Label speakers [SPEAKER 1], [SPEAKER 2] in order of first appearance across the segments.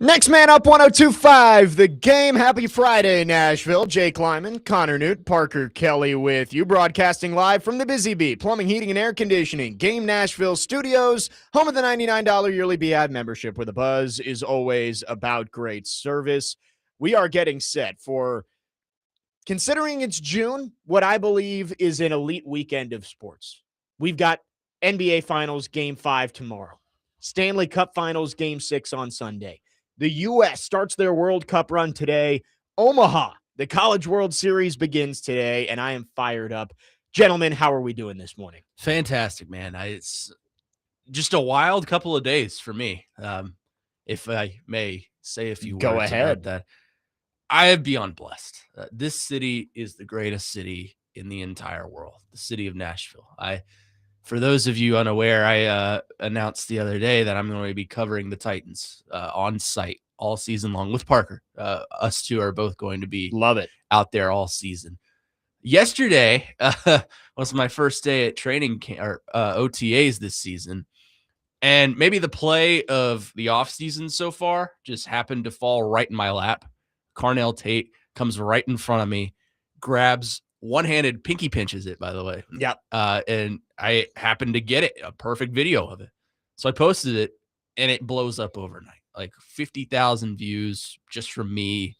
[SPEAKER 1] Next man up, 102.5 The Game. Happy Friday, Nashville. Jake Lyman, Connor Nute, Parker Kelley with you, broadcasting live from the Busy Bee Plumbing, Heating, and Air Conditioning Game Nashville Studios, home of the $99 yearly BAD membership, where the buzz is always about great service. We are getting set for, considering it's June, what I believe is an elite weekend of sports. We've got NBA Finals Game 5 tomorrow, Stanley Cup Finals Game 6 on Sunday. The U.S. starts their World Cup run today. Omaha, the College World Series begins today, and I am fired up. Gentlemen, how are we doing this morning?
[SPEAKER 2] Fantastic, man. It's just a wild couple of days for me. If I may say a few
[SPEAKER 1] Go
[SPEAKER 2] words
[SPEAKER 1] ahead.
[SPEAKER 2] about that. I am beyond blessed. This city is the greatest city in the entire world, the city of Nashville. For those of you unaware, I announced the other day that I'm going to be covering the Titans on site all season long with Parker. Us two are both going to be out there all season. Yesterday was my first day at training camp, or OTAs this season, and maybe the play of the offseason so far just happened to fall right in my lap. Carnell Tate comes right in front of me, grabs one-handed pinky pinches it, by the way.
[SPEAKER 1] Yep.
[SPEAKER 2] And I happened to get it, a perfect video of it. So I posted it, and it blows up overnight. Like 50,000 views just from me.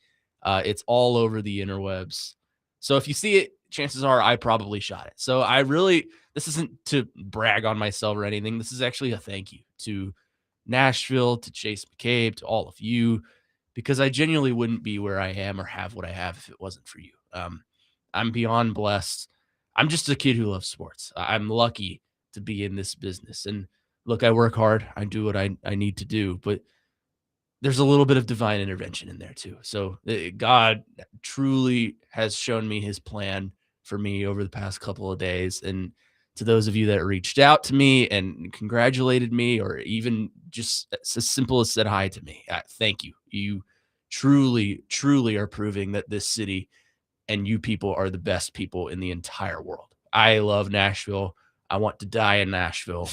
[SPEAKER 2] It's all over the interwebs. So if you see it, chances are I probably shot it. So this isn't to brag on myself or anything. This is actually a thank you to Nashville, to Chase McCabe, to all of you, because I genuinely wouldn't be where I am or have what I have if it wasn't for you. I'm beyond blessed. I'm just a kid who loves sports. I'm lucky to be in this business. And look, I work hard. I do what I need to do, but there's a little bit of divine intervention in there too. So God truly has shown me his plan for me over the past couple of days. And to those of you that reached out to me and congratulated me, or even just as simple as said hi to me, thank you. You truly, truly are proving that this city and you people are the best people in the entire world. I love Nashville. I want to die in Nashville.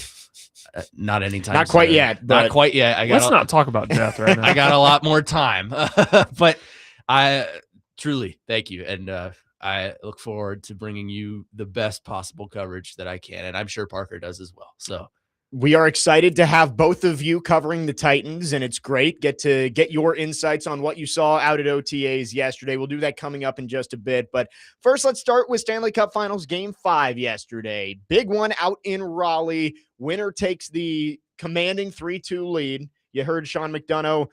[SPEAKER 2] Not anytime
[SPEAKER 1] Not quite
[SPEAKER 2] soon.
[SPEAKER 1] yet.
[SPEAKER 2] Not quite yet.
[SPEAKER 3] Let's not talk about death right now.
[SPEAKER 2] I got a lot more time. But I truly thank you. And I look forward to bringing you the best possible coverage that I can. And I'm sure Parker does as well. So
[SPEAKER 1] we are excited to have both of you covering the Titans, and it's great. Get your insights on what you saw out at OTAs yesterday. We'll do that coming up in just a bit. But first, let's start with Stanley Cup Finals Game 5 yesterday. Big one out in Raleigh. Winner takes the commanding 3-2 lead. You heard Sean McDonough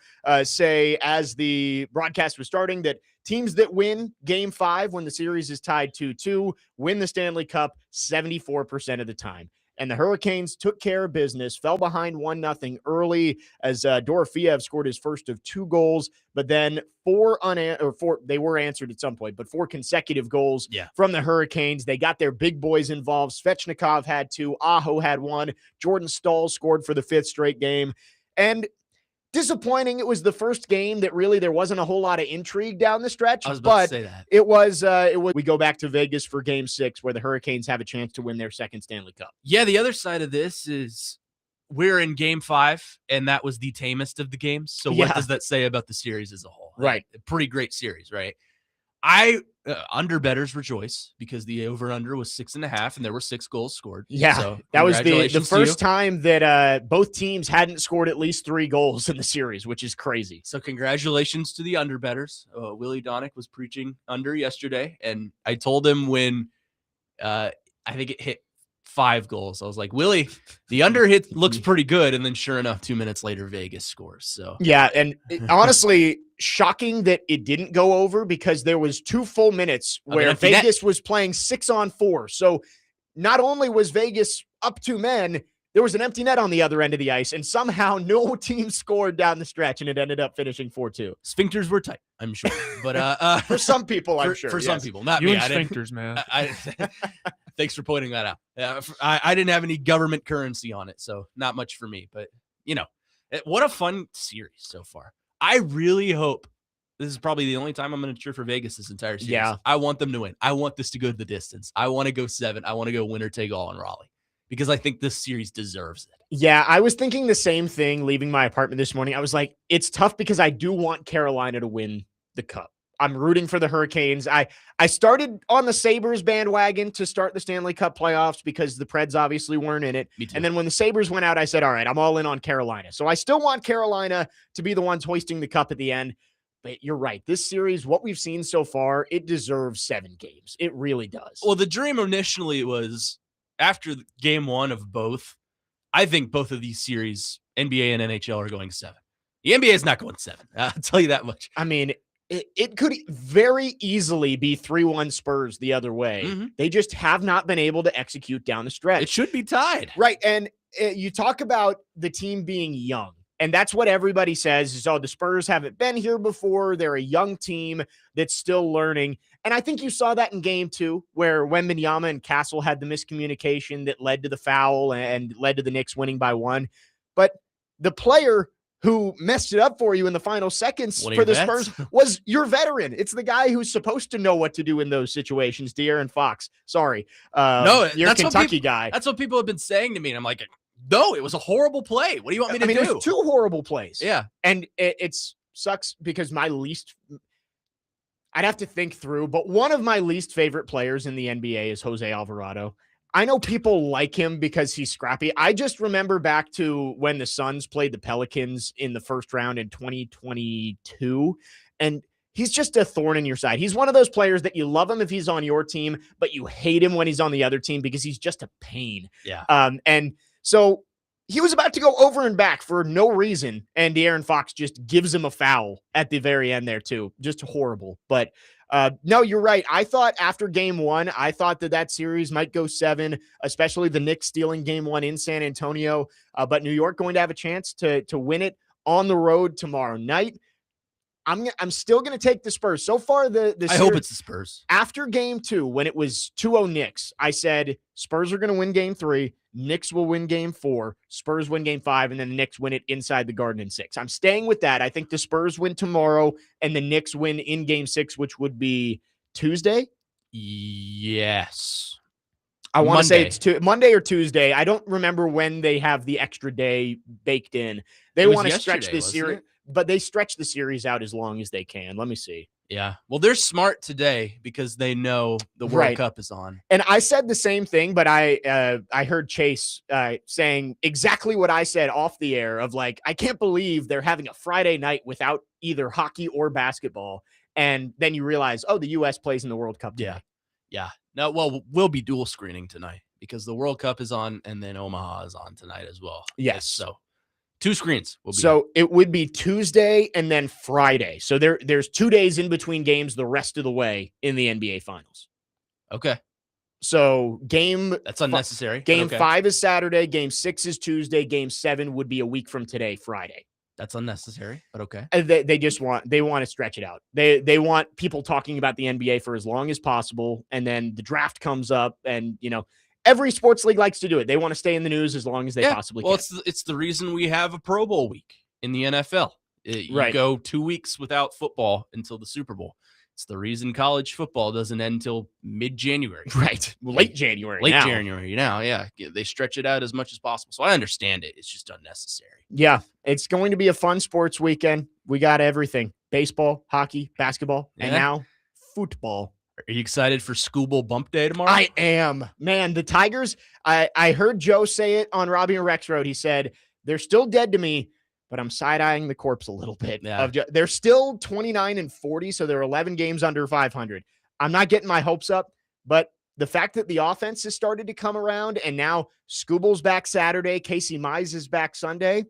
[SPEAKER 1] say as the broadcast was starting that teams that win Game 5 when the series is tied 2-2 win the Stanley Cup 74% of the time. And the Hurricanes took care of business, fell behind 1-0 early as Dorofeyev scored his first of 2 goals, but then they were answered at some point, but 4 consecutive goals from the Hurricanes. They got their big boys involved. Svechnikov had 2, Aho had 1, Jordan Staal scored for the 5th straight game. And disappointing, it was the first game that really there wasn't a whole lot of intrigue down the stretch.
[SPEAKER 2] I was about to say that.
[SPEAKER 1] It was we go back to Vegas for Game 6 where the Hurricanes have a chance to win their second Stanley Cup.
[SPEAKER 2] Yeah, the other side of this is we're in Game 5, and that was the tamest of the games. So what does that say about the series as a whole?
[SPEAKER 1] Right.
[SPEAKER 2] A pretty great series, right? Under bettors rejoice because the over-under was 6.5, and there were 6 goals scored.
[SPEAKER 1] Yeah,
[SPEAKER 2] so
[SPEAKER 1] that was the first time that both teams hadn't scored at least 3 goals in the series, which is crazy.
[SPEAKER 2] So congratulations to the under bettors. Willie Donick was preaching under yesterday, and I told him when I think it hit 5 goals, I was like, Willie, the under hit looks pretty good. And then sure enough, 2 minutes later, Vegas scores. So
[SPEAKER 1] yeah, and honestly, shocking that it didn't go over because there was 2 full minutes where Vegas was playing 6-on-4. So not only was Vegas up 2 men, there was an empty net on the other end of the ice, and somehow no team scored down the stretch, and it ended up finishing 4-2.
[SPEAKER 2] Sphincters were tight, I'm sure. But
[SPEAKER 1] for some people, I'm sure.
[SPEAKER 2] For some people, not
[SPEAKER 3] you
[SPEAKER 2] me.
[SPEAKER 3] And sphincters, man.
[SPEAKER 2] Thanks for pointing that out. I didn't have any government currency on it, so not much for me. But, what a fun series so far. I really hope this is probably the only time I'm going to cheer for Vegas this entire series.
[SPEAKER 1] Yeah.
[SPEAKER 2] I want them to win. I want this to go to the distance. I want to go 7. I want to go winner take all in Raleigh. because I think this series deserves it.
[SPEAKER 1] Yeah, I was thinking the same thing leaving my apartment this morning. I was like, it's tough because I do want Carolina to win the Cup. I'm rooting for the Hurricanes. I started on the Sabres bandwagon to start the Stanley Cup playoffs because the Preds obviously weren't in it.
[SPEAKER 2] Me too.
[SPEAKER 1] And then when the Sabres went out, I said, all right, I'm all in on Carolina. So I still want Carolina to be the ones hoisting the cup at the end. But you're right. This series, what we've seen so far, it deserves 7 games. It really does.
[SPEAKER 2] Well, the dream initially was after game 1 of both. I think both of these series, NBA and NHL, are going 7. The NBA is not going 7. I'll tell you that much.
[SPEAKER 1] I mean, it could very easily be 3-1 Spurs the other way.
[SPEAKER 2] Mm-hmm.
[SPEAKER 1] They just have not been able to execute down the stretch.
[SPEAKER 2] It should be tied.
[SPEAKER 1] Right. And you talk about the team being young, and that's what everybody says is, oh, the Spurs haven't been here before. They're a young team that's still learning. And I think you saw that in game 2, where Wembanyama and Castle had the miscommunication that led to the foul and led to the Knicks winning by 1. But the player who messed it up for you in the final seconds for the Spurs was your veteran. It's the guy who's supposed to know what to do in those situations, De'Aaron Fox. Sorry.
[SPEAKER 2] No,
[SPEAKER 1] you're a Kentucky guy.
[SPEAKER 2] That's what people have been saying to me. And I'm like, no, it was a horrible play. What do you want me to do?
[SPEAKER 1] It was 2 horrible plays.
[SPEAKER 2] Yeah.
[SPEAKER 1] And it sucks because I'd have to think through, but one of my least favorite players in the NBA is Jose Alvarado. I know people like him because he's scrappy. I just remember back to when the Suns played the Pelicans in the first round in 2022, and he's just a thorn in your side. He's one of those players that you love him if he's on your team, but you hate him when he's on the other team because he's just a pain.
[SPEAKER 2] Yeah.
[SPEAKER 1] And so he was about to go over and back for no reason, and De'Aaron Fox just gives him a foul at the very end there too. Just horrible. But no, you're right. I thought after game 1, I thought that series might go 7, especially the Knicks stealing game 1 in San Antonio. But New York going to have a chance to win it on the road tomorrow night. I'm still going to take the Spurs. So far, the
[SPEAKER 2] I hope it's the Spurs.
[SPEAKER 1] After game 2, when it was 2-0 Knicks, I said Spurs are going to win game 3. Knicks will win game 4. Spurs win game 5, and then the Knicks win it inside the Garden in 6. I'm staying with that. I think the Spurs win tomorrow, and the Knicks win in game 6, which would be Tuesday.
[SPEAKER 2] Yes.
[SPEAKER 1] I want to say it's Monday or Tuesday. I don't remember when they have the extra day baked in. They want to stretch this series, but they stretch the series out as long as they can. Let me see.
[SPEAKER 2] Yeah. Well, they're smart today because they know the World Cup is on.
[SPEAKER 1] And I said the same thing, but I heard Chase saying exactly what I said off the air of like, I can't believe they're having a Friday night without either hockey or basketball. And then you realize, oh, the U.S. plays in the World Cup today.
[SPEAKER 2] Yeah. No, well, we'll be dual screening tonight because the World Cup is on and then Omaha is on tonight as well.
[SPEAKER 1] Yes.
[SPEAKER 2] So 2 screens.
[SPEAKER 1] It would be Tuesday and then Friday. So there's 2 days in between games the rest of the way in the NBA Finals.
[SPEAKER 2] Okay.
[SPEAKER 1] So
[SPEAKER 2] that's unnecessary.
[SPEAKER 1] Game 5 is Saturday. Game 6 is Tuesday. Game 7 would be a week from today, Friday.
[SPEAKER 2] That's unnecessary, but okay.
[SPEAKER 1] They want to stretch it out. They want people talking about the NBA for as long as possible, and then the draft comes up, and every sports league likes to do it. They want to stay in the news as long as they possibly can.
[SPEAKER 2] Well, it's the reason we have a Pro Bowl week in the NFL. You go 2 weeks without football until the Super Bowl. It's the reason college football doesn't end until mid-January.
[SPEAKER 1] Right. Late January.
[SPEAKER 2] January now, yeah. They stretch it out as much as possible. So I understand it. It's just unnecessary.
[SPEAKER 1] Yeah. It's going to be a fun sports weekend. We got everything. Baseball, hockey, basketball, and now football.
[SPEAKER 2] Are you excited for School Bump Day tomorrow?
[SPEAKER 1] I am. Man, the Tigers, I heard Joe say it on Robbie and Rex Road. He said, they're still dead to me, but I'm side-eyeing the corpse a little bit.
[SPEAKER 2] Yeah.
[SPEAKER 1] They're still 29-40, so they're 11 games under 500. I'm not getting my hopes up, but the fact that the offense has started to come around, and now Scooble's back Saturday, Casey Mize is back Sunday,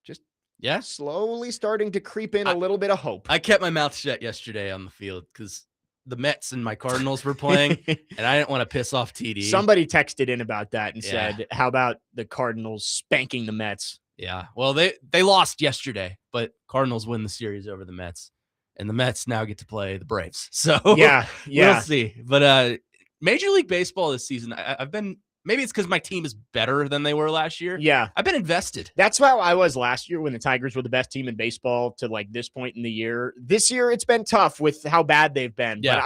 [SPEAKER 1] just slowly starting to creep in a little bit of hope.
[SPEAKER 2] I kept my mouth shut yesterday on the field because the Mets and my Cardinals were playing, and I didn't want to piss off TD.
[SPEAKER 1] Somebody texted in about that and said, how about the Cardinals spanking the Mets?
[SPEAKER 2] Yeah, well, they lost yesterday, but Cardinals win the series over the Mets, and the Mets now get to play the Braves. So we'll see. But Major League Baseball this season, I've been – maybe it's because my team is better than they were last year.
[SPEAKER 1] Yeah.
[SPEAKER 2] I've been invested.
[SPEAKER 1] That's how I was last year when the Tigers were the best team in baseball to like this point in the year. This year, it's been tough with how bad they've been.
[SPEAKER 2] Yeah.
[SPEAKER 1] But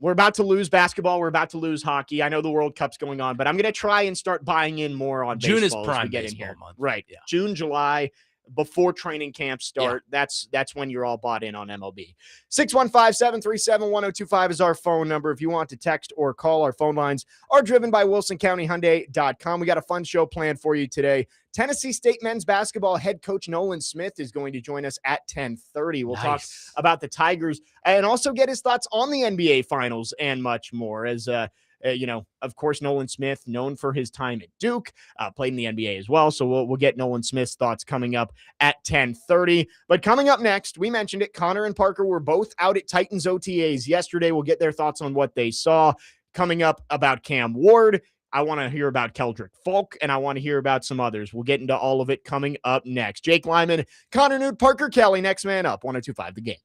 [SPEAKER 1] we're about to lose basketball. We're about to lose hockey. I know the World Cup's going on, but I'm going to try and start buying in more on
[SPEAKER 2] June
[SPEAKER 1] baseball
[SPEAKER 2] is prime
[SPEAKER 1] as we get in
[SPEAKER 2] baseball
[SPEAKER 1] here.
[SPEAKER 2] month.
[SPEAKER 1] Right.
[SPEAKER 2] Yeah.
[SPEAKER 1] June, July, before training camps start. That's when you're all bought in on MLB. 615-737-1025 is our phone number. If you want to text or call, our phone lines are driven by WilsonCountyHyundai.com. We got a fun show planned for you today. Tennessee State men's basketball head coach Nolan Smith is going to join us at 10:30. We'll talk about the Tigers and also get his thoughts on the NBA Finals and much more. As of course, Nolan Smith, known for his time at Duke, played in the NBA as well. So we'll get Nolan Smith's thoughts coming up at 10:30. But coming up next, we mentioned it, Connor and Parker were both out at Titans OTAs yesterday. We'll get their thoughts on what they saw. Coming up about Cam Ward. I want to hear about Keldrick Falk, and I want to hear about some others. We'll get into all of it coming up next. Jake Lyman, Connor Nute, Parker Kelley, next man up, 102.5 The Game.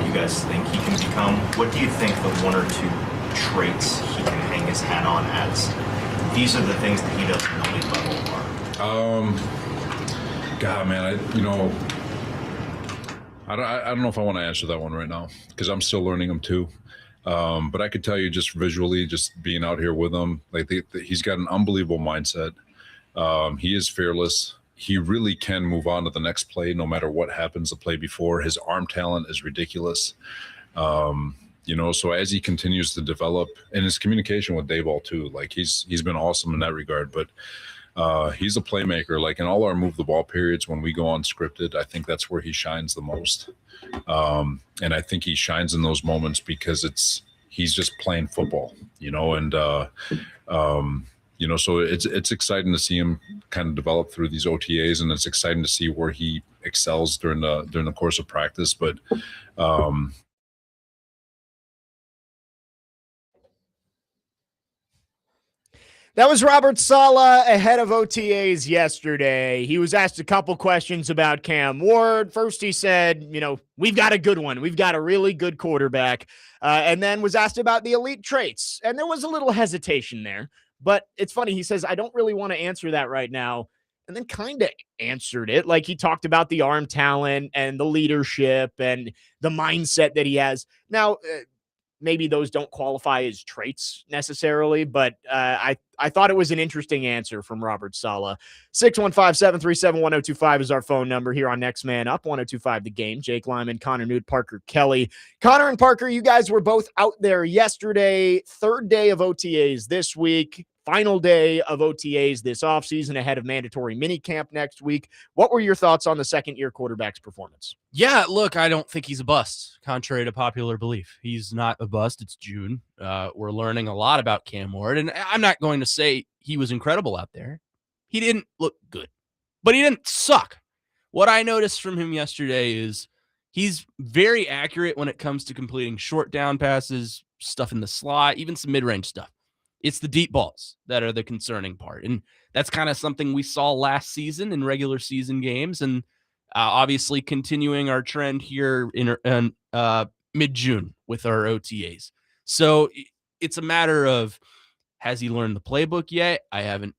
[SPEAKER 4] you guys think he can become, what do you think the one or two traits he can hang his hat on as? These are the things that he does at elite level are.
[SPEAKER 5] God, man, I don't know if I want to answer that one right now because I'm still learning him too. But I could tell you just visually, just being out here with him, like he's got an unbelievable mindset. He is fearless. He really can move on to the next play no matter what happens the play before. His arm talent is ridiculous. So as he continues to develop, and his communication with Dayball too, like he's been awesome in that regard. But he's a playmaker. Like in all our move the ball periods when we go unscripted, I think that's where he shines the most. And I think he shines in those moments because he's just playing football, so it's exciting to see him kind of develop through these OTAs, and it's exciting to see where he excels during the course of practice. But
[SPEAKER 1] that was Robert Saleh ahead of OTAs yesterday. He was asked a couple questions about Cam Ward. First, he said, we've got a good one. We've got a really good quarterback. And then was asked about the elite traits. And there was a little hesitation there. But it's funny. He says, I don't really want to answer that right now. And then kind of answered it. Like he talked about the arm talent and the leadership and the mindset that he has. Now, maybe those don't qualify as traits necessarily, but I thought it was an interesting answer from Robert Saleh. 615-737-1025 is our phone number here on Next Man Up, 1025 The Game. Jake Lyman, Connor Nute, Parker Kelley. Connor and Parker, you guys were both out there yesterday, third day of OTAs this week, final day of OTAs this offseason ahead of mandatory minicamp next week. What were your thoughts on the second-year quarterback's performance?
[SPEAKER 2] Yeah, look, I don't think he's a bust, contrary to popular belief. He's not a bust. It's June. We're learning a lot about Cam Ward, and I'm not going to say he was incredible out there. He didn't look good, but he didn't suck. What I noticed from him yesterday is he's very accurate when it comes to completing short down passes, stuff in the slot, even some mid-range stuff. It's the deep balls that are the concerning part. And that's kind of something we saw last season in regular season games. And obviously continuing our trend here in mid-June with our OTAs. So it's a matter of, has he learned the playbook yet? I haven't,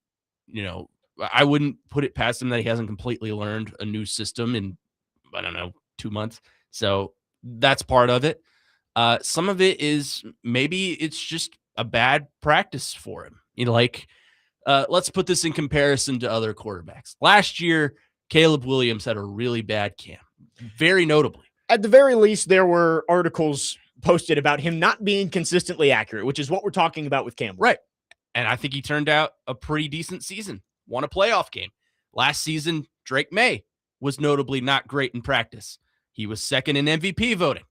[SPEAKER 2] I wouldn't put it past him that he hasn't completely learned a new system in, 2 months. So that's part of it. Some of it is maybe it's just a bad practice for him. Let's put this in comparison to other quarterbacks. Last year, Caleb Williams had a really bad camp, very notably.
[SPEAKER 1] At the very least, there were articles posted about him not being consistently accurate, which is what we're talking about with Cam.
[SPEAKER 2] Right. And I think he turned out a pretty decent season, won a playoff game. Last season, Drake May was notably not great in practice. He was second in MVP voting.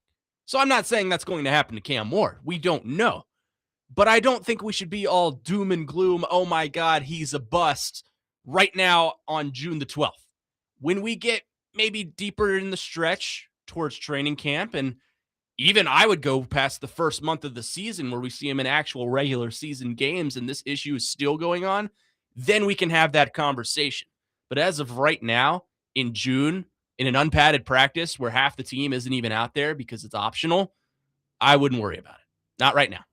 [SPEAKER 2] So I'm not saying that's going to happen to Cam Ward. We don't know. But I don't think we should be all doom and gloom. Oh my God, he's a bust right now on June the 12th. When we get maybe deeper in the stretch towards training camp, and even I would go past the first month of the season where we see him in actual regular season games and this issue is still going on, then we can have that conversation. But as of right now, in June, in an unpadded practice where half the team isn't even out there because it's optional, I wouldn't worry about it. Not right now.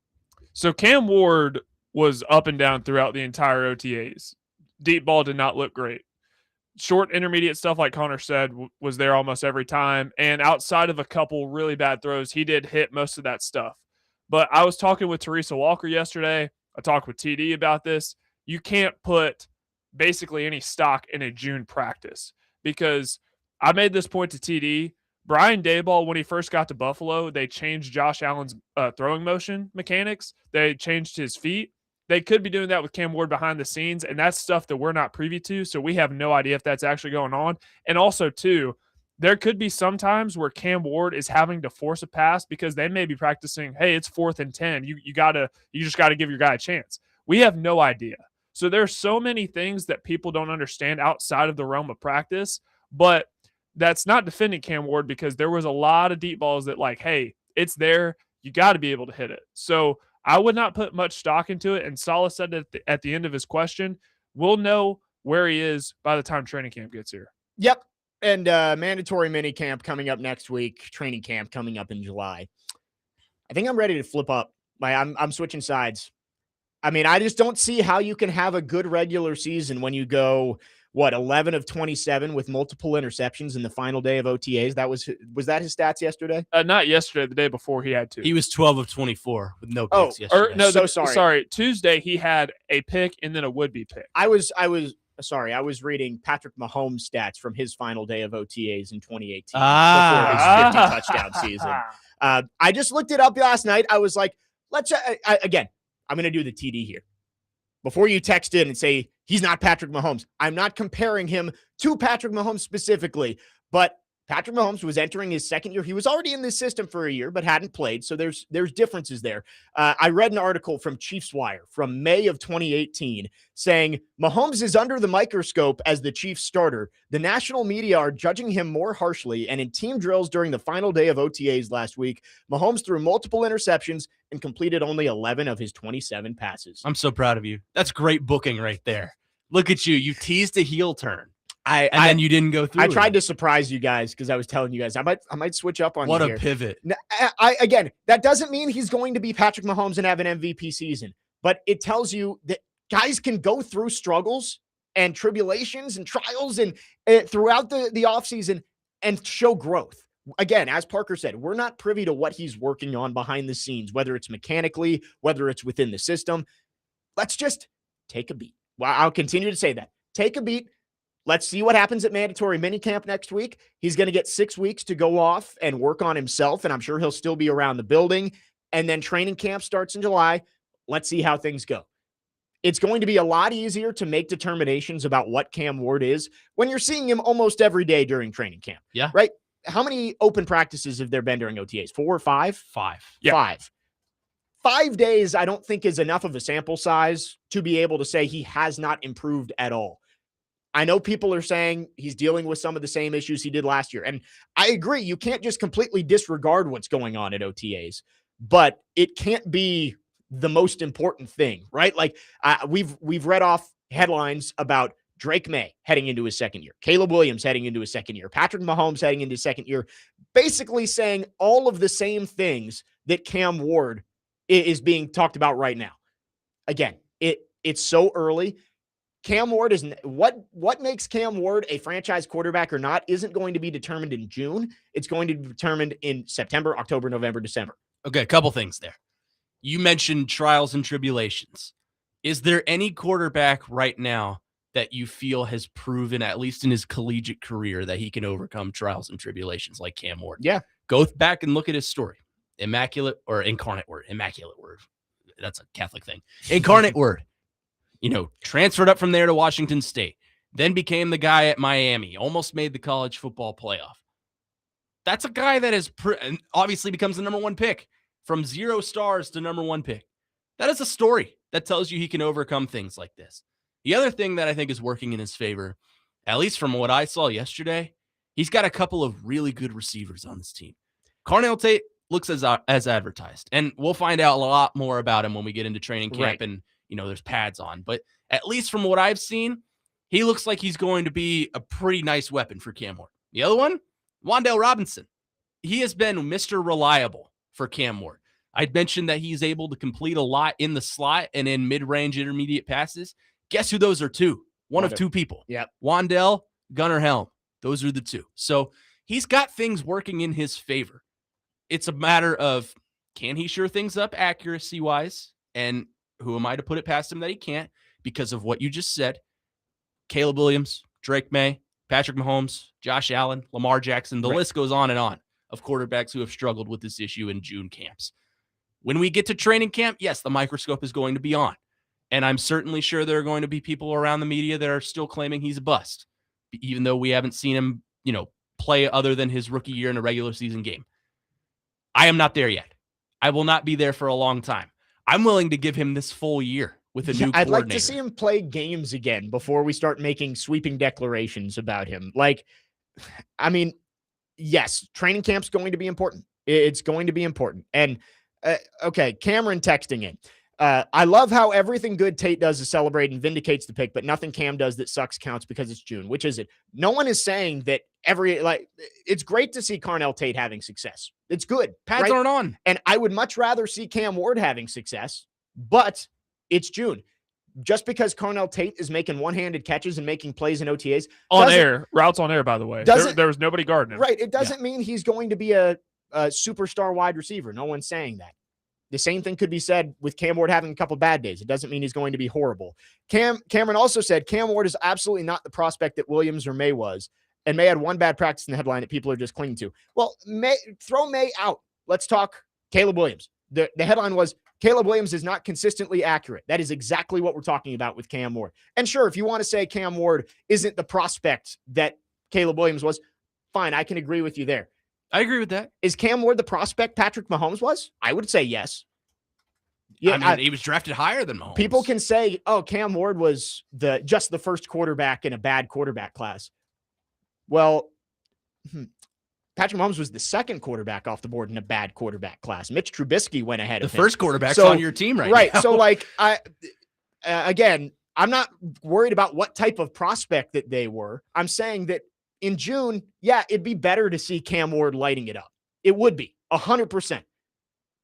[SPEAKER 3] So Cam Ward was up and down throughout the entire OTAs. Deep ball did not look great. Short intermediate stuff, like Connor said, was there almost every time. And outside of a couple really bad throws, he did hit most of that stuff. But I was talking with Teresa Walker yesterday. I talked with TD about this. You can't put basically any stock in a June practice because I made this point to TD. Brian Daboll, when he first got to Buffalo, they changed Josh Allen's throwing motion mechanics. They changed his feet. They could be doing that with Cam Ward behind the scenes, and that's stuff that we're not privy to, so we have no idea if that's actually going on. And also, too, there could be some times where Cam Ward is having to force a pass because they may be practicing, hey, it's 4th and 10. You just got to give your guy a chance. We have no idea. So there's so many things that people don't understand outside of the realm of practice, but that's not defending Cam Ward because there was a lot of deep balls that hey, it's there. You got to be able to hit it. So I would not put much stock into it. And Saleh said at the end of his question, we'll know where he is by the time training camp gets here.
[SPEAKER 1] Yep. And mandatory mini camp coming up next week, training camp coming up in July. I think I'm ready to flip up. I'm switching sides. I mean, I just don't see how you can have a good regular season when you go, 11 of 27 with multiple interceptions in the final day of OTAs. Was that his stats yesterday?
[SPEAKER 3] Not yesterday, the day before he had 2.
[SPEAKER 2] He was 12 of 24 with no picks yesterday.
[SPEAKER 3] No,
[SPEAKER 1] so sorry.
[SPEAKER 3] Sorry, Tuesday he had a pick and then a would-be pick.
[SPEAKER 1] I was reading Patrick Mahomes' stats from his final day of OTAs in 2018 before his 50 touchdown season. I just looked it up last night. I was like, again, I'm going to do the TD here. Before you text in and say he's not Patrick Mahomes, I'm not comparing him to Patrick Mahomes specifically, but Patrick Mahomes was entering his second year. He was already in this system for a year, but hadn't played. So there's differences there. I read an article from Chiefs Wire from May of 2018 saying Mahomes is under the microscope as the Chiefs starter. The national media are judging him more harshly. And in team drills during the final day of OTAs last week, Mahomes threw multiple interceptions and completed only 11 of his 27 passes.
[SPEAKER 2] I'm so proud of you. That's great booking right there. Look at you. You teased a heel turn. Then you didn't go through.
[SPEAKER 1] I tried to surprise you guys because I was telling you guys I might switch up on
[SPEAKER 2] what
[SPEAKER 1] you
[SPEAKER 2] a
[SPEAKER 1] here.
[SPEAKER 2] pivot.
[SPEAKER 1] Again, that doesn't mean he's going to be Patrick Mahomes and have an MVP season, but it tells you that guys can go through struggles and tribulations and trials and throughout the offseason and show growth. Again, as Parker said, we're not privy to what he's working on behind the scenes, whether it's mechanically, whether it's within the system. Let's just take a beat. Well, I'll continue to say that. Take a beat. Let's see what happens at mandatory minicamp next week. He's going to get 6 weeks to go off and work on himself, and I'm sure he'll still be around the building. And then training camp starts in July. Let's see how things go. It's going to be a lot easier to make determinations about what Cam Ward is when you're seeing him almost every day during training camp.
[SPEAKER 2] Yeah.
[SPEAKER 1] Right? How many open practices have there been during OTAs? 4 or 5?
[SPEAKER 2] 5.
[SPEAKER 3] Yeah.
[SPEAKER 1] 5. 5 days, I don't think is enough of a sample size to be able to say he has not improved at all. I know people are saying he's dealing with some of the same issues he did last year. And I agree. You can't just completely disregard what's going on at OTAs, but it can't be the most important thing, right? Like we've read off headlines about Drake May heading into his second year, Caleb Williams heading into his second year, Patrick Mahomes heading into his second year, basically saying all of the same things that Cam Ward is being talked about right now. Again, it's so early. Cam Ward is what makes Cam Ward a franchise quarterback or not isn't going to be determined in June. It's going to be determined in September, October, November, December.
[SPEAKER 2] Okay, a couple things there. You mentioned trials and tribulations. Is there any quarterback right now that you feel has proven, at least in his collegiate career, that he can overcome trials and tribulations like Cam Ward?
[SPEAKER 1] Yeah.
[SPEAKER 2] Go back and look at his story. Immaculate word. That's a Catholic thing. Incarnate word. Transferred up from there to Washington State, then became the guy at Miami, almost made the college football playoff. That's a guy that is obviously becomes the number 1 pick, from 0 stars to number 1 pick. That is a story that tells you he can overcome things like this. The other thing that I think is working in his favor, at least from what I saw yesterday, he's got a couple of really good receivers on this team. Carnell Tate looks as advertised, and we'll find out a lot more about him when we get into training camp
[SPEAKER 1] right.
[SPEAKER 2] and there's pads on, but at least from what I've seen, he looks like he's going to be a pretty nice weapon for Cam Ward. The other one, Wan'Dale Robinson. He has been Mr. Reliable for Cam Ward. I'd mentioned that he's able to complete a lot in the slot and in mid-range intermediate passes. Guess who those are two? One of 2 people.
[SPEAKER 1] Yep.
[SPEAKER 2] Wan'Dale, Gunnar Helm. Those are the 2. So he's got things working in his favor. It's a matter of, can he sure things up accuracy-wise? And who am I to put it past him that he can't because of what you just said? Caleb Williams, Drake May, Patrick Mahomes, Josh Allen, Lamar Jackson. The list goes on and on of quarterbacks who have struggled with this issue in June camps. When we get to training camp, yes, the microscope is going to be on. And I'm certainly sure there are going to be people around the media that are still claiming he's a bust, even though we haven't seen him, play other than his rookie year in a regular season game. I am not there yet. I will not be there for a long time. I'm willing to give him this full year with a new coordinator.
[SPEAKER 1] I'd like to see him play games again before we start making sweeping declarations about him. Yes, training camp's going to be important. It's going to be important. And, okay, Cameron texting in. I love how everything good Tate does is celebrate and vindicates the pick, but nothing Cam does that sucks counts because it's June. Which is it? No one is saying that it's great to see Carnell Tate having success. It's good.
[SPEAKER 2] Pads
[SPEAKER 1] right?
[SPEAKER 2] aren't on.
[SPEAKER 1] And I would much rather see Cam Ward having success, but it's June. Just because Carnell Tate is making one-handed catches and making plays in OTAs.
[SPEAKER 3] Routes on air, by the way. There was nobody guarding him.
[SPEAKER 1] Right. It doesn't mean he's going to be a superstar wide receiver. No one's saying that. The same thing could be said with Cam Ward having a couple bad days. It doesn't mean he's going to be horrible. Cameron also said Cam Ward is absolutely not the prospect that Williams or May was, and May had one bad practice in the headline that people are just clinging to. Well, throw May out. Let's talk Caleb Williams. The headline was, Caleb Williams is not consistently accurate. That is exactly what we're talking about with Cam Ward. And sure, if you want to say Cam Ward isn't the prospect that Caleb Williams was, fine, I can agree with you there.
[SPEAKER 2] I agree with that.
[SPEAKER 1] Is Cam Ward the prospect Patrick Mahomes was? I would say yes.
[SPEAKER 2] Yeah, I mean, he was drafted higher than Mahomes.
[SPEAKER 1] People can say, oh, Cam Ward was just the first quarterback in a bad quarterback class. Well, Patrick Mahomes was the second quarterback off the board in a bad quarterback class. Mitch Trubisky went ahead of him.
[SPEAKER 2] The first quarterback's on your team right now.
[SPEAKER 1] So, again, I'm not worried about what type of prospect that they were. I'm saying that in June, yeah, it'd be better to see Cam Ward lighting it up. It would be 100%.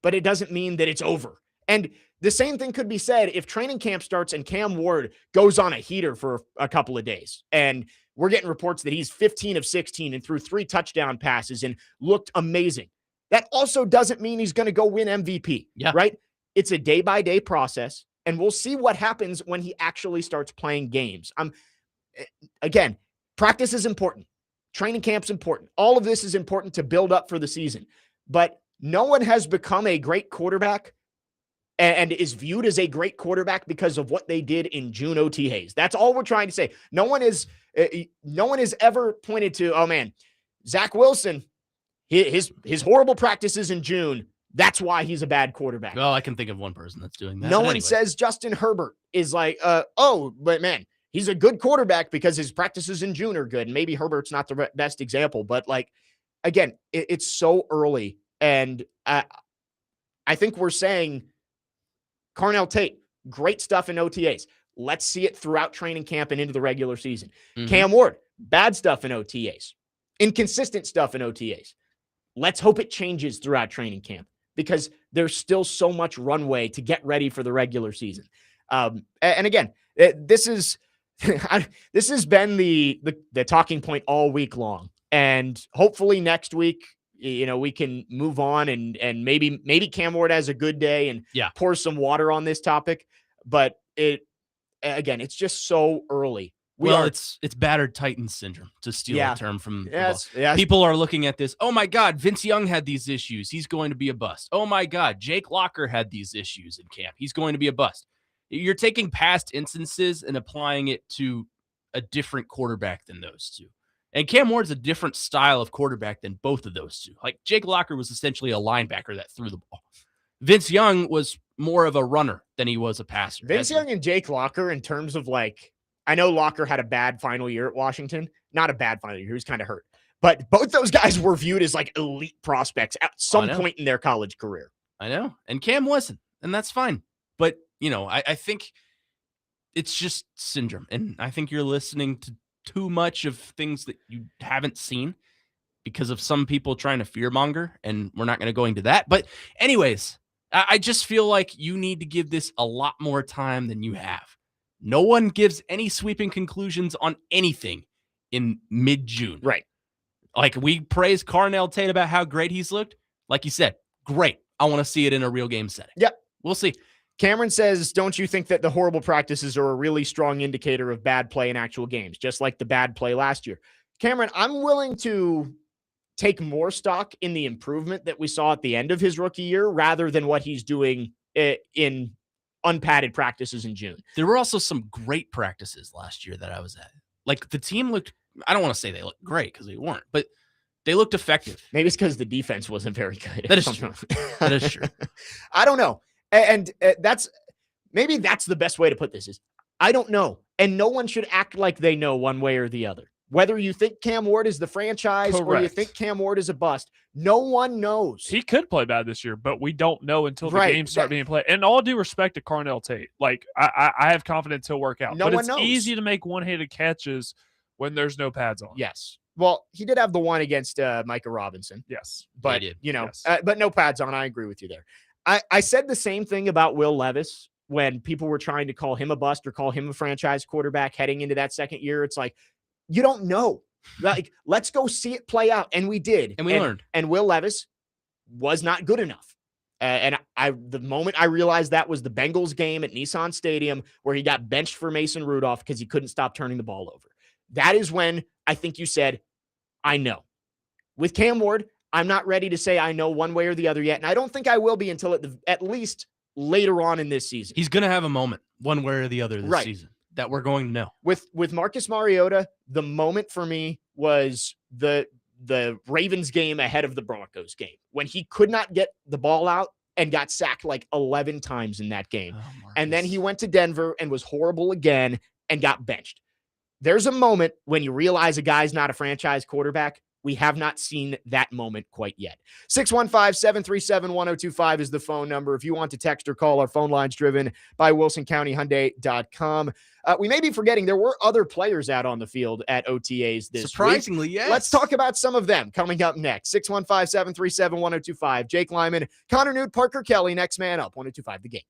[SPEAKER 1] But it doesn't mean that it's over. And the same thing could be said if training camp starts and Cam Ward goes on a heater for a couple of days. And we're getting reports that he's 15 of 16 and threw 3 touchdown passes and looked amazing. That also doesn't mean he's going to go win MVP, right? It's a day-by-day process, and we'll see what happens when he actually starts playing games. Again, practice is important. Training camp's important. All of this is important to build up for the season. But no one has become a great quarterback and is viewed as a great quarterback because of what they did in June OTAs. That's all we're trying to say. No one has ever pointed to, oh man, Zach Wilson, his horrible practices in June, that's why he's a bad quarterback.
[SPEAKER 2] Well, I can think of one person that's doing that.
[SPEAKER 1] No one says Justin Herbert is like, but man, he's a good quarterback because his practices in June are good. And maybe Herbert's not the best example, but again, it's so early. And I think we're saying Carnell Tate, great stuff in OTAs. Let's see it throughout training camp and into the regular season. Mm-hmm. Cam Ward, bad stuff in OTAs. Inconsistent stuff in OTAs. Let's hope it changes throughout training camp because there's still so much runway to get ready for the regular season. And again, this has been the talking point all week long. And hopefully next week, we can move on and maybe Cam Ward has a good day and pour some water on this topic. But it's just so early.
[SPEAKER 2] It's battered Titans syndrome, to steal a term from
[SPEAKER 1] yes.
[SPEAKER 2] People are looking at this. Oh my God, Vince Young had these issues. He's going to be a bust. Oh my God, Jake Locker had these issues in camp. He's going to be a bust. You're taking past instances and applying it to a different quarterback than those two. And Cam Ward's a different style of quarterback than both of those two. Like Jake Locker was essentially a linebacker that threw the ball. Vince Young was more of a runner than he was a passer.
[SPEAKER 1] Vince Young and Jake Locker, in terms of I know Locker had a bad final year at Washington. Not a bad final year. He was kind of hurt. But both those guys were viewed as elite prospects at some point in their college career.
[SPEAKER 2] I know. And Cam wasn't. And that's fine. But, I think it's just syndrome. And I think you're listening to too much of things that you haven't seen because of some people trying to fearmonger, and we're not going to go into that. But anyways, I just feel like you need to give this a lot more time than you have. No one gives any sweeping conclusions on anything in mid-June.
[SPEAKER 1] Right.
[SPEAKER 2] We praise Carnell Tate about how great he's looked. Like you said, great. I want to see it in a real game setting.
[SPEAKER 1] Yep.
[SPEAKER 2] We'll see.
[SPEAKER 1] Cameron says, don't you think that the horrible practices are a really strong indicator of bad play in actual games, just like the bad play last year? Cameron, I'm willing to take more stock in the improvement that we saw at the end of his rookie year rather than what he's doing in unpadded practices in June.
[SPEAKER 2] There were also some great practices last year that I was at. The team looked, I don't want to say they looked great because they weren't, but they looked effective.
[SPEAKER 1] Maybe it's because the defense wasn't very good.
[SPEAKER 2] That is true. That is true.
[SPEAKER 1] I don't know. And that's the best way to put this is I don't know. And no one should act like they know one way or the other. Whether you think Cam Ward is the franchise or you think Cam Ward is a bust, no one knows.
[SPEAKER 3] He could play bad this year, but we don't know until the games start being played. And all due respect to Carnell Tate, I have confidence he'll work out. But it's easy to make one-handed catches when there's no pads on.
[SPEAKER 1] Yes. Well, he did have the one against Micah Robinson,
[SPEAKER 3] Yes.
[SPEAKER 1] but
[SPEAKER 2] did.
[SPEAKER 3] Yes.
[SPEAKER 1] but no pads on. I agree with you there. I said the same thing about Will Levis when people were trying to call him a bust or call him a franchise quarterback heading into that second year. It's like, you don't know. Like, let's go see it play out. And we did.
[SPEAKER 2] And we learned.
[SPEAKER 1] And Will Levis was not good enough. And the moment I realized that was the Bengals game at Nissan Stadium where he got benched for Mason Rudolph because he couldn't stop turning the ball over. That is when I think you said, I know. With Cam Ward, I'm not ready to say I know one way or the other yet. And I don't think I will be until at least later on in this season.
[SPEAKER 2] He's going to have a moment one way or the other this season that we're going to know.
[SPEAKER 1] With Marcus Mariota, the moment for me was the Ravens game ahead of the Broncos game when he could not get the ball out and got sacked like 11 times in that game. And then he went to Denver and was horrible again and got benched. There's a moment when you realize a guy's not a franchise quarterback. We have not seen that moment quite yet. 615-737-1025 is the phone number. If you want to text or call, our phone line's driven by WilsonCountyHyundai.com. We may be forgetting there were other players out on the field at OTAs this
[SPEAKER 2] Surprisingly,
[SPEAKER 1] week.
[SPEAKER 2] yes.
[SPEAKER 1] Let's talk about some of them coming up next. 615-737-1025. Jake Lyman, Connor Nute, Parker Kelley, next man up. 1025 The Game.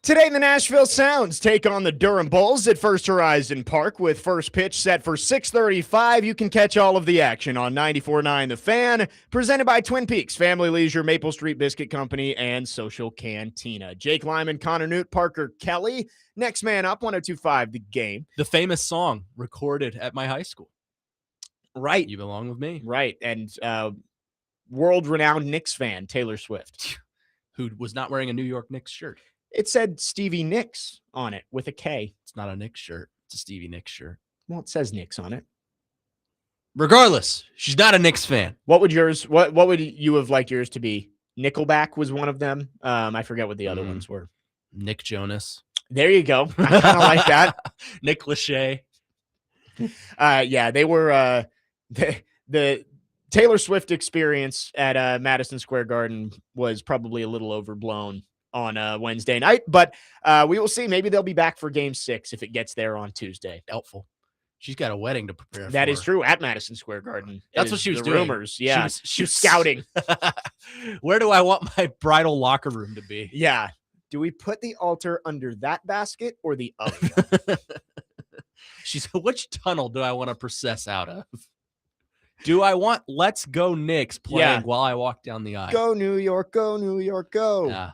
[SPEAKER 1] Today, the Nashville Sounds take on the Durham Bulls at First Horizon Park with first pitch set for 6:35. You can catch all of the action on 94.9 The Fan, presented by Twin Peaks Family Leisure, Maple Street Biscuit Company, and Social Cantina. Jake Lyman, Connor Nute, Parker Kelley. Next man up, 102.5 The Game.
[SPEAKER 2] The famous song recorded at my high school.
[SPEAKER 1] Right.
[SPEAKER 2] You Belong With Me.
[SPEAKER 1] Right. And world-renowned Knicks fan, Taylor Swift.
[SPEAKER 2] Who was not wearing a New York Knicks shirt.
[SPEAKER 1] It said Stevie Nicks on it with a K.
[SPEAKER 2] It's not a Knicks shirt. It's a Stevie Nicks shirt.
[SPEAKER 1] Well, it says Nicks on it.
[SPEAKER 2] Regardless, she's not a Knicks fan.
[SPEAKER 1] What would you have liked yours to be? Nickelback was one of them. I forget what the other ones were.
[SPEAKER 2] Nick Jonas.
[SPEAKER 1] There you go. I kind of like that.
[SPEAKER 2] Nick Lachey.
[SPEAKER 1] Yeah, they were the Taylor Swift experience at Madison Square Garden was probably a little overblown on Wednesday night, but we will see. Maybe they'll be back for Game 6 if it gets there on Tuesday.
[SPEAKER 2] Doubtful. She's got a wedding to prepare for.
[SPEAKER 1] That is true, at Madison Square Garden.
[SPEAKER 2] That's what she was doing.
[SPEAKER 1] Rumors, yeah.
[SPEAKER 2] She was
[SPEAKER 1] scouting.
[SPEAKER 2] Where do I want my bridal locker room to be?
[SPEAKER 1] Yeah. Do we put the altar under that basket or the other?
[SPEAKER 2] She said, which tunnel do I want to process out of? Do I want Let's Go Knicks playing while I walk down the aisle?
[SPEAKER 1] Go New York, go New York, go.
[SPEAKER 2] Yeah.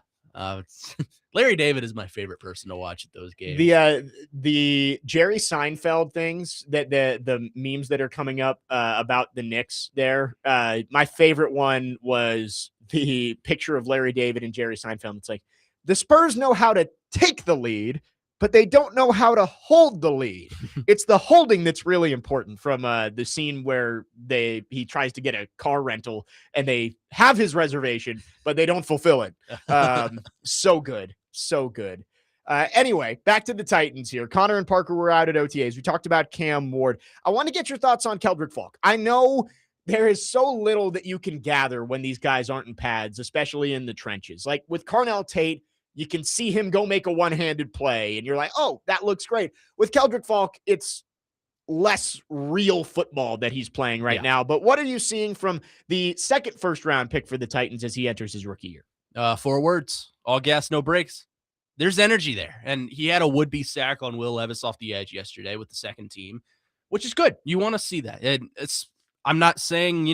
[SPEAKER 2] Larry David is my favorite person to watch at those games.
[SPEAKER 1] The Jerry Seinfeld things, that the memes that are coming up about the Knicks there. My favorite one was the picture of Larry David and Jerry Seinfeld. It's like, the Spurs know how to take the lead, but they don't know how to hold the lead. It's the holding that's really important, from the scene where he tries to get a car rental and they have his reservation, but they don't fulfill it. So good. So good. Anyway, back to the Titans here. Connor and Parker were out at OTAs. We talked about Cam Ward. I want to get your thoughts on Keldrick Falk. I know there is so little that you can gather when these guys aren't in pads, especially in the trenches. Like with Carnell Tate, you can see him go make a one-handed play, and you're like, oh, that looks great. With Keldrick Falk, it's less real football that he's playing right now. But what are you seeing from the second first-round pick for the Titans as he enters his rookie year?
[SPEAKER 2] 4 words: all gas, no brakes. There's energy there, and he had a would-be sack on Will Levis off the edge yesterday with the second team, which is good. You want to see that. And I'm not saying,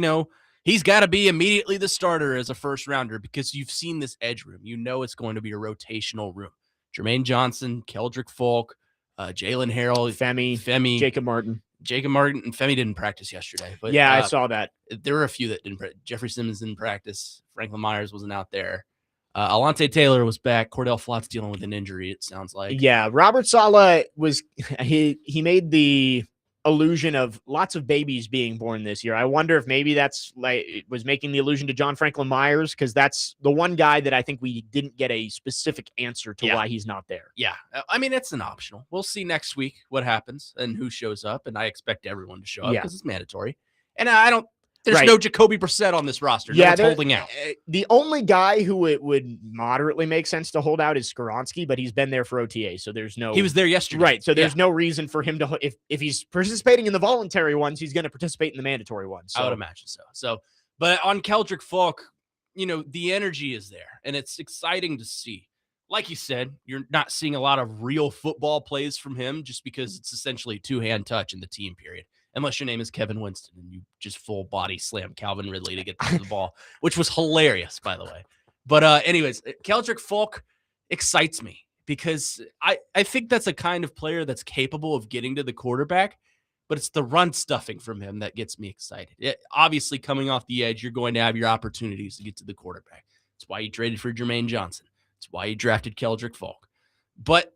[SPEAKER 2] he's got to be immediately the starter as a first rounder, because you've seen this edge room. You know it's going to be a rotational room. Jermaine Johnson, Keldrick Falk, Jalen Harrell, Femi,
[SPEAKER 1] Jacob Martin,
[SPEAKER 2] and Femi didn't practice yesterday. But
[SPEAKER 1] yeah, I saw that.
[SPEAKER 2] There were a few that didn't practice. Jeffrey Simmons didn't practice. Franklin Myers wasn't out there. Alante Taylor was back. Cordell Flott's dealing with an injury, it sounds like.
[SPEAKER 1] Yeah, Robert Saleh he made the illusion of lots of babies being born this year. I wonder if maybe that's was making the allusion to John Franklin Myers, because that's the one guy that I think we didn't get a specific answer to why he's not there.
[SPEAKER 2] Yeah, I mean, it's an optional. We'll see next week what happens and who shows up, and I expect everyone to show up because it's mandatory. And there's no Jacoby Brissett on this roster. No one's holding out.
[SPEAKER 1] The only guy who it would moderately make sense to hold out is Skoronski, but he's been there for OTA, so there's no.
[SPEAKER 2] He was there yesterday,
[SPEAKER 1] right? So there's no reason for him to. If he's participating in the voluntary ones, he's going to participate in the mandatory ones. So.
[SPEAKER 2] I would imagine so. So, but on Keldrick Falk, the energy is there, and it's exciting to see. Like you said, you're not seeing a lot of real football plays from him, just because it's essentially a two-hand touch in the team period. Unless your name is Kevin Winston and you just full body slam Calvin Ridley to get to the ball, which was hilarious, by the way. But anyways, Keldrick Falk excites me because I think that's a kind of player that's capable of getting to the quarterback, but it's the run stuffing from him that gets me excited. Obviously, coming off the edge, you're going to have your opportunities to get to the quarterback. That's why you traded for Jermaine Johnson. That's why you drafted Keldrick Falk. But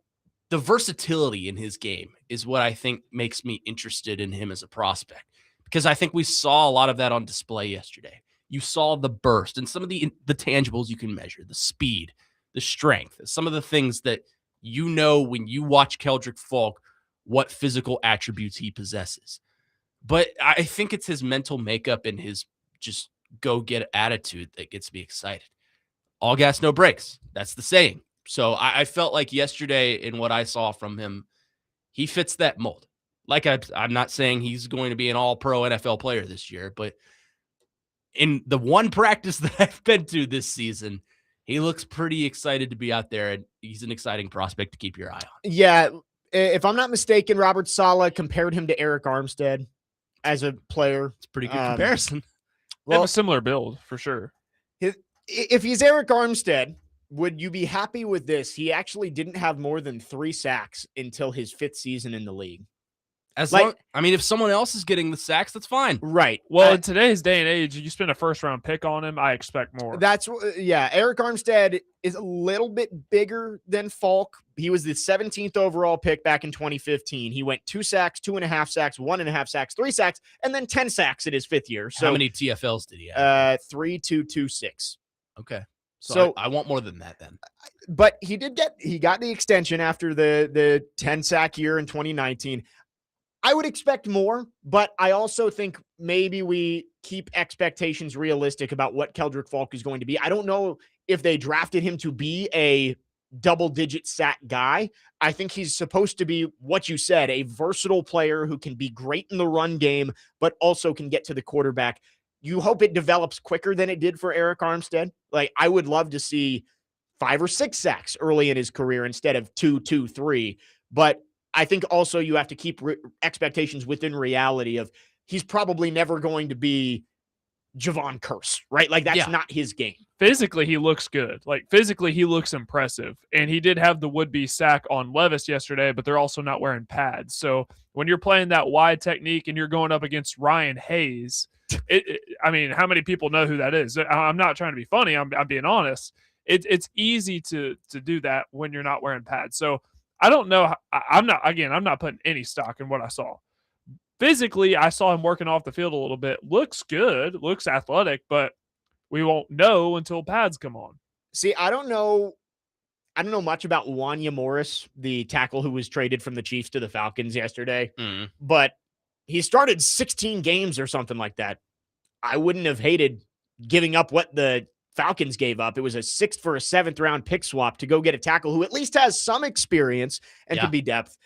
[SPEAKER 2] the versatility in his game is what I think makes me interested in him as a prospect, because I think we saw a lot of that on display yesterday. You saw the burst and some of the tangibles you can measure, the speed, the strength, some of the things that when you watch Keldrick Falk, what physical attributes he possesses. But I think it's his mental makeup and his just go-get attitude that gets me excited. All gas, no brakes. That's the saying. So I felt like yesterday, in what I saw from him, he fits that mold. Like I'm not saying he's going to be an all-pro NFL player this year, but in the one practice that I've been to this season, he looks pretty excited to be out there, and he's an exciting prospect to keep your eye on.
[SPEAKER 1] Yeah, if I'm not mistaken, Robert Saleh compared him to Eric Armstead as a player.
[SPEAKER 2] It's a pretty good comparison.
[SPEAKER 3] They have
[SPEAKER 1] Well,
[SPEAKER 3] a similar build for sure.
[SPEAKER 1] if he's Eric Armstead, would you be happy with this? He actually didn't have more than 3 sacks until his 5th season in the league.
[SPEAKER 2] If someone else is getting the sacks, that's fine.
[SPEAKER 1] Right.
[SPEAKER 3] Well, in today's day and age, you spend a first-round pick on him, I expect more.
[SPEAKER 1] Eric Armstead is a little bit bigger than Falk. He was the 17th overall pick back in 2015. He went 2 sacks, 2.5 sacks, 1.5 sacks, 3 sacks, and then 10 sacks in his 5th year. So
[SPEAKER 2] how many TFLs did he have?
[SPEAKER 1] 3, 2, 2, 6.
[SPEAKER 2] Okay. So I want more than that then.
[SPEAKER 1] But he got the extension after the 10 sack year in 2019. I would expect more, but I also think maybe we keep expectations realistic about what Keldrick Falk is going to be. I don't know if they drafted him to be a double-digit sack guy. I think he's supposed to be, what you said, a versatile player who can be great in the run game, but also can get to the quarterback. You hope it develops quicker than it did for Eric Armstead. Like, I would love to see 5 or 6 sacks early in his career instead of 2, 2, 3. But I think also you have to keep expectations within reality of he's probably never going to be Javon Curse, right? Like, that's not his game.
[SPEAKER 3] Physically, he looks good. Like, physically, he looks impressive. And he did have the would-be sack on Levis yesterday, but they're also not wearing pads. So when you're playing that wide technique and you're going up against Ryan Hayes, how many people know who that is? I'm not trying to be funny. I'm being honest. It's easy to do that when you're not wearing pads. So I don't know. I'm not putting any stock in what I saw. Physically, I saw him working off the field a little bit. Looks good, looks athletic, but we won't know until pads come on.
[SPEAKER 1] See, I don't know much about Wanya Morris, the tackle who was traded from the Chiefs to the Falcons yesterday, but he started 16 games or something like that. I wouldn't have hated giving up what the Falcons gave up. It was a 6th for a 7th round pick swap to go get a tackle who at least has some experience and could be depth.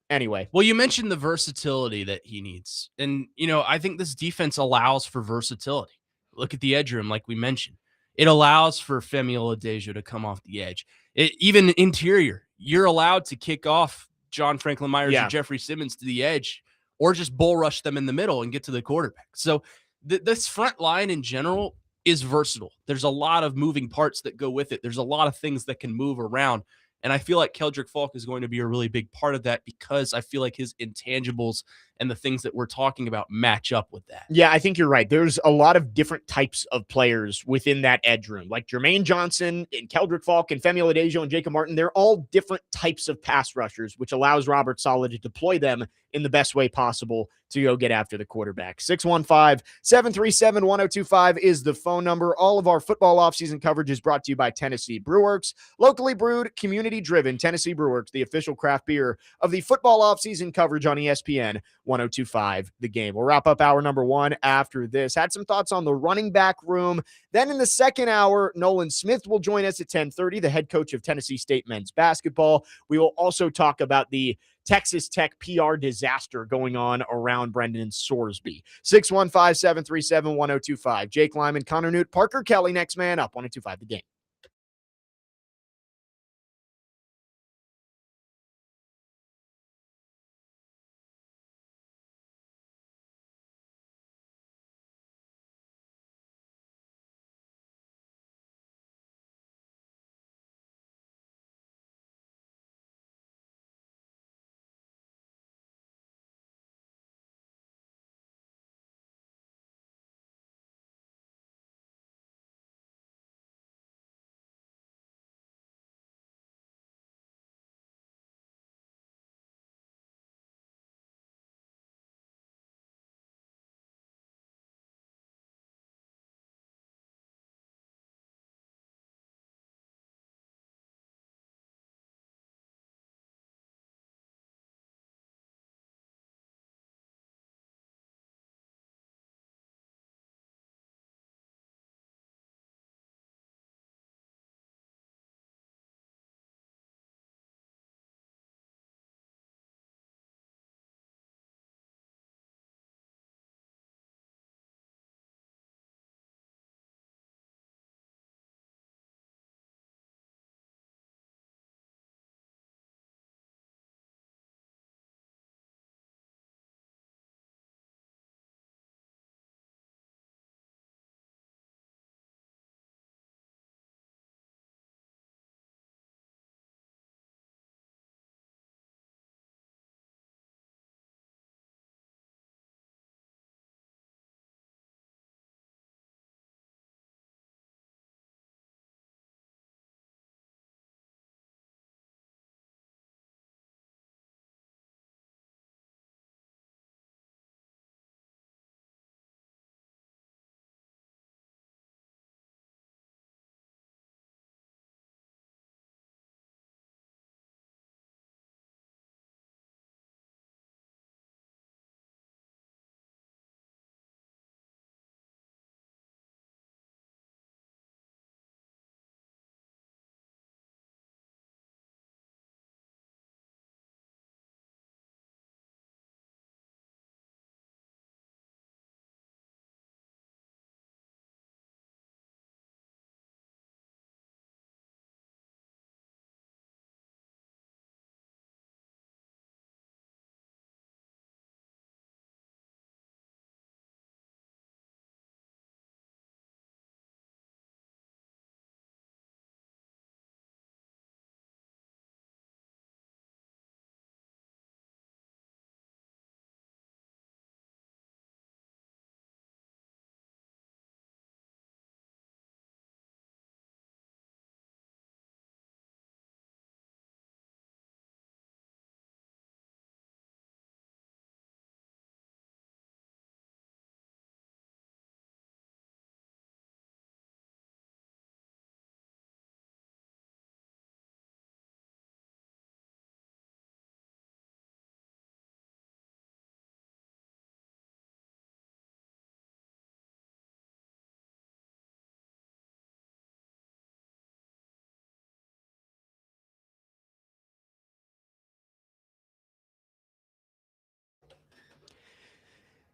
[SPEAKER 1] Anyway.
[SPEAKER 2] Well, you mentioned the versatility that he needs. And, I think this defense allows for versatility. Look at the edge room, like we mentioned. It allows for Femi Oladejo to come off the edge. Even interior, you're allowed to kick off John Franklin Myers or Jeffrey Simmons to the edge, or just bull rush them in the middle and get to the quarterback. So this front line in general is versatile. There's a lot of moving parts that go with it. There's a lot of things that can move around. And I feel like Keldrick Falk is going to be a really big part of that because I feel like his intangibles and the things that we're talking about match up with that.
[SPEAKER 1] Yeah, I think you're right. There's a lot of different types of players within that edge room, like Jermaine Johnson and Keldrick Falk and Femi Oladejo and Jacob Martin. They're all different types of pass rushers, which allows Robert Saleh to deploy them in the best way possible to go get after the quarterback. 615-737-1025 is the phone number. All of our football offseason coverage is brought to you by Tennessee Brewworks. Locally brewed, community-driven, Tennessee Brewworks, the official craft beer of the football offseason coverage on ESPN 1025 The Game. We'll wrap up hour number 1 after this. Had some thoughts on the running back room. Then in the second hour, Nolan Smith will join us at 10:30, the head coach of Tennessee State men's basketball. We will also talk about the Texas Tech PR disaster going on around Brendan Sorsby. 615-737-1025. Jake Lyman, Connor Nute, Parker Kelley, next man up, 1025 The Game.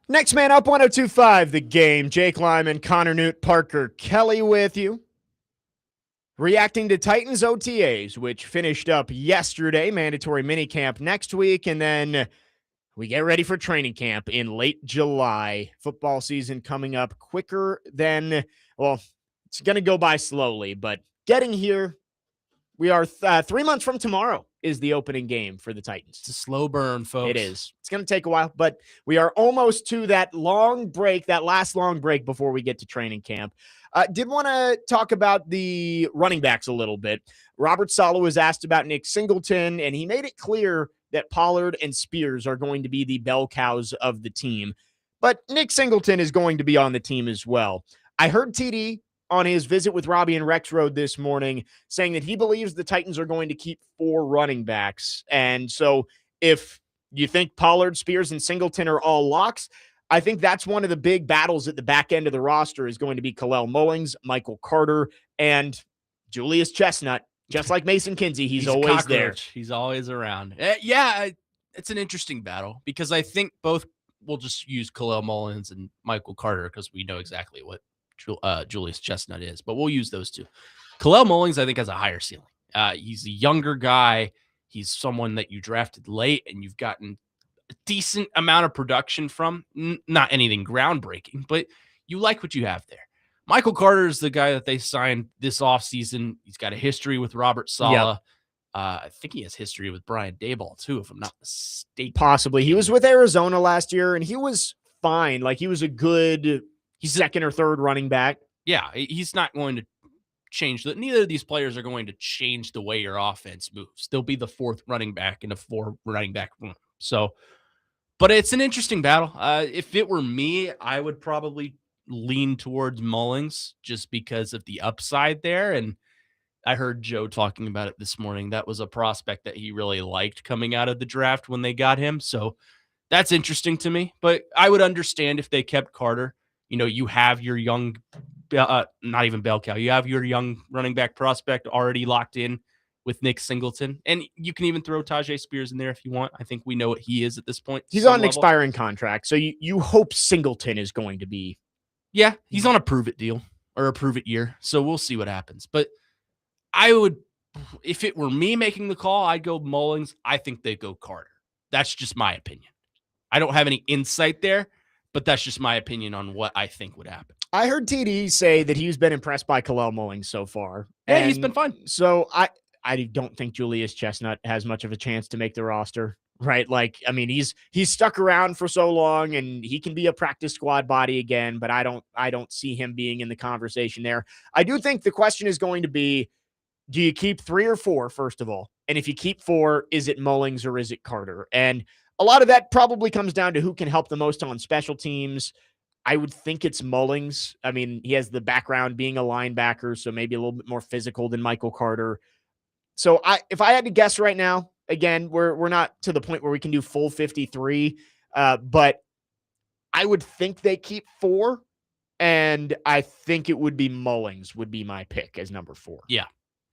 [SPEAKER 1] Next man up, 102.5 The Game. Jake Lyman, Connor Nute, Parker Kelley with you. Reacting to Titans OTAs, which finished up yesterday, mandatory minicamp next week, and then we get ready for training camp in late July. Football season coming up quicker than, well, it's going to go by slowly, but getting here. We are 3 months from tomorrow is the opening game for the Titans.
[SPEAKER 2] It's a slow burn, folks.
[SPEAKER 1] It is. It's going to take a while, but we are almost to that long break, that last long break before we get to training camp. Did want to talk about the running backs a little bit. Robert Saleh was asked about Nick Singleton, and he made it clear that Pollard and Spears are going to be the bell cows of the team. But Nick Singleton is going to be on the team as well. I heard TD on his visit with Robbie and Rex Road this morning saying that he believes the Titans are going to keep 4 running backs. And so if you think Pollard, Spears, and Singleton are all locks, I think that's one of the big battles at the back end of the roster is going to be Khalil Mullings, Michael Carter, and Julius Chestnut. Just like Mason Kinsey, he's always there.
[SPEAKER 2] He's always around. It's an interesting battle because I think both will just use Khalil Mullins and Michael Carter because we know exactly what Julius Chestnut is, but we'll use those two. Khalil Mullings, I think, has a higher ceiling. He's a younger guy. He's someone that you drafted late and you've gotten a decent amount of production from. Not anything groundbreaking, but you like what you have there. Michael Carter is the guy that they signed this offseason. He's got a history with Robert Saleh.
[SPEAKER 1] Yep.
[SPEAKER 2] I think he has history with Brian Daboll, too, if I'm not mistaken.
[SPEAKER 1] Possibly. He was with Arizona last year, and he was fine. Like, he was a good second or third running back.
[SPEAKER 2] Yeah, he's not going to change that. Neither of these players are going to change the way your offense moves. They'll be the 4th running back in a 4 running back room. So, but it's an interesting battle. If it were me, I would probably lean towards Mullings just because of the upside there. And I heard Joe talking about it this morning. That was a prospect that he really liked coming out of the draft when they got him. So that's interesting to me, but I would understand if they kept Carter. You know, you have your young, not even bell cow. You have your young running back prospect already locked in with Nick Singleton. And you can even throw Tajay Spears in there if you want. I think we know what he is at this point.
[SPEAKER 1] He's on an expiring contract. So you hope Singleton is going to be.
[SPEAKER 2] Yeah, he's on a prove it deal or a prove it year. So we'll see what happens. But I would, if it were me making the call, I'd go Mullings. I think they'd go Carter. That's just my opinion. I don't have any insight there, but that's just my opinion on what I think would happen.
[SPEAKER 1] I heard TD say that he's been impressed by Khalil Mullings so far.
[SPEAKER 2] Yeah, he's been fine.
[SPEAKER 1] So I don't think Julius Chestnut has much of a chance to make the roster, right? Like, I mean, he's stuck around for so long and he can be a practice squad body again, but I don't see him being in the conversation there. I do think the question is going to be, do you keep 3 or 4, first of all? And if you keep 4, is it Mullings or is it Carter? And a lot of that probably comes down to who can help the most on special teams. I would think it's Mullings. I mean, he has the background being a linebacker, so maybe a little bit more physical than Michael Carter. So if I had to guess right now, again, we're not to the point where we can do full 53, but I would think they keep 4, and I think it would be Mullings would be my pick as number 4.
[SPEAKER 2] Yeah.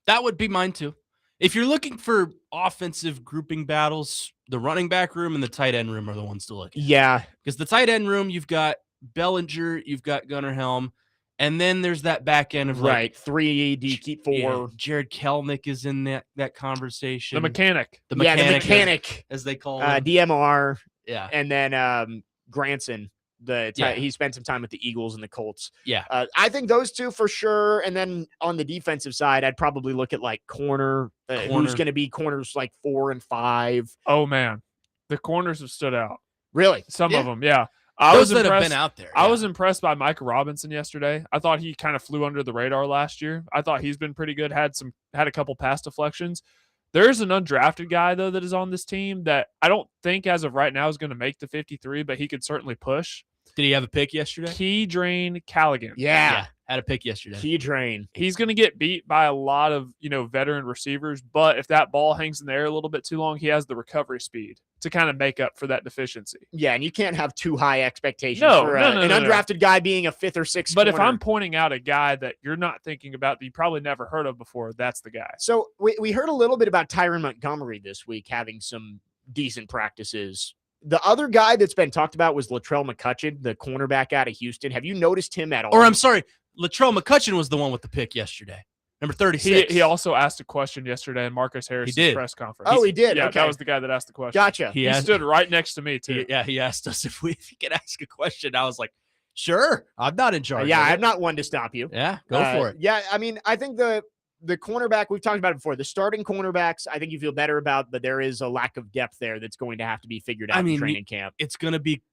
[SPEAKER 2] That would be mine too. If you're looking for offensive grouping battles, the running back room and the tight end room are the ones to look at.
[SPEAKER 1] Yeah.
[SPEAKER 2] Because the tight end room, you've got Bellinger, you've got Gunnar Helm, and then there's that back end of
[SPEAKER 1] right. 3, do you keep 4?
[SPEAKER 2] Yeah, Jared Kelnick is in that conversation.
[SPEAKER 3] The mechanic.
[SPEAKER 1] The mechanic.
[SPEAKER 2] As they call him.
[SPEAKER 1] DMR.
[SPEAKER 2] Yeah.
[SPEAKER 1] And then Granson. He spent some time with the Eagles and the Colts.
[SPEAKER 2] Yeah.
[SPEAKER 1] I think those two for sure. And then on the defensive side, I'd probably look at like corner. Who's going to be corners like 4 and 5.
[SPEAKER 3] Oh, man. The corners have stood out.
[SPEAKER 1] Really?
[SPEAKER 3] Some of them, yeah.
[SPEAKER 2] Those that have been out there.
[SPEAKER 3] I was impressed by Micah Robinson yesterday. I thought he kind of flew under the radar last year. I thought he's been pretty good. Had a couple pass deflections. There's an undrafted guy, though, that is on this team that I don't think as of right now is going to make the 53, but he could certainly push.
[SPEAKER 2] Did he have a pick yesterday?
[SPEAKER 3] Keydrain Callaghan.
[SPEAKER 1] Yeah.
[SPEAKER 2] Had a pick yesterday.
[SPEAKER 1] Keydrain.
[SPEAKER 3] He's going to get beat by a lot of, veteran receivers, but if that ball hangs in the air a little bit too long, he has the recovery speed to kind of make up for that deficiency.
[SPEAKER 1] Yeah, and you can't have too high expectations for an undrafted guy being a 5th or 6th
[SPEAKER 3] But
[SPEAKER 1] corner.
[SPEAKER 3] if I'm pointing out a guy that you're not thinking about that you probably never heard of before, that's the guy.
[SPEAKER 1] So we heard a little bit about Tyron Montgomery this week having some decent practices. The other guy that's been talked about was Latrell McCutcheon, the cornerback out of Houston. Have you noticed him at all?
[SPEAKER 2] Or I'm sorry, Latrell McCutcheon was the one with the pick yesterday. Number 36.
[SPEAKER 3] He also asked a question yesterday in Marcus Harris's
[SPEAKER 2] did.
[SPEAKER 3] press conference.
[SPEAKER 1] Oh, he did?
[SPEAKER 3] Yeah,
[SPEAKER 1] Okay.
[SPEAKER 3] that was the guy that asked the question.
[SPEAKER 1] Gotcha.
[SPEAKER 3] He stood right next to me, too.
[SPEAKER 2] He asked us if he could ask a question. I was like, sure, I'm not in charge.
[SPEAKER 1] Yeah,
[SPEAKER 2] of it.
[SPEAKER 1] I'm not one to stop you.
[SPEAKER 2] Yeah, go for it.
[SPEAKER 1] Yeah, I mean, I think the cornerback, we've talked about it before. The starting cornerbacks, I think you feel better about, but there is a lack of depth there that's going to have to be figured out in training camp.
[SPEAKER 2] It's going to be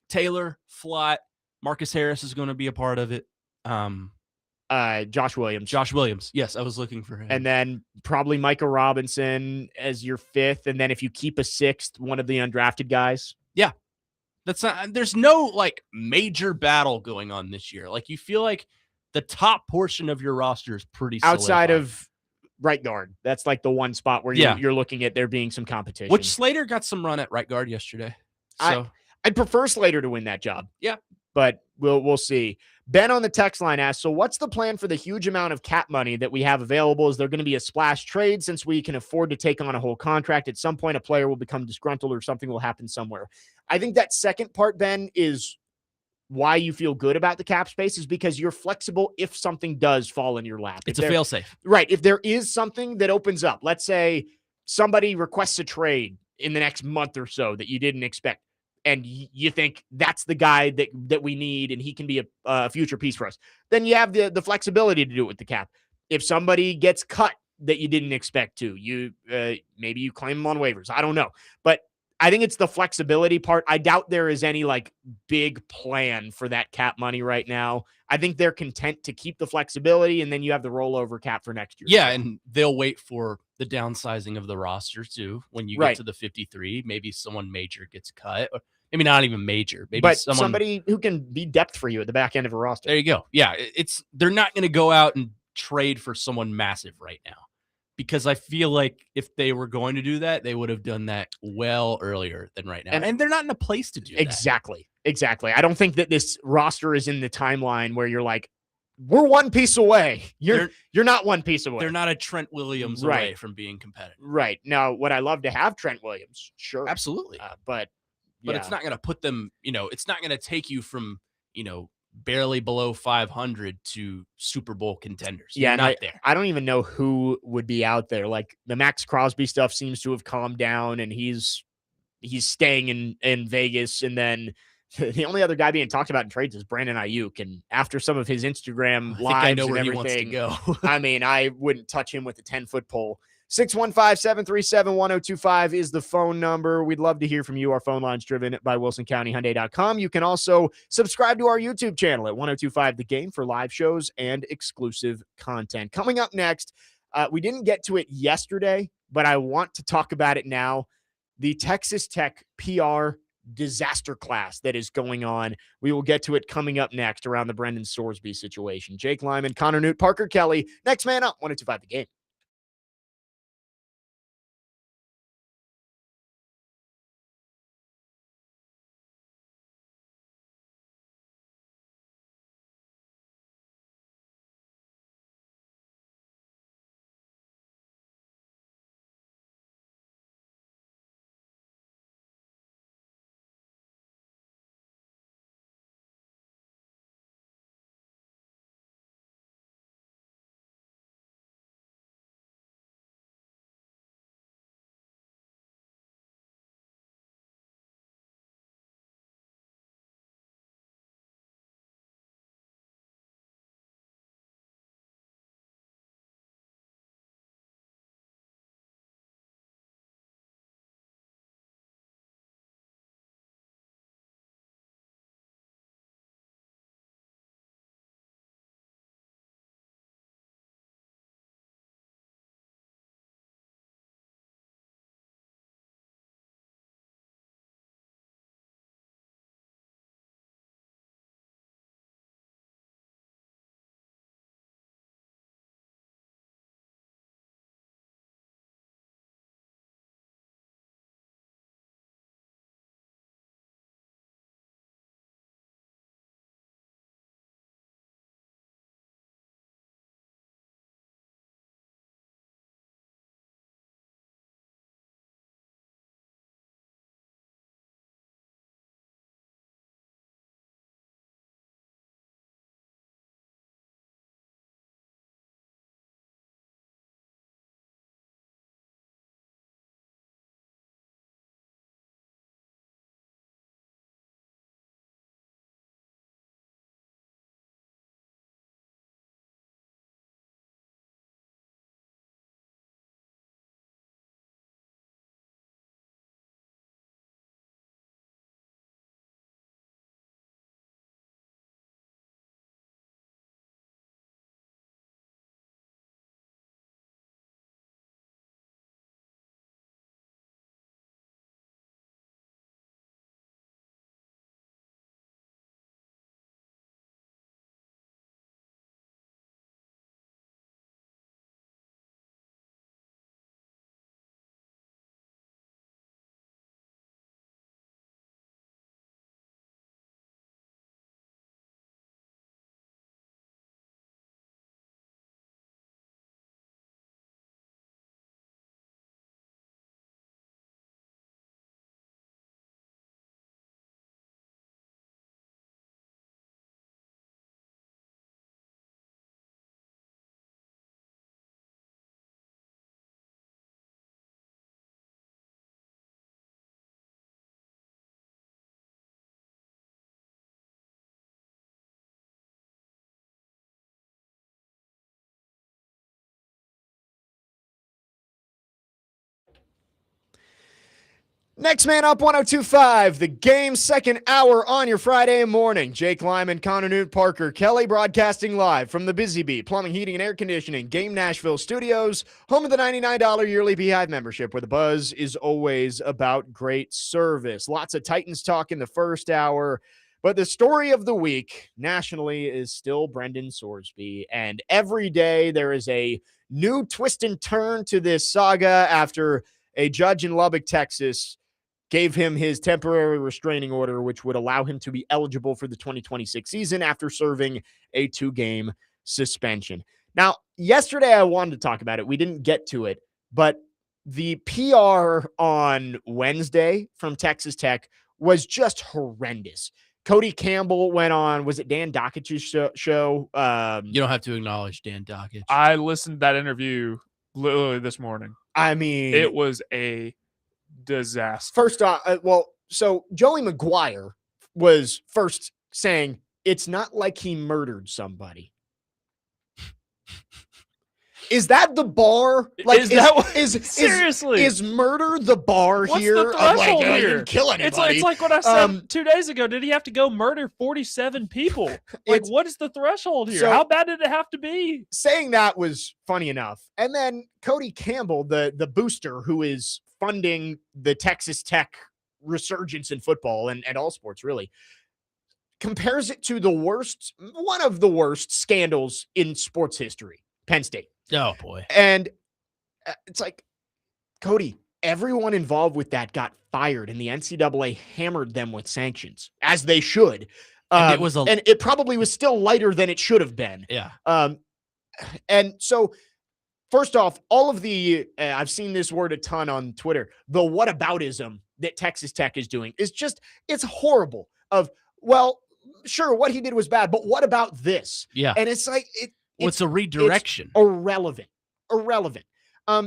[SPEAKER 2] Taylor, Flott, Marcus Harris is going to be a part of it.
[SPEAKER 1] Josh Williams.
[SPEAKER 2] Josh Williams. Yes, I was looking for him.
[SPEAKER 1] And then probably Micah Robinson as your fifth. And then if you keep a sixth, one of the undrafted guys.
[SPEAKER 2] Yeah. That's not, there's no like major battle going on this year. Like you feel like the top portion of your roster is pretty
[SPEAKER 1] outside
[SPEAKER 2] solidified.
[SPEAKER 1] of right guard. That's like the one spot where you're looking at there being some competition.
[SPEAKER 2] Which Slater got some run at right guard yesterday. So
[SPEAKER 1] I'd prefer Slater to win that job.
[SPEAKER 2] Yeah.
[SPEAKER 1] But we'll see. Ben on the text line asks, so what's the plan for the huge amount of cap money that we have available? Is there going to be a splash trade since we can afford to take on a whole contract? At some point, a player will become disgruntled or something will happen somewhere. I think that second part, Ben, is why you feel good about the cap space, is because you're flexible if something does fall in your lap.
[SPEAKER 2] It's a fail-safe.
[SPEAKER 1] Right. If there is something that opens up, let's say somebody requests a trade in the next month or so that you didn't expect, and you think that's the guy that we need and he can be a future piece for us, then you have the flexibility to do it with the cap. If somebody gets cut that you didn't expect to, maybe you claim them on waivers. I don't know. But I think it's the flexibility part. I doubt there is any like big plan for that cap money right now. I think they're content to keep the flexibility, and then you have the rollover cap for next year.
[SPEAKER 2] Yeah, and they'll wait for the downsizing of the roster too. When you get to the 53, maybe someone major gets cut. Or maybe not even major. Maybe
[SPEAKER 1] but somebody who can be depth for you at the back end of a roster.
[SPEAKER 2] There you go. Yeah, they're not going to go out and trade for someone massive right now, because I feel like if they were going to do that, they would have done that well earlier than right now. And they're not in a place to do that.
[SPEAKER 1] Exactly. I don't think that this roster is in the timeline where you're like, we're one piece away. You're not one piece away.
[SPEAKER 2] They're not a Trent Williams away from being competitive.
[SPEAKER 1] Right. Now, would I love to have Trent Williams? Sure.
[SPEAKER 2] Absolutely.
[SPEAKER 1] But
[SPEAKER 2] it's not going to put them, it's not going to take you from, barely below 500 to Super Bowl contenders.
[SPEAKER 1] Yeah,
[SPEAKER 2] You're not there.
[SPEAKER 1] I don't even know who would be out there. Like the Max Crosby stuff seems to have calmed down, and he's staying in Vegas. And then the only other guy being talked about in trades is Brandon Ayuk. And after some of his Instagram lives,
[SPEAKER 2] I know where
[SPEAKER 1] and
[SPEAKER 2] he wants to go.
[SPEAKER 1] I mean, I wouldn't touch him with a 10-foot pole. 615-737-1025 is the phone number. We'd love to hear from you. Our phone line's driven by WilsonCountyHyundai.com. You can also subscribe to our YouTube channel at 1025 The Game for live shows and exclusive content. Coming up next, we didn't get to it yesterday, but I want to talk about it now. The Texas Tech PR disaster class that is going on. We will get to it coming up next around the Brendan Sorsby situation. Jake Lyman, Connor Nute, Parker Kelley. Next man up, 1025 The Game. Next man up, 102.5, the game, second hour on your Friday morning. Jake Lyman, Nute, Parker Kelley, broadcasting live from the Busy Bee Plumbing, Heating, and Air Conditioning Game Nashville studios, home of the $99 yearly Beehive membership, where the buzz is always about great service. Lots of Titans talk in the first hour, but the story of the week nationally is still Brendan Sorsby, and every day there is a new twist and turn to this saga after a judge in Lubbock, Texas, gave him his temporary restraining order, which would allow him to be eligible for the 2026 season after serving a 2-game suspension. Now, yesterday I wanted to talk about it. We didn't get to it, but the PR on Wednesday from Texas Tech was just horrendous. Cody Campbell went on, was it Dan Dockich's show?
[SPEAKER 2] You don't have to acknowledge Dan Dockich.
[SPEAKER 3] I listened to that interview literally this morning.
[SPEAKER 1] I mean,
[SPEAKER 3] it was a disaster.
[SPEAKER 1] First off, so Joey McGuire was first saying it's not like he murdered somebody. Is that the bar? Like,
[SPEAKER 3] seriously?
[SPEAKER 1] Is murder the bar
[SPEAKER 3] What's
[SPEAKER 1] here?
[SPEAKER 3] The threshold
[SPEAKER 1] He
[SPEAKER 3] here?
[SPEAKER 1] didn't kill anybody.
[SPEAKER 3] It's like what I said 2 days ago. Did he have to go murder 47 people? Like, what is the threshold here?
[SPEAKER 1] So,
[SPEAKER 3] how bad did it have to be?
[SPEAKER 1] Saying that was funny enough. And then Cody Campbell, the booster who is funding the Texas Tech resurgence in football and all sports, really, compares it to one of the worst scandals in sports history, Penn State.
[SPEAKER 2] Oh, boy.
[SPEAKER 1] And it's like, Cody, everyone involved with that got fired, and the NCAA hammered them with sanctions, as they should. And it probably was still lighter than it should have been.
[SPEAKER 2] Yeah.
[SPEAKER 1] And so, first off, all of the, I've seen this word a ton on Twitter, the whataboutism that Texas Tech is doing is just, it's horrible. Well, sure, what he did was bad, but what about this?
[SPEAKER 2] Yeah.
[SPEAKER 1] And it's like,
[SPEAKER 2] it's a redirection.
[SPEAKER 1] Irrelevant.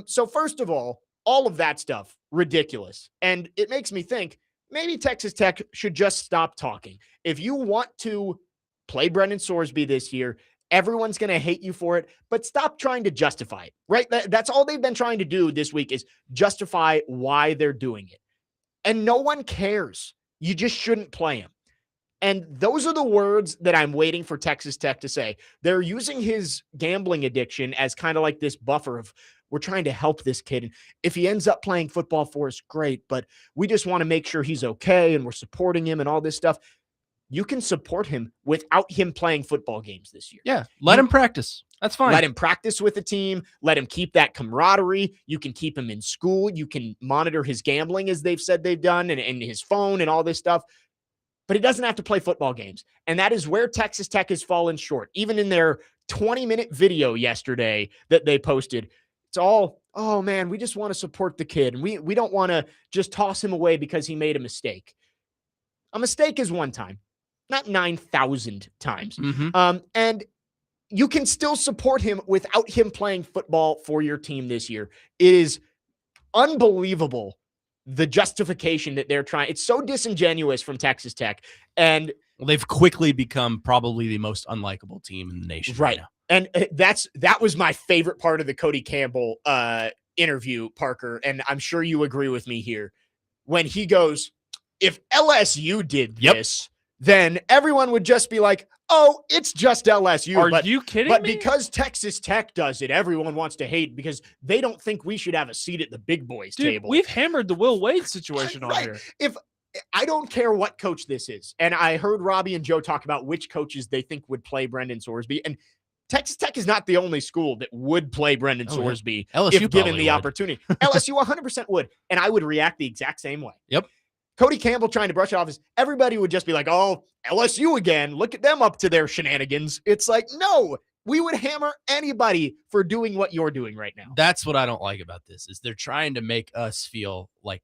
[SPEAKER 1] So first of all of that stuff, ridiculous. And it makes me think maybe Texas Tech should just stop talking. If you want to play Brendan Sorsby this year, everyone's going to hate you for it, but stop trying to justify it, right? That's all they've been trying to do this week is justify why they're doing it. And no one cares. You just shouldn't play him. And those are the words that I'm waiting for Texas Tech to say. They're using his gambling addiction as kind of like this buffer of, we're trying to help this kid. And if he ends up playing football for us, great, but we just want to make sure he's okay and we're supporting him and all this stuff. You can support him without him playing football games this year.
[SPEAKER 2] Yeah, let him practice. That's fine.
[SPEAKER 1] Let him practice with the team. Let him keep that camaraderie. You can keep him in school. You can monitor his gambling as they've said they've done and his phone and all this stuff. But he doesn't have to play football games. And that is where Texas Tech has fallen short. Even in their 20-minute video yesterday that they posted, it's all, oh man, we just want to support the kid. And we don't want to just toss him away because he made a mistake. A mistake is one time, not 9,000 times.
[SPEAKER 2] Mm-hmm.
[SPEAKER 1] And you can still support him without him playing football for your team this year. It is unbelievable, the justification that they're trying. It's so disingenuous from Texas Tech. And
[SPEAKER 2] they've quickly become probably the most unlikable team in the nation right now.
[SPEAKER 1] And that was my favorite part of the Cody Campbell interview, Parker. And I'm sure you agree with me here. When he goes, if LSU did this, then everyone would just be like, oh, it's just LSU.
[SPEAKER 3] Are you kidding me?
[SPEAKER 1] But because Texas Tech does it, everyone wants to hate because they don't think we should have a seat at the big boys table.
[SPEAKER 3] We've hammered the Will Wade situation on here.
[SPEAKER 1] If I don't care what coach this is, and I heard Robbie and Joe talk about which coaches they think would play Brendan Sorsby, and Texas Tech is not the only school that would play Brendan Sorsby if given the opportunity. LSU 100% would, and I would react the exact same way.
[SPEAKER 2] Yep.
[SPEAKER 1] Cody Campbell trying to brush it off as everybody would just be like, oh, LSU again. Look at them up to their shenanigans. It's like, no, we would hammer anybody for doing what you're doing right now.
[SPEAKER 2] That's what I don't like about this is they're trying to make us feel like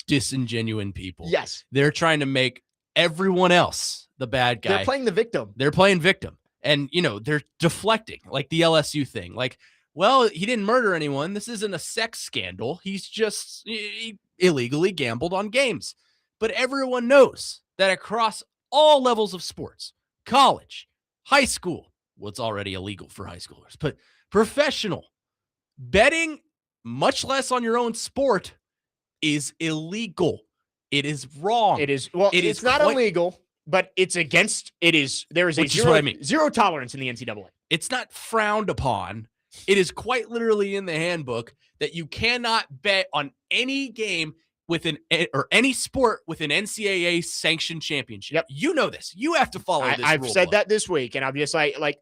[SPEAKER 2] disingenuine people.
[SPEAKER 1] Yes.
[SPEAKER 2] They're trying to make everyone else the bad guy.
[SPEAKER 1] They're playing the victim.
[SPEAKER 2] They're playing victim. And, they're deflecting like the LSU thing. Like, well, he didn't murder anyone. This isn't a sex scandal. He's just he illegally gambled on games. But everyone knows that across all levels of sports, college, high school, it's already illegal for high schoolers, but professional, betting, much less on your own sport, is illegal. It is wrong.
[SPEAKER 1] It is. Well, it's not illegal, but it's against. It is. There is zero tolerance in the NCAA.
[SPEAKER 2] It's not frowned upon. It is quite literally in the handbook that you cannot bet on any game or any sport with an NCAA sanctioned championship.
[SPEAKER 1] Yep.
[SPEAKER 2] You know this. You have to follow this.
[SPEAKER 1] I've said that this week, and I'm just like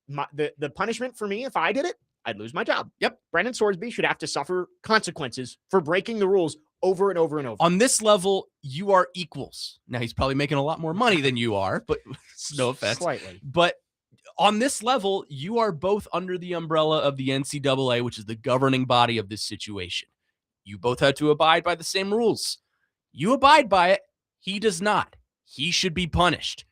[SPEAKER 1] the punishment for me if I did it, I'd lose my job.
[SPEAKER 2] Yep.
[SPEAKER 1] Brendan Sorsby should have to suffer consequences for breaking the rules over and over and over.
[SPEAKER 2] On this level, you are equals. Now, he's probably making a lot more money than you are, but no offense.
[SPEAKER 1] Slightly.
[SPEAKER 2] But on this level, you are both under the umbrella of the NCAA, which is the governing body of this situation. You both have to abide by the same rules. You abide by it. He does not. He should be punished.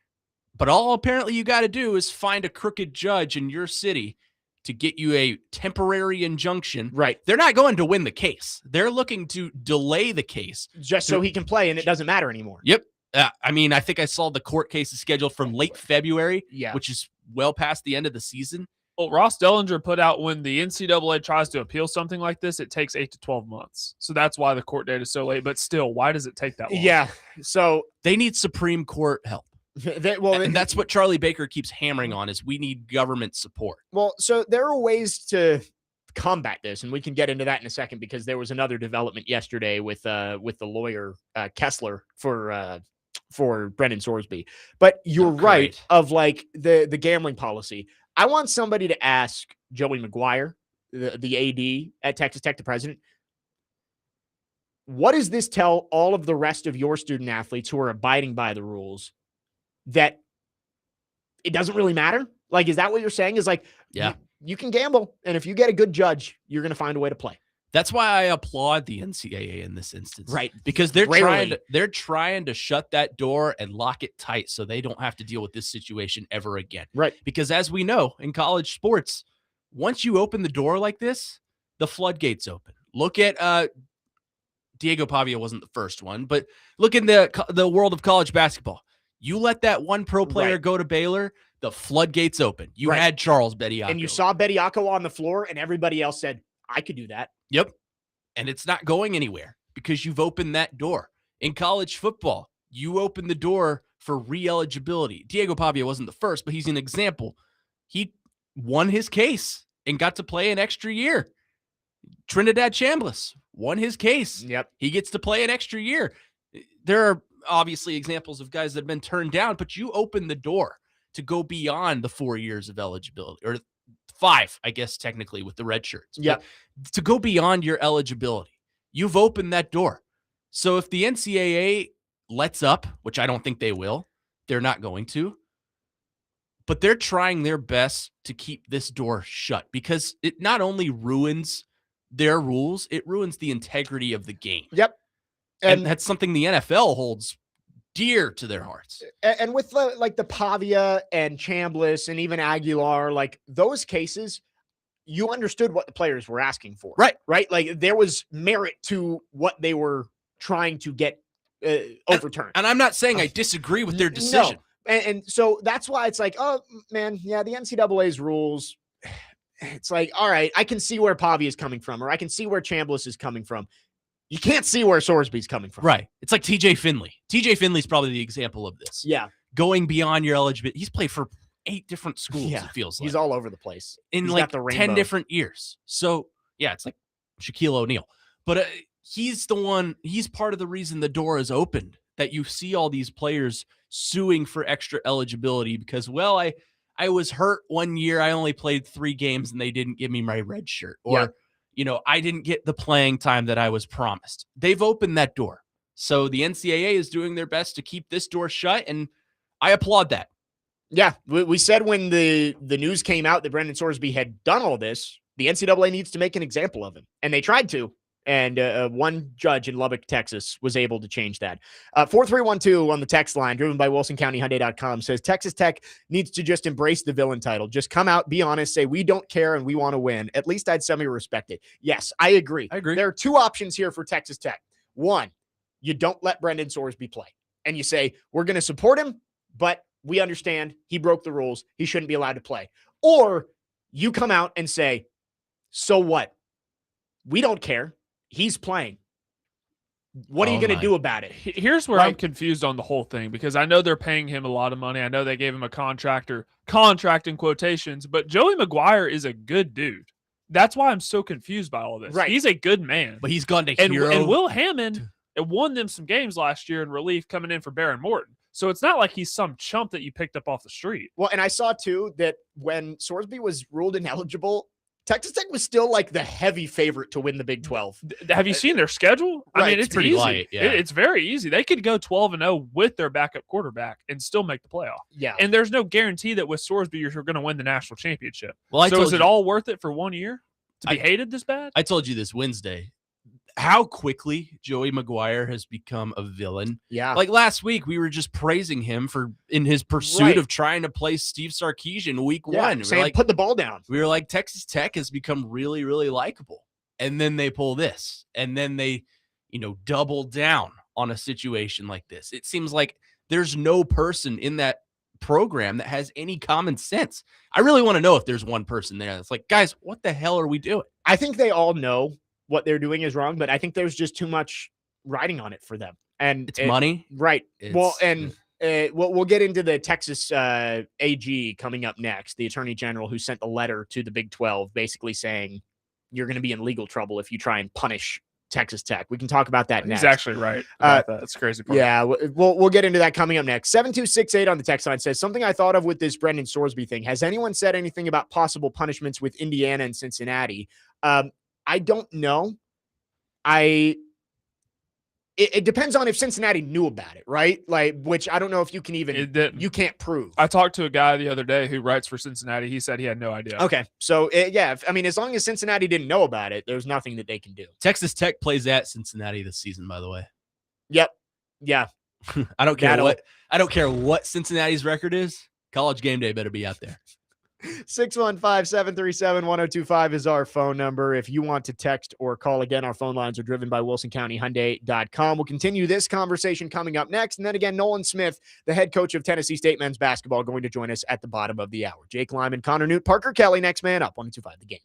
[SPEAKER 2] But all apparently you got to do is find a crooked judge in your city to get you a temporary injunction.
[SPEAKER 1] Right.
[SPEAKER 2] They're not going to win the case. They're looking to delay the case.
[SPEAKER 1] Just so he can play and it doesn't matter anymore.
[SPEAKER 2] Yep. I mean, I think I saw the court case is scheduled from late February, which is well past the end of the season.
[SPEAKER 3] Well, Ross Dellinger put out when the NCAA tries to appeal something like this, it takes 8 to 12 months. So that's why the court date is so late. But still, why does it take that long?
[SPEAKER 1] Yeah. So
[SPEAKER 2] they need Supreme Court help. And that's what Charlie Baker keeps hammering on is we need government support.
[SPEAKER 1] Well, so there are ways to combat this, and we can get into that in a second because there was another development yesterday with the lawyer Kessler for Brendan Sorsby. But you're right of like the gambling policy. I want somebody to ask Joey McGuire, the AD at Texas Tech, the president, what does this tell all of the rest of your student athletes who are abiding by the rules that it doesn't really matter? Like, is that what you're saying? Is like, you can gamble, and if you get a good judge, you're going to find a way to play.
[SPEAKER 2] That's why I applaud the NCAA in this instance.
[SPEAKER 1] Right.
[SPEAKER 2] Because they're trying to shut that door and lock it tight so they don't have to deal with this situation ever again.
[SPEAKER 1] Right.
[SPEAKER 2] Because as we know in college sports, once you open the door like this, the floodgates open. Look at Diego Pavia wasn't the first one, but look in the world of college basketball. You let that one pro player go to Baylor, the floodgates open. You had Charles Bediako.
[SPEAKER 1] And you saw Bediako on the floor, and everybody else said, I could do that.
[SPEAKER 2] Yep. And it's not going anywhere because you've opened that door. In college football, you open the door for re-eligibility. Diego Pavia wasn't the first, but he's an example. He won his case and got to play an extra year. Trinidad Chambliss won his case.
[SPEAKER 1] Yep.
[SPEAKER 2] He gets to play an extra year. There are obviously examples of guys that have been turned down, but you open the door to go beyond the 4 years of eligibility, or 5, I guess, technically, with the red shirts.
[SPEAKER 1] Yeah.
[SPEAKER 2] To go beyond your eligibility. You've opened that door. So if the NCAA lets up, which I don't think they will, they're not going to, but they're trying their best to keep this door shut because it not only ruins their rules, it ruins the integrity of the game.
[SPEAKER 1] Yep.
[SPEAKER 2] And that's something the NFL holds dear to their hearts.
[SPEAKER 1] And with the Pavia and Chambliss and even Aguilar, like those cases, you understood what the players were asking for.
[SPEAKER 2] Right.
[SPEAKER 1] Right. Like there was merit to what they were trying to get overturned.
[SPEAKER 2] And I'm not saying I disagree with their decision.
[SPEAKER 1] No. And so that's why it's like, oh man, yeah, the NCAA's rules. It's like, all right, I can see where Pavia is coming from, or I can see where Chambliss is coming from. You can't see where Sorsby's coming from.
[SPEAKER 2] Right. It's like TJ Finley. TJ Finley's probably the example of this.
[SPEAKER 1] Yeah.
[SPEAKER 2] Going beyond your eligibility. He's played for 8 different schools, it feels like.
[SPEAKER 1] He's all over the place.
[SPEAKER 2] In like 10 different years. So, yeah, it's like Shaquille O'Neal. But he's part of the reason the door is opened, that you see all these players suing for extra eligibility because, well, I was hurt one year. I only played 3 games and they didn't give me my red shirt. Or, I didn't get the playing time that I was promised. They've opened that door. So the NCAA is doing their best to keep this door shut, and I applaud that.
[SPEAKER 1] Yeah, we said when the news came out that Brendan Sorsby had done all this, the NCAA needs to make an example of him. And they tried to. And one judge in Lubbock, Texas, was able to change that. 4312 on the text line, driven by WilsonCountyHyundai.com, says Texas Tech needs to just embrace the villain title. Just come out, be honest, say we don't care and we want to win. At least I'd semi-respect it. Yes, I agree. There are 2 options here for Texas Tech. 1, you don't let Brendan Sorsby play. And you say, we're going to support him, but we understand he broke the rules. He shouldn't be allowed to play. Or you come out and say, so what? We don't care. He's playing. What are you
[SPEAKER 2] Oh
[SPEAKER 1] going to
[SPEAKER 2] my.
[SPEAKER 1] do about it?
[SPEAKER 3] Here's where I'm
[SPEAKER 1] Right.
[SPEAKER 3] confused on the whole thing, because I know they're paying him a lot of money. I know they gave him a contract in quotations, but Joey Maguire is a good dude. That's why I'm so confused by all this.
[SPEAKER 1] Right.
[SPEAKER 3] He's a good man.
[SPEAKER 2] But he's gone to
[SPEAKER 3] And
[SPEAKER 2] hero.
[SPEAKER 3] Will Hammond won them some games last year in relief coming in for Baron Morton. So it's not like he's some chump that you picked up off the street.
[SPEAKER 1] Well, and I saw too that when Sorsby was ruled ineligible, Texas Tech was still like the heavy favorite to win the Big 12.
[SPEAKER 3] Have you seen their schedule? I
[SPEAKER 1] right,
[SPEAKER 3] mean,
[SPEAKER 1] it's
[SPEAKER 3] it's
[SPEAKER 2] pretty
[SPEAKER 3] easy.
[SPEAKER 2] light, yeah.
[SPEAKER 3] It's very easy. They could go 12-0 with their backup quarterback and still make the playoff.
[SPEAKER 1] Yeah.
[SPEAKER 3] And there's no guarantee that with Sorsby you're going to win the national championship.
[SPEAKER 2] Well,
[SPEAKER 3] So is it all worth it for 1 year to be
[SPEAKER 2] I-
[SPEAKER 3] hated this bad?
[SPEAKER 2] I told you this Wednesday how quickly Joey Maguire has become a villain.
[SPEAKER 1] Yeah.
[SPEAKER 2] Like last week, we were just praising him for in his pursuit
[SPEAKER 1] Right.
[SPEAKER 2] of trying to play Steve Sarkisian week
[SPEAKER 1] yeah.
[SPEAKER 2] one.
[SPEAKER 1] Saying, put the ball down.
[SPEAKER 2] We were like, Texas Tech has become really, really likable. And then they pull this, and then they, double down on a situation like this. It seems like there's no person in that program that has any common sense. I really want to know if there's one person there that's like, guys, what the hell are we doing?
[SPEAKER 1] I think they all know what they're doing is wrong, but I think there's just too much riding on it for them. And
[SPEAKER 2] It's money.
[SPEAKER 1] Right. Well,
[SPEAKER 2] It's-
[SPEAKER 1] and we'll get into the Texas AG coming up next, the attorney general who sent the letter to the Big 12 basically saying you're going to be in legal trouble if you try and punish Texas Tech. We can talk about that next.
[SPEAKER 3] He's actually right about that. That's the crazy part.
[SPEAKER 1] Yeah, we'll get into that coming up next. 7268 on the text line says, something I thought of with this Brendan Sorsby thing. Has anyone said anything about possible punishments with Indiana and Cincinnati? I don't know. It depends on if Cincinnati knew about it, right? Like, which I don't know if you can even,
[SPEAKER 3] It didn't.
[SPEAKER 1] you can't prove.
[SPEAKER 3] I talked to a guy the other day who writes for Cincinnati. He said he had no idea.
[SPEAKER 1] Okay. So, I mean, as long as Cincinnati didn't know about it, there's nothing that they can do.
[SPEAKER 2] Texas Tech plays at Cincinnati this season, by the way.
[SPEAKER 1] Yep. Yeah.
[SPEAKER 2] I don't care
[SPEAKER 1] That'll-
[SPEAKER 2] I don't care what Cincinnati's record is. College game day better be out there.
[SPEAKER 1] 615-737-1025 is our phone number. If you want to text or call again, our phone lines are driven by WilsonCountyHyundai.com. We'll continue this conversation coming up next. And then again, Nolan Smith, the head coach of Tennessee State men's basketball, going to join us at the bottom of the hour. Jake Lyman, Connor Nute, Parker Kelley, next man up, 102.5 The Game.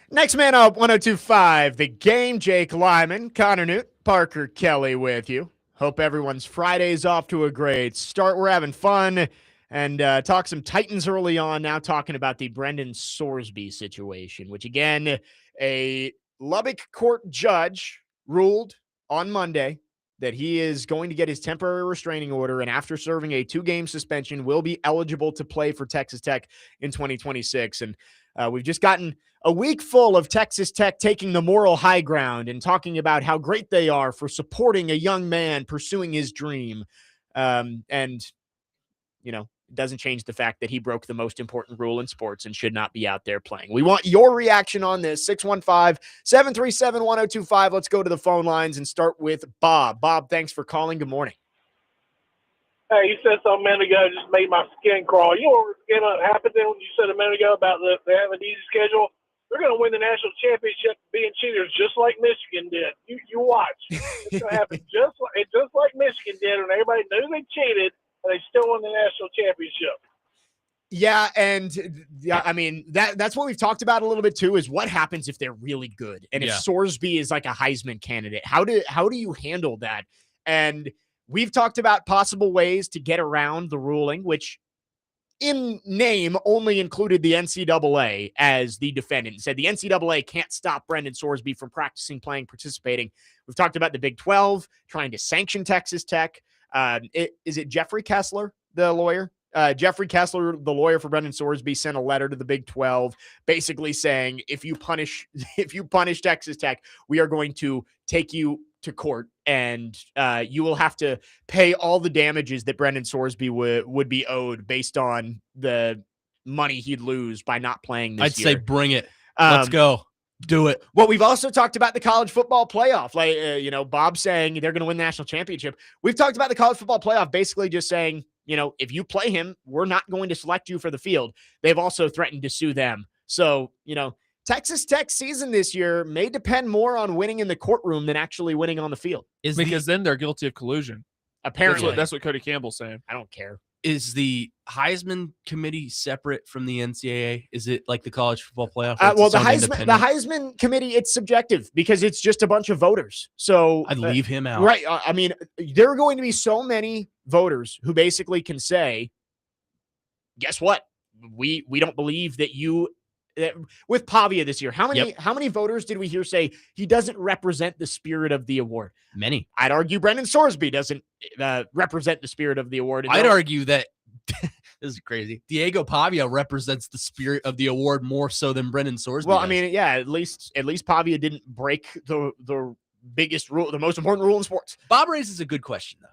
[SPEAKER 1] Next man up, 102.5 The Game. Jake Lyman, Connor Nute, Parker Kelley with you. Hope everyone's Friday's off to a great start. We're having fun and talk some Titans early on. Now talking about the Brendan Sorsby situation, which again, a Lubbock court judge ruled on Monday that he is going to get his temporary restraining order, and after serving a 2-game suspension, will be eligible to play for Texas Tech in 2026. And we've just gotten a week full of Texas Tech taking the moral high ground and talking about how great they are for supporting a young man pursuing his dream. And, you know, it doesn't change the fact that he broke the most important rule in sports and should not be out there playing. We want your reaction on this. 615-737-1025. Let's go to the phone lines and start with Bob. Bob, thanks for calling. Good morning.
[SPEAKER 6] Hey, you said something a minute ago, just made my skin crawl. You know what's going to happen then when you said a minute ago about they have an easy schedule? They're going to win the national championship being cheaters just like Michigan did. You watch. It's going to happen just like Michigan did when everybody knew they cheated and they still won the national championship.
[SPEAKER 1] Yeah, and I mean that's what we've talked about a little bit too, is what happens if they're really good. And if Sorsby is like a Heisman candidate, how do you handle that? And we've talked about possible ways to get around the ruling, which in name only included the NCAA as the defendant, and said the NCAA can't stop Brendan Sorsby from practicing, playing, participating. We've talked about the Big 12 trying to sanction Texas Tech. Is it Jeffrey Kessler, the lawyer? Jeffrey Kessler, the lawyer for Brendan Sorsby, sent a letter to the Big 12 basically saying, if you punish Texas Tech, we are going to take you to court and you will have to pay all the damages that Brendan Sorsby would be owed based on the money he'd lose by not playing this year.
[SPEAKER 2] I'd say bring it. Let's go. Do it.
[SPEAKER 1] Well, we've also talked about the college football playoff. Bob saying they're going to win the national championship. We've talked about the college football playoff basically just saying, if you play him, we're not going to select you for the field. They've also threatened to sue them. So, Texas Tech's season this year may depend more on winning in the courtroom than actually winning on the field.
[SPEAKER 3] Then they're guilty of collusion.
[SPEAKER 1] Apparently.
[SPEAKER 3] That's what Cody Campbell's saying.
[SPEAKER 1] I don't care.
[SPEAKER 2] Is the Heisman committee separate from the NCAA? Is it like the college football playoff?
[SPEAKER 1] The Heisman committee, it's subjective because it's just a bunch of voters. So
[SPEAKER 2] I'd leave him out.
[SPEAKER 1] Right. I mean, there are going to be so many voters who basically can say, guess what? We don't believe that you with Pavia this year. How many voters did we hear say he doesn't represent the spirit of the award?
[SPEAKER 2] Many.
[SPEAKER 1] I'd argue Brendan Sorsby doesn't represent the spirit of the award.
[SPEAKER 2] I'd argue that this is crazy. Diego Pavia represents the spirit of the award more so than Brendan Sorsby.
[SPEAKER 1] Well,
[SPEAKER 2] does.
[SPEAKER 1] I mean, yeah, at least Pavia didn't break the biggest rule, the most important rule in sports.
[SPEAKER 2] Bob raises a good question though.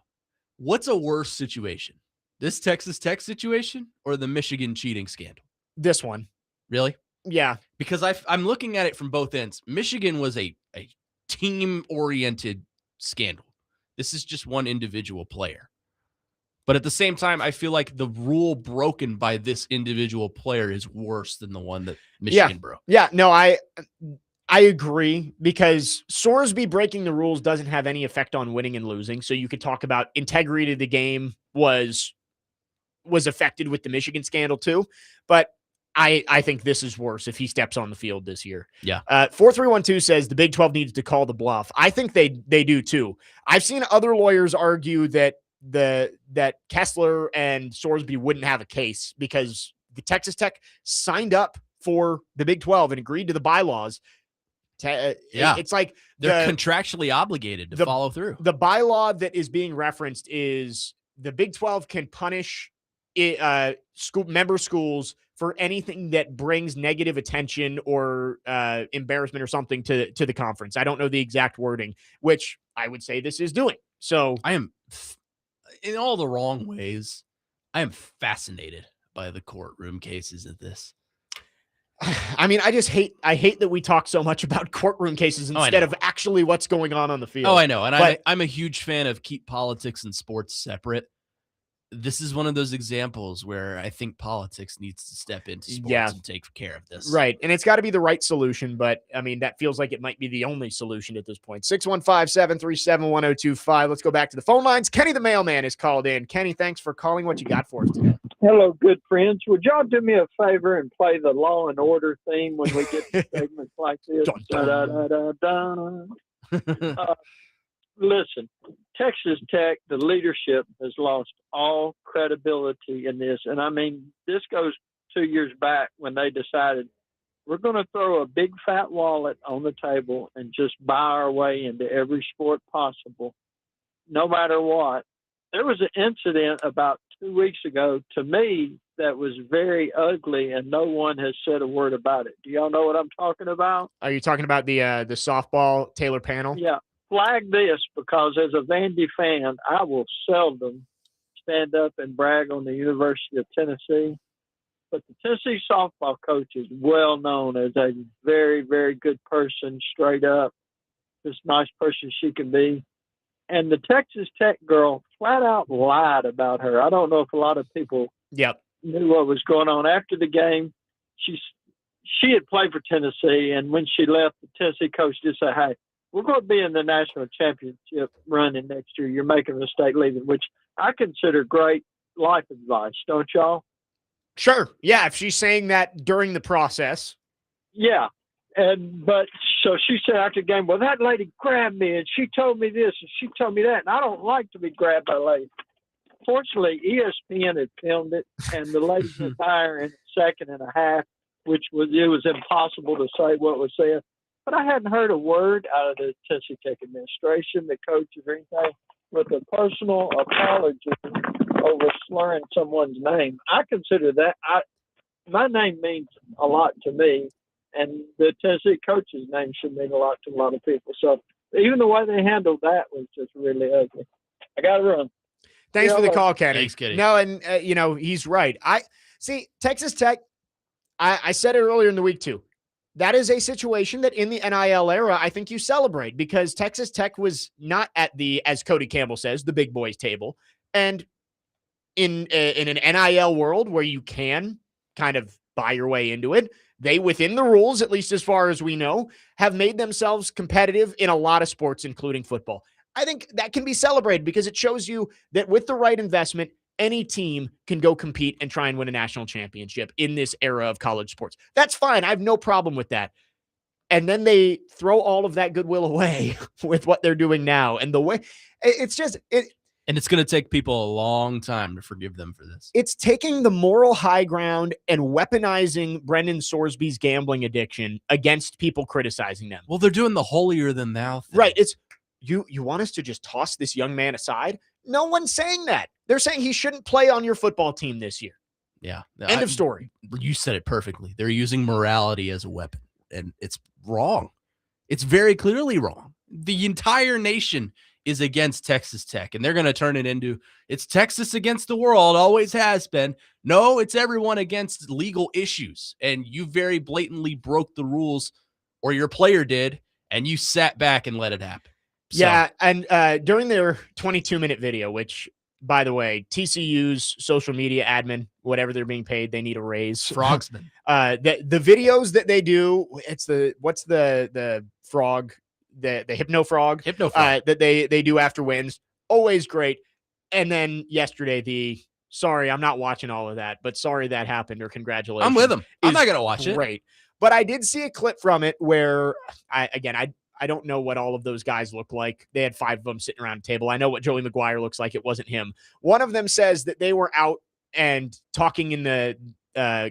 [SPEAKER 2] What's a worse situation? This Texas Tech situation or the Michigan cheating scandal?
[SPEAKER 1] This one.
[SPEAKER 2] Really?
[SPEAKER 1] Yeah.
[SPEAKER 2] Because I'm looking at it from both ends. Michigan was a team-oriented scandal. This is just one individual player. But at the same time, I feel like the rule broken by this individual player is worse than the one that Michigan broke.
[SPEAKER 1] Yeah, no, I agree, because Sorsby breaking the rules doesn't have any effect on winning and losing. So you could talk about integrity of the game was affected with the Michigan scandal too. But I think this is worse if he steps on the field this year.
[SPEAKER 2] Yeah.
[SPEAKER 1] 4312 says the Big 12 needs to call the bluff. I think they do too. I've seen other lawyers argue that that Kessler and Sorsby wouldn't have a case because the Texas Tech signed up for the Big 12 and agreed to the bylaws. It's like
[SPEAKER 2] they're contractually obligated to follow through.
[SPEAKER 1] The bylaw that is being referenced is the Big 12 can punish member schools for anything that brings negative attention or embarrassment or something to the conference. I don't know the exact wording, which I would say this is doing. So
[SPEAKER 2] I am, in all the wrong ways, I am fascinated by the courtroom cases of this.
[SPEAKER 1] I mean, I hate that we talk so much about courtroom cases instead of actually what's going on the field.
[SPEAKER 2] Oh, I know. And I'm a huge fan of keep politics and sports separate. This is one of those examples where I think politics needs to step into sports and take care of this.
[SPEAKER 1] Right. And it's got to be the right solution. But I mean, that feels like it might be the only solution at this point. 615-737-1025. Let's go back to the phone lines. Kenny, the mailman, is called in. Kenny, thanks for calling. What you got for us today?
[SPEAKER 7] Hello, good friends. Would y'all do me a favor and play the Law and Order theme when we get to segments like this?
[SPEAKER 1] Dun, dun.
[SPEAKER 7] Da-da-da-da-da. Listen, Texas Tech, the leadership has lost all credibility in this. And I mean, this goes 2 years back when they decided we're going to throw a big fat wallet on the table and just buy our way into every sport possible, no matter what. There was an incident about 2 weeks ago, to me, that was very ugly, and no one has said a word about it. Do y'all know what I'm talking about?
[SPEAKER 1] Are you talking about the softball Taylor panel?
[SPEAKER 7] Yeah. Flag this, because as a Vandy fan, I will seldom stand up and brag on the University of Tennessee. But the Tennessee softball coach is well known as a very, very good person, straight up, just nice person she can be. And the Texas Tech girl flat out lied about her. I don't know if a lot of people knew what was going on. After the game, she had played for Tennessee, and when she left, the Tennessee coach just said, hey, we're going to be in the national championship running next year. You're making a mistake leaving, which I consider great life advice, don't y'all?
[SPEAKER 1] Sure. Yeah, if she's saying that during the process.
[SPEAKER 7] Yeah. But so she said after the game, well, that lady grabbed me and she told me this and she told me that, and I don't like to be grabbed by a lady. Fortunately, ESPN had filmed it, and the lady went by her in a second and a half, it was impossible to say what was said. But I hadn't heard a word out of the Tennessee Tech administration, the coaches, or anything, with a personal apology over slurring someone's name. I consider that my name means a lot to me, and the Tennessee coach's name should mean a lot to a lot of people. So even the way they handled that was just really ugly. I got to run.
[SPEAKER 1] Thanks for the call, Kenny.
[SPEAKER 2] Thanks, Kenny.
[SPEAKER 1] No, and he's right. I see Texas Tech. I said it earlier in the week too. That is a situation that in the NIL era, I think you celebrate, because Texas Tech was not at the, as Cody Campbell says, the big boys table. And in an NIL world where you can kind of buy your way into it, they, within the rules, at least as far as we know, have made themselves competitive in a lot of sports, including football. I think that can be celebrated because it shows you that with the right investment, any team can go compete and try and win a national championship in this era of college sports. That's fine. I have no problem with that. And then they throw all of that goodwill away with what they're doing now. And the way it's just,
[SPEAKER 2] and it's going to take people a long time to forgive them for this.
[SPEAKER 1] It's taking the moral high ground and weaponizing Brendan Sorsby's gambling addiction against people criticizing them.
[SPEAKER 2] Well, they're doing the holier than thou thing.
[SPEAKER 1] Right. It's you want us to just toss this young man aside? No one's saying that. They're saying he shouldn't play on your football team this year.
[SPEAKER 2] Yeah.
[SPEAKER 1] End of story.
[SPEAKER 2] You said it perfectly. They're using morality as a weapon, and it's wrong. It's very clearly wrong. The entire nation is against Texas Tech, and they're going to turn it into it's Texas against the world, always has been. No, it's everyone against legal issues, and you very blatantly broke the rules, or your player did, and you sat back and let it happen.
[SPEAKER 1] Yeah, and during their 22-minute video, which, by the way, TCU's social media admin, whatever they're being paid, they need a raise.
[SPEAKER 2] Frogsman.
[SPEAKER 1] The videos that they do, it's what's the frog, the hypno frog that they do after wins, always great. And then yesterday, sorry, I'm not watching all of that, but sorry that happened, or congratulations.
[SPEAKER 2] I'm with them. I'm not gonna watch it.
[SPEAKER 1] Great, but I did see a clip from it where I don't know what all of those guys look like. They had 5 of them sitting around a table. I know what Joey McGuire looks like. It wasn't him. One of them says that they were out and talking in the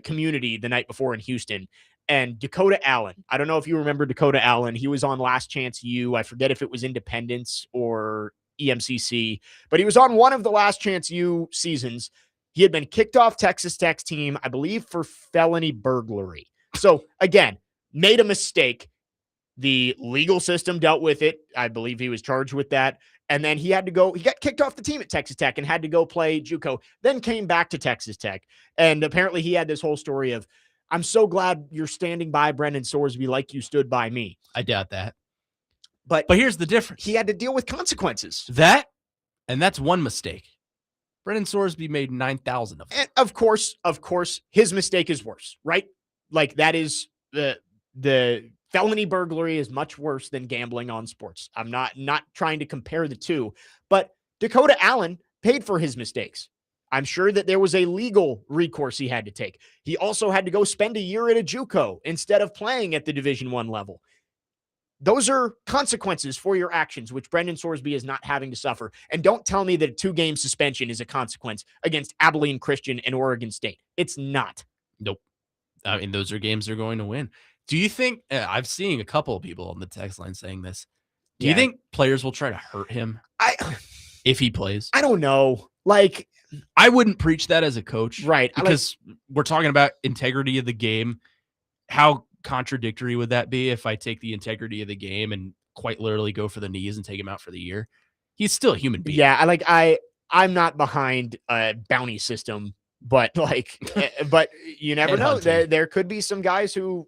[SPEAKER 1] community the night before in Houston. And Dakota Allen, I don't know if you remember Dakota Allen. He was on Last Chance U. I forget if it was Independence or EMCC, but he was on one of the Last Chance U seasons. He had been kicked off Texas Tech's team, I believe, for felony burglary. So again, made a mistake. The legal system dealt with it. I believe he was charged with that. And then he got kicked off the team at Texas Tech and had to go play JUCO, then came back to Texas Tech. And apparently he had this whole story of, I'm so glad you're standing by Brendan Sorsby like you stood by me.
[SPEAKER 2] I doubt that.
[SPEAKER 1] But
[SPEAKER 2] here's the difference.
[SPEAKER 1] He had to deal with consequences.
[SPEAKER 2] That's one mistake. Brendan Sorsby made 9,000 of them.
[SPEAKER 1] And of course, his mistake is worse, right? Like that is the felony burglary is much worse than gambling on sports. I'm not trying to compare the two, but Dakota Allen paid for his mistakes. I'm sure that there was a legal recourse he had to take. He also had to go spend a year at a JUCO instead of playing at the Division I level. Those are consequences for your actions, which Brendan Sorsby is not having to suffer. And don't tell me that a 2-game suspension is a consequence against Abilene Christian and Oregon State. It's not.
[SPEAKER 2] Nope. I mean, those are games they're going to win. Do you think I've seen a couple of people on the text line saying this? Do you think players will try to hurt him if he plays?
[SPEAKER 1] I don't know. Like,
[SPEAKER 2] I wouldn't preach that as a coach.
[SPEAKER 1] Right.
[SPEAKER 2] Because we're talking about integrity of the game. How contradictory would that be if I take the integrity of the game and quite literally go for the knees and take him out for the year? He's still a human being.
[SPEAKER 1] Yeah, I'm not behind a bounty system, but but you never know. There could be some guys who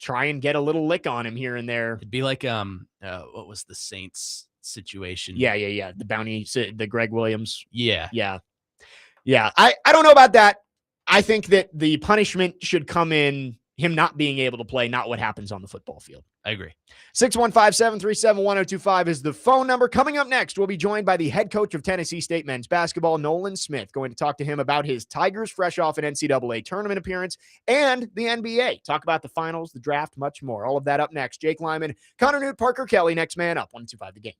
[SPEAKER 1] try and get a little lick on him here and there.
[SPEAKER 2] It'd be like what was the Saints situation?
[SPEAKER 1] Yeah. The bounty, the Greg Williams.
[SPEAKER 2] Yeah.
[SPEAKER 1] I don't know about that. I think that the punishment should come in him not being able to play, not what happens on the football field.
[SPEAKER 2] I agree.
[SPEAKER 1] 615-737-1025 is the phone number. Coming up next, we'll be joined by the head coach of Tennessee State men's basketball, Nolan Smith, going to talk to him about his Tigers fresh off an NCAA tournament appearance and the NBA. Talk about the finals, the draft, much more. All of that up next. Jake Lyman, Connor Nute, Parker Kelley, next man up. 125 The Game.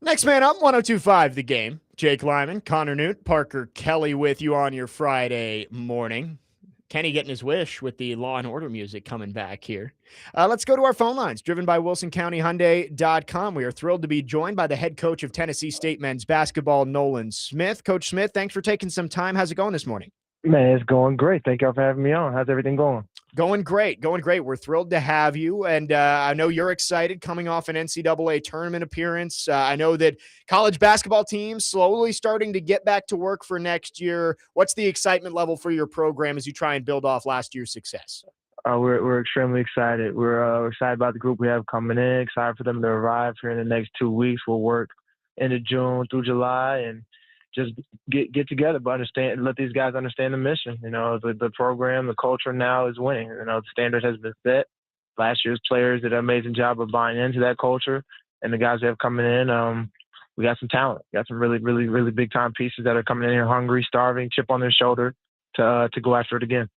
[SPEAKER 1] Next man up, 102.5 The Game. Jake Lyman, Connor Nute, Parker Kelley with you on your Friday morning. Kenny getting his wish with the Law and Order music coming back here. Let's go to our phone lines, driven by WilsonCountyHyundai.com. We are thrilled to be joined by the head coach of Tennessee State men's basketball, Nolan Smith. Coach Smith, thanks for taking some time. How's it going this morning?
[SPEAKER 8] Man, it's going great. Thank y'all for having me on. How's everything going?
[SPEAKER 1] Going great. We're thrilled to have you. And I know you're excited coming off an NCAA tournament appearance. I know that college basketball teams slowly starting to get back to work for next year. What's the excitement level for your program as you try and build off last year's success?
[SPEAKER 8] We're extremely excited. We're excited about the group we have coming in, excited for them to arrive here in the next 2 weeks. We'll work into June through July and just get together, but let these guys understand the mission. You know, the program, the culture now is winning. You know, the standard has been set. Last year's players did an amazing job of buying into that culture, and the guys that have coming in, we got some talent. We got some really, really, really big time pieces that are coming in here hungry, starving, chip on their shoulder to go after it again.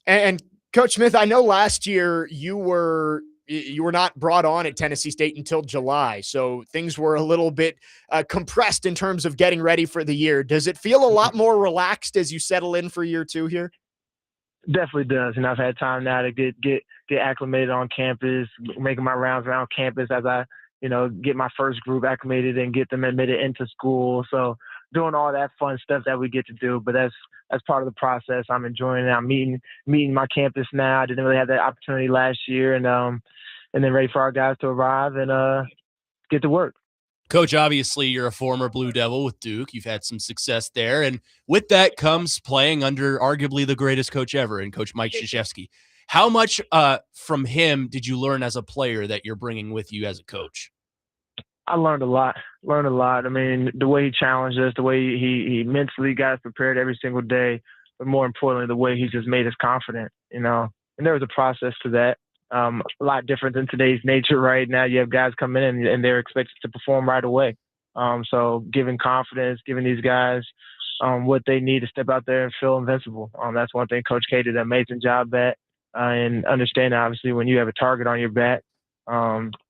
[SPEAKER 1] And Coach Smith, I know last year you were not brought on at Tennessee State until July, so things were a little bit compressed in terms of getting ready for the year. Does it feel a lot more relaxed as you settle in for year two here?
[SPEAKER 8] Definitely does, and I've had time now to get acclimated on campus, making my rounds around campus as I, get my first group acclimated and get them admitted into school. So doing all that fun stuff that we get to do, but that's part of the process. I'm enjoying it. I'm meeting my campus now. I didn't really have that opportunity last year, and then ready for our guys to arrive and get to work.
[SPEAKER 2] Coach, obviously you're a former Blue Devil with Duke. You've had some success there. And with that comes playing under arguably the greatest coach ever in Coach Mike Krzyzewski. How much from him did you learn as a player that you're bringing with you as a coach?
[SPEAKER 8] I learned a lot. I mean, the way he challenged us, the way he mentally got us prepared every single day, but more importantly, the way he just made us confident, And there was a process to that. A lot different than today's nature right now. You have guys coming in and they're expected to perform right away. So giving confidence, giving these guys what they need to step out there and feel invincible. That's one thing Coach K did an amazing job at. And understand, obviously, when you have a target on your back,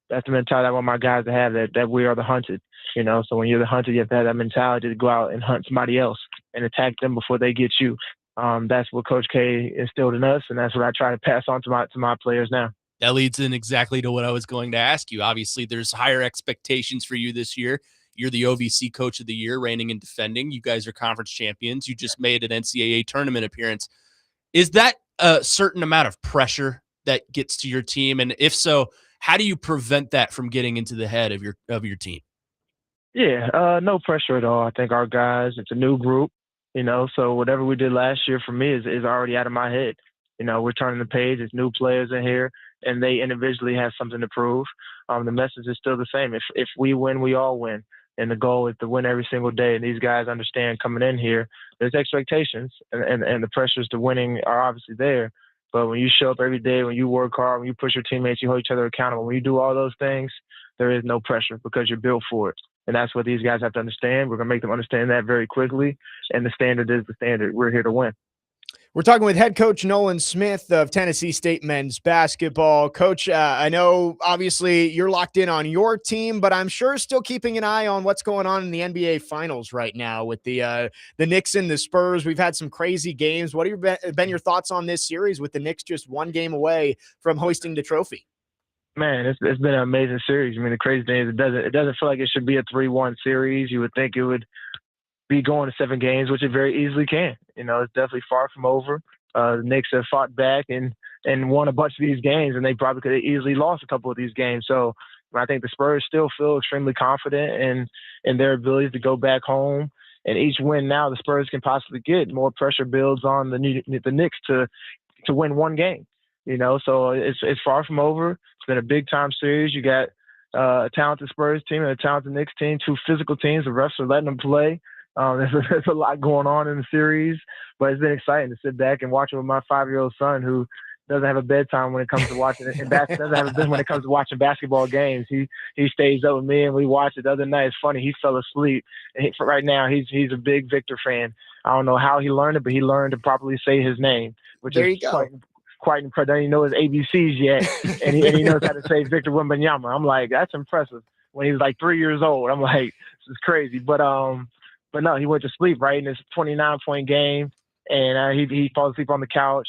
[SPEAKER 8] that's the mentality I want my guys to have, that we are the hunted. So when you're the hunted, you have to have that mentality to go out and hunt somebody else and attack them before they get you. That's what Coach K instilled in us, and that's what I try to pass on to my players now.
[SPEAKER 2] That leads in exactly to what I was going to ask you. Obviously, there's higher expectations for you this year. You're the OVC Coach of the Year, reigning and defending. You guys are conference champions. You just made an NCAA tournament appearance. Is that a certain amount of pressure that gets to your team? And if so, how do you prevent that from getting into the head of your team?
[SPEAKER 8] Yeah, no pressure at all. I think our guys, it's a new group. So whatever we did last year for me is already out of my head. We're turning the page. There's new players in here, and they individually have something to prove. The message is still the same. If we win, we all win. And the goal is to win every single day. And these guys understand coming in here, there's expectations, and the pressures to winning are obviously there. But when you show up every day, when you work hard, when you push your teammates, you hold each other accountable. When you do all those things, there is no pressure because you're built for it. And that's what these guys have to understand. We're going to make them understand that very quickly. And the standard is the standard. We're here to win.
[SPEAKER 1] We're talking with head coach Nolan Smith of Tennessee State men's basketball. Coach, I know obviously you're locked in on your team, but I'm sure still keeping an eye on what's going on in the NBA Finals right now with the Knicks and the Spurs. We've had some crazy games. What have been your thoughts on this series with the Knicks just one game away from hoisting the trophy?
[SPEAKER 8] Man, it's been an amazing series. I mean, the crazy thing is it doesn't feel like it should be a 3-1 series. You would think it would be going to 7 games, which it very easily can. It's definitely far from over. The Knicks have fought back and won a bunch of these games, and they probably could have easily lost a couple of these games. So I think the Spurs still feel extremely confident in their ability to go back home. And each win now the Spurs can possibly get, more pressure builds on the Knicks to win one game. So it's far from over. It's been a big-time series. You got a talented Spurs team and a talented Knicks team, 2 physical teams. The refs are letting them play. There's a lot going on in the series, but it's been exciting to sit back and watch it with my 5-year-old son, who doesn't have a bedtime when it comes to watching it, and doesn't have a bed when it comes to watching basketball games. He stays up with me, and we watched it the other night. It's funny, he fell asleep, and right now he's a big Victor fan. I don't know how he learned it, but he learned to properly say his name, which
[SPEAKER 1] there
[SPEAKER 8] is
[SPEAKER 1] you go.
[SPEAKER 8] Quite impressive. Doesn't even know his ABCs yet, and he knows how to say Victor Wembanyama. I'm like, that's impressive. when he was like 3 years old. I'm like, this is crazy. But no, he went to sleep, right? In this 29-point game, and he falls asleep on the couch,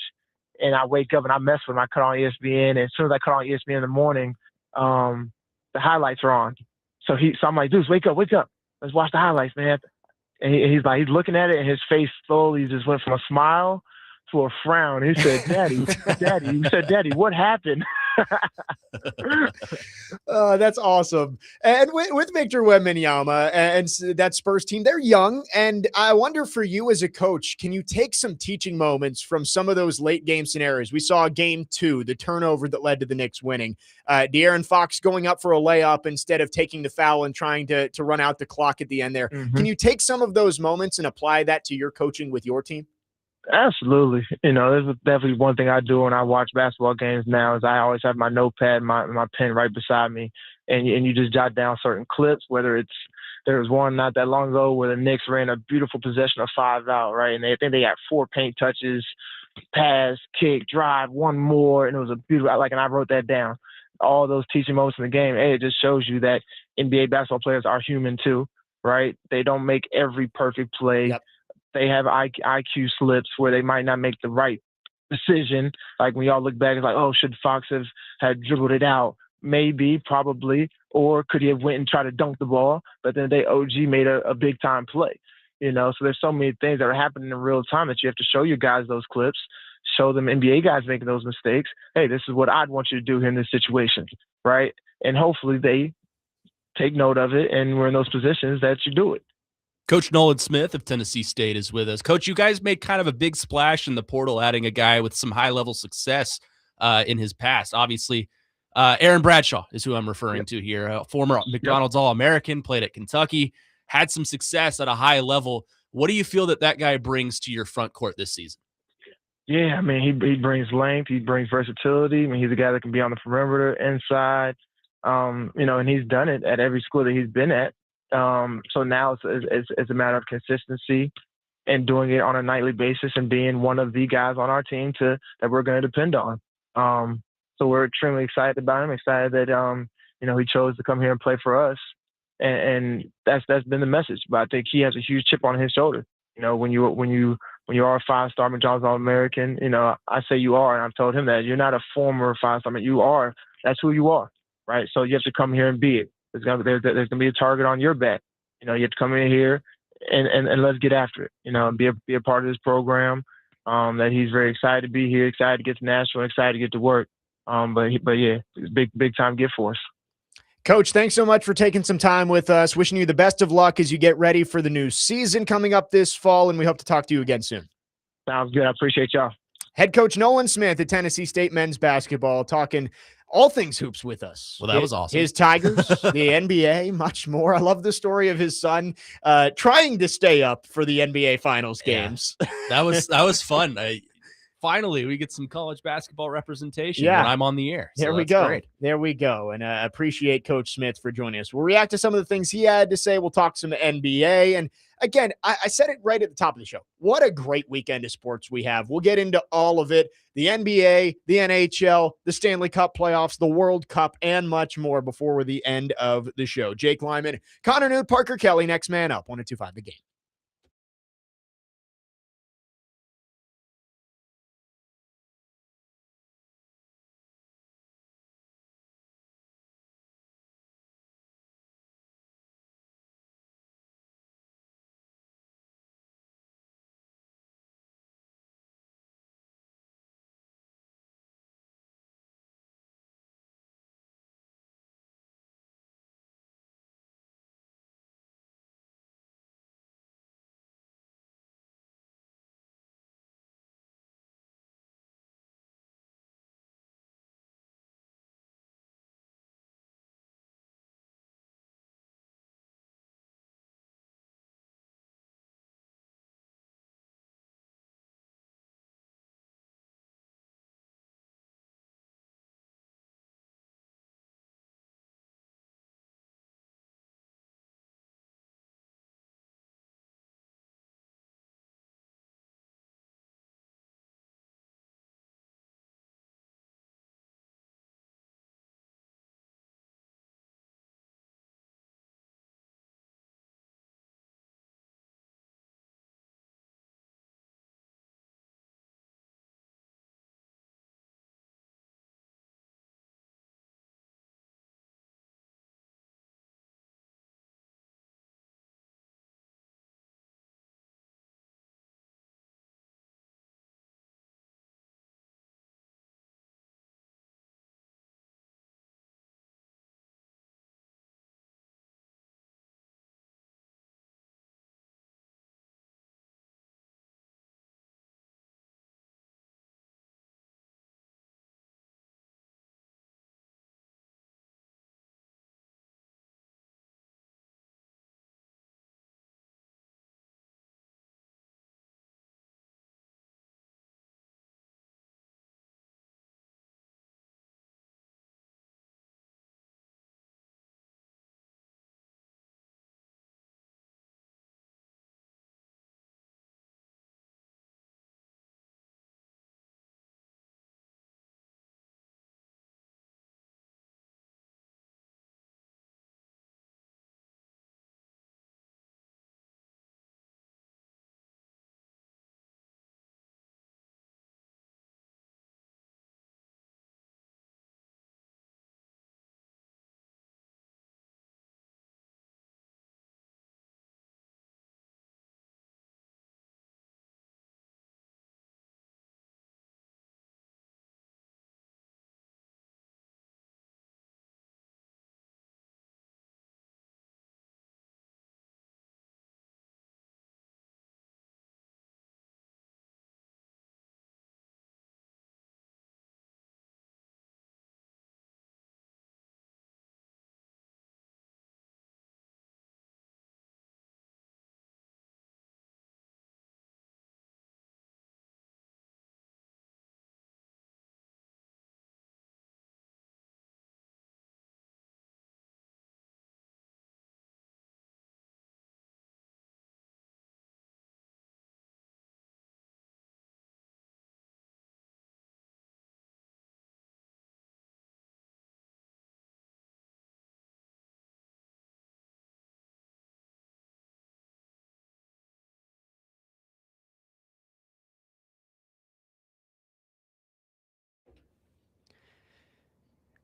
[SPEAKER 8] and I wake up and I mess with him. I cut on ESPN, and as soon as I cut on ESPN in the morning, the highlights are on. So I'm like, Deuce, wake up. Let's watch the highlights, man. And he's looking at it, and his face slowly just went from a smile to a frown. He said, Daddy, Daddy. He said, Daddy, what happened?
[SPEAKER 1] That's awesome. And with Victor Wembanyama and that Spurs team, they're young. And I wonder for you as a coach, can you take some teaching moments from some of those late game scenarios? We saw game 2, the turnover that led to the Knicks winning. De'Aaron Fox going up for a layup instead of taking the foul and trying to run out the clock at the end there.
[SPEAKER 8] Mm-hmm.
[SPEAKER 1] Can you take some of those moments and apply that to your coaching with your team?
[SPEAKER 8] Absolutely. There's definitely one thing I do when I watch basketball games now is I always have my notepad, my pen right beside me, and you just jot down certain clips, whether there was one not that long ago where the Knicks ran a beautiful possession of 5 out, right? And I think they got 4 paint touches, pass, kick, drive, one more, and it was a beautiful, and I wrote that down. All those teaching moments in the game, it just shows you that NBA basketball players are human too, right? They don't make every perfect play.
[SPEAKER 1] Yep.
[SPEAKER 8] They have IQ slips where they might not make the right decision. Like when y'all look back, it's like, oh, should Fox have had dribbled it out? Maybe, probably. Or could he have went and tried to dunk the ball? But then OG made a big time play. So there's so many things that are happening in real time that you have to show your guys those clips, show them NBA guys making those mistakes. Hey, this is what I'd want you to do here in this situation, right? And hopefully they take note of it and we're in those positions that you do it.
[SPEAKER 2] Coach Nolan Smith of Tennessee State is with us. Coach, you guys made kind of a big splash in the portal, adding a guy with some high-level success in his past. Obviously, Aaron Bradshaw is who I'm referring to here. A former McDonald's All-American, played at Kentucky, had some success at a high level. What do you feel that guy brings to your front court this season?
[SPEAKER 8] Yeah, I mean, he brings length. He brings versatility. I mean, he's a guy that can be on the perimeter, inside, and he's done it at every school that he's been at. So now it's a matter of consistency and doing it on a nightly basis and being one of the guys on our team that we're going to depend on. So we're extremely excited about him, excited that, he chose to come here and play for us. And that's been the message. But I think he has a huge chip on his shoulder. When you are a 5-star McDonald's All-American, I say you are, and I've told him that you're not a former 5-star, you are. That's who you are, right? So you have to come here and be it. There's gonna be a target on your back. You have to come in here and let's get after it. Be a part of this program. That he's very excited to be here, excited to get to Nashville, excited to get to work. But yeah, it's a big time gift for us.
[SPEAKER 1] Coach, thanks so much for taking some time with us. Wishing you the best of luck as you get ready for the new season coming up this fall, and we hope to talk to you again soon.
[SPEAKER 8] Sounds good. I appreciate y'all.
[SPEAKER 1] Head coach Nolan Smith at Tennessee State men's basketball talking all things hoops with us.
[SPEAKER 2] Well, that was awesome.
[SPEAKER 1] His Tigers, the NBA, much more. I love the story of his son trying to stay up for the NBA finals games.
[SPEAKER 2] Yeah. That was fun. Finally, we get some college basketball representation when I'm on the air. So
[SPEAKER 1] there we go.
[SPEAKER 2] Great.
[SPEAKER 1] There we go. And appreciate Coach Smith for joining us. We'll react to some of the things he had to say. We'll talk some NBA. And again, I said it right at the top of the show. What a great weekend of sports we have. We'll get into all of it. The NBA, the NHL, the Stanley Cup playoffs, the World Cup, and much more before the end of the show. Jake Lyman, Connor Nute, Parker Kelley, next man up. 102.5 The Game.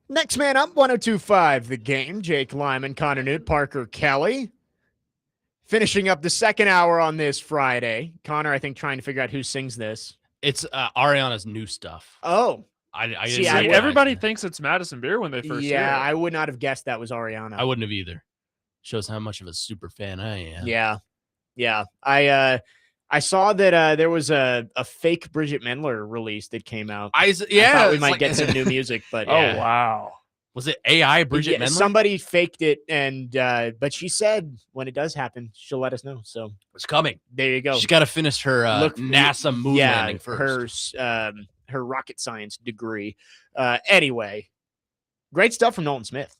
[SPEAKER 1] Next man up, 102.5 The Game. Jake Lyman, Connor Nute, Parker Kelley. Finishing up the second hour on this Friday. Connor, I think, trying to figure out who sings this.
[SPEAKER 2] It's Ariana's new stuff.
[SPEAKER 1] Oh.
[SPEAKER 2] I
[SPEAKER 1] See,
[SPEAKER 2] didn't
[SPEAKER 1] I-
[SPEAKER 2] realize
[SPEAKER 3] Everybody
[SPEAKER 2] that.
[SPEAKER 3] thinks it's Madison Beer when they first hear
[SPEAKER 1] Yeah,
[SPEAKER 3] it.
[SPEAKER 1] I would not have guessed that was Ariana.
[SPEAKER 2] I wouldn't have either. Shows how much of a super fan I am.
[SPEAKER 1] Yeah. I saw that there was a fake Bridget Mendler release that came out. I thought we
[SPEAKER 2] it's
[SPEAKER 1] might
[SPEAKER 2] like-
[SPEAKER 1] get some new music, but
[SPEAKER 3] Oh,
[SPEAKER 1] yeah.
[SPEAKER 3] wow.
[SPEAKER 2] Was it AI Bridget Mendler?
[SPEAKER 1] Somebody faked it, and but she said when it does happen, she'll let us know. So
[SPEAKER 2] It's coming.
[SPEAKER 1] there you go.
[SPEAKER 2] She's got to finish her NASA moon landing first.
[SPEAKER 1] Her rocket science degree. Anyway, great stuff from Nolan Smith.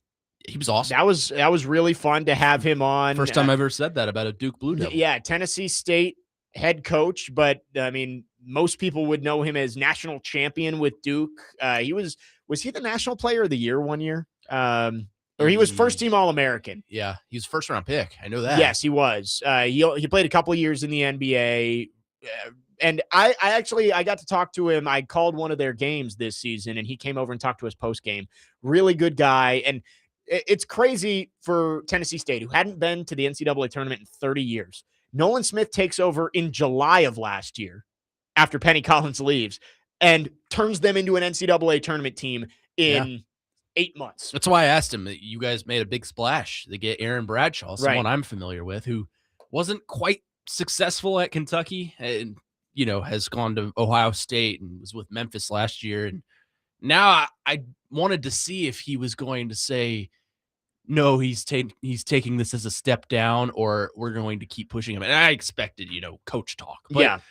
[SPEAKER 2] He was awesome.
[SPEAKER 1] That was really fun to have him on.
[SPEAKER 2] First time I ever said that about a Duke Blue Devil.
[SPEAKER 1] Yeah, Tennessee State head coach, but I mean, most people would know him as national champion with Duke. He was he the national player of the year one year? Or he was first team All-American.
[SPEAKER 2] Yeah, he was first round pick. I know that.
[SPEAKER 1] Yes, he was. He played a couple of years in the NBA. And I got to talk to him. I called one of their games this season, and he came over and talked to us post game. Really good guy. And it's crazy for Tennessee State, who hadn't been to the NCAA tournament in 30 years. Nolan Smith takes over in July of last year after Penny Collins leaves and turns them into an NCAA tournament team in 8 months.
[SPEAKER 2] That's why I asked him. You guys made a big splash. They get Aaron Bradshaw, someone I'm familiar with, who wasn't quite successful at Kentucky and, has gone to Ohio State and was with Memphis last year. And now I wanted to see if he was going to say, no, he's taking this as a step down, or we're going to keep pushing him. And I expected, coach talk. But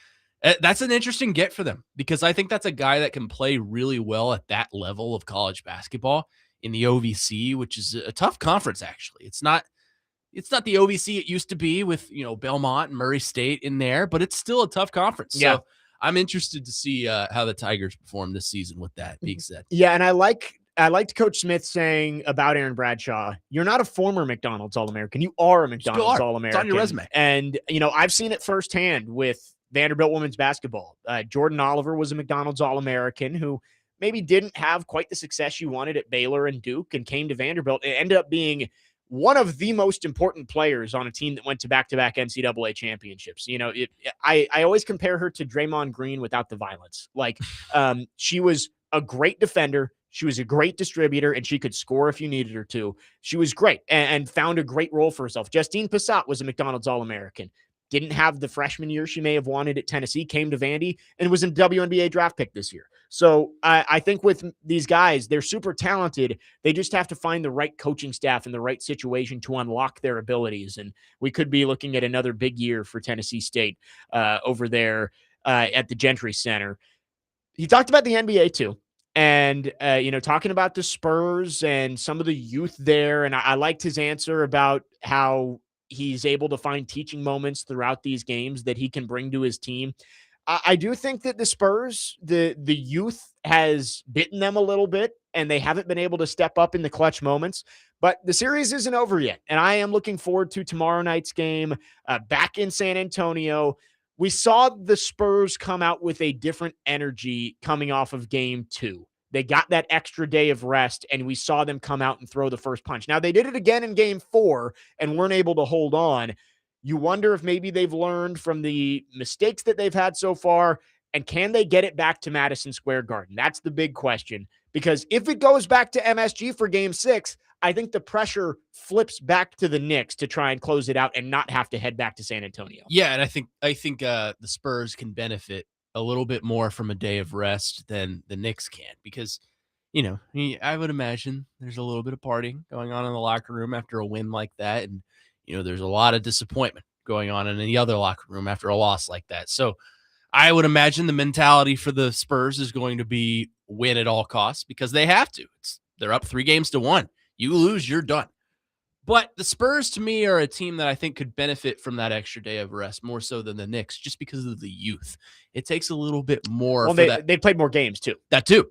[SPEAKER 2] that's an interesting get for them, because I think that's a guy that can play really well at that level of college basketball in the OVC, which is a tough conference, actually. It's not the OVC it used to be with, Belmont and Murray State in there, but it's still a tough conference.
[SPEAKER 1] Yeah.
[SPEAKER 2] So I'm interested to see how the Tigers perform this season with that being said.
[SPEAKER 1] Yeah, and I liked Coach Smith saying about Aaron Bradshaw, you're not a former McDonald's All-American. You are a McDonald's All-American.
[SPEAKER 2] It's on your resume.
[SPEAKER 1] And, I've seen it firsthand with Vanderbilt women's basketball. Jordan Oliver was a McDonald's All-American who maybe didn't have quite the success you wanted at Baylor and Duke and came to Vanderbilt. It ended up being one of the most important players on a team that went to back-to-back NCAA championships. I always compare her to Draymond Green without the violence. Like, she was a great defender. She was a great distributor, and she could score if you needed her to. She was great and found a great role for herself. Justine Passat was a McDonald's All-American. Didn't have the freshman year she may have wanted at Tennessee, came to Vandy, and was a WNBA draft pick this year. So I think with these guys, they're super talented. They just have to find the right coaching staff in the right situation to unlock their abilities. And we could be looking at another big year for Tennessee State over there at the Gentry Center. He talked about the NBA too. And, talking about the Spurs and some of the youth there. And I liked his answer about how he's able to find teaching moments throughout these games that he can bring to his team. I do think that the Spurs, the youth has bitten them a little bit, and they haven't been able to step up in the clutch moments. But the series isn't over yet, and I am looking forward to tomorrow night's game back in San Antonio. We saw the Spurs come out with a different energy coming off of game 2. They got that extra day of rest, and we saw them come out and throw the first punch. Now, they did it again in game 4 and weren't able to hold on. You wonder if maybe they've learned from the mistakes that they've had so far, and can they get it back to Madison Square Garden? That's the big question, because if it goes back to MSG for game 6, I think the pressure flips back to the Knicks to try and close it out and not have to head back to San Antonio.
[SPEAKER 2] Yeah, and I think the Spurs can benefit a little bit more from a day of rest than the Knicks can, because, I would imagine there's a little bit of partying going on in the locker room after a win like that. And, there's a lot of disappointment going on in the other locker room after a loss like that. So I would imagine the mentality for the Spurs is going to be win at all costs, because they have to. They're up 3-1. You lose, you're done. But the Spurs, to me, are a team that I think could benefit from that extra day of rest more so than the Knicks, just because of the youth. It takes a little bit more.
[SPEAKER 1] Well, they played more games too.
[SPEAKER 2] That too.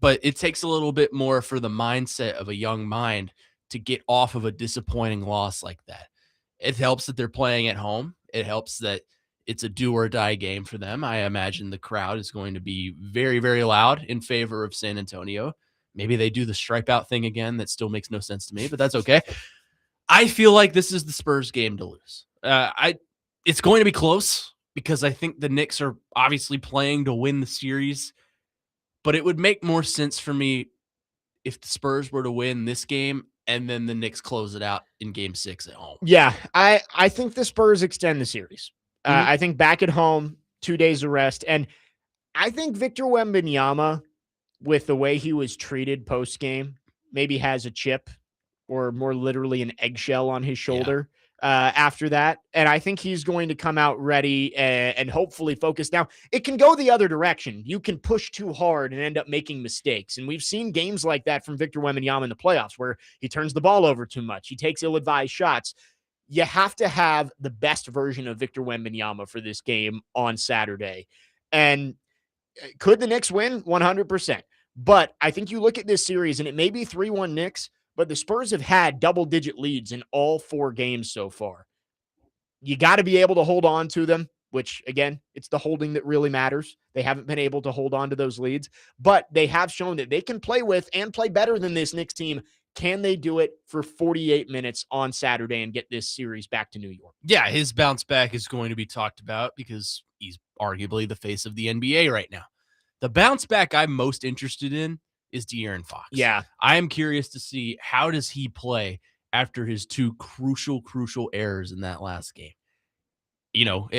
[SPEAKER 2] But it takes a little bit more for the mindset of a young mind to get off of a disappointing loss like that. It helps that they're playing at home. It helps that it's a do or die game for them. I imagine the crowd is going to be very, very loud in favor of San Antonio, Maybe they do the stripe out thing again. That still makes no sense to me, but that's okay. I feel like this is the Spurs game to lose. It's going to be close because I think the Knicks are obviously playing to win the series, but it would make more sense for me if the Spurs were to win this game and then the Knicks close it out in game 6 at home.
[SPEAKER 1] Yeah, I think the Spurs extend the series. I think back at home, 2 days of rest. And I think Victor Wembanyama, with the way he was treated post-game, maybe has a chip or more literally an eggshell on his shoulder after that. And I think he's going to come out ready and hopefully focused. Now, it can go the other direction. You can push too hard and end up making mistakes. And we've seen games like that from Victor Wembanyama in the playoffs where he turns the ball over too much. He takes ill-advised shots. You have to have the best version of Victor Wembanyama for this game on Saturday. And could the Knicks win? 100%. But I think you look at this series, and it may be 3-1 Knicks, but the Spurs have had double-digit leads in all 4 games so far. You got to be able to hold on to them, which, again, it's the holding that really matters. They haven't been able to hold on to those leads, but they have shown that they can play with and play better than this Knicks team. Can they do it for 48 minutes on Saturday and get this series back to New York?
[SPEAKER 2] Yeah, his bounce back is going to be talked about because he's arguably the face of the NBA right now. The bounce back I'm most interested in is De'Aaron Fox.
[SPEAKER 1] Yeah.
[SPEAKER 2] I am curious to see how does he play after his 2 crucial errors in that last game. You know,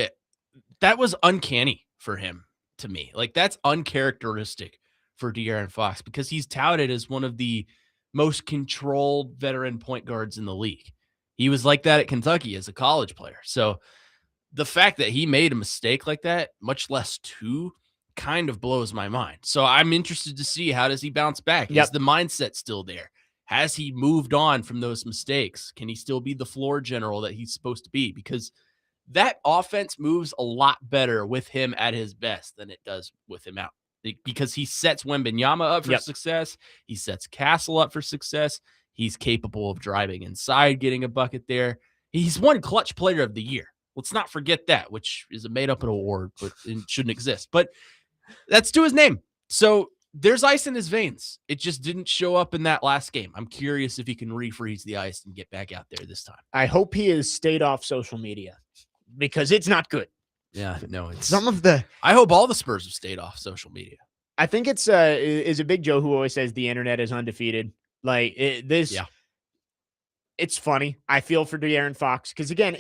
[SPEAKER 2] that was uncanny for him to me. Like, that's uncharacteristic for De'Aaron Fox because he's touted as one of the most controlled veteran point guards in the league. He was like that at Kentucky as a college player. So the fact that he made a mistake like that, much less 2, kind of blows my mind. So I'm interested to see, how does he bounce back? Is the mindset still there? Has he moved on from those mistakes? Can he still be the floor general that he's supposed to be? Because that offense moves a lot better with him at his best than it does with him out. Because he sets Wembanyama up for success. He sets Castle up for success. He's capable of driving inside, getting a bucket there. He's won Clutch Player of the Year. Let's not forget that, which is a made-up award, but it shouldn't exist. But that's to his name. So there's ice in his veins. It just didn't show up in that last game. I'm curious if he can refreeze the ice and get back out there this time.
[SPEAKER 1] I hope he has stayed off social media because it's not good.
[SPEAKER 2] Yeah, no, it's I hope all the Spurs have stayed off social media.
[SPEAKER 1] I think it's a Big Joe who always says the internet is undefeated. Like it's funny. I feel for De'Aaron Fox because again,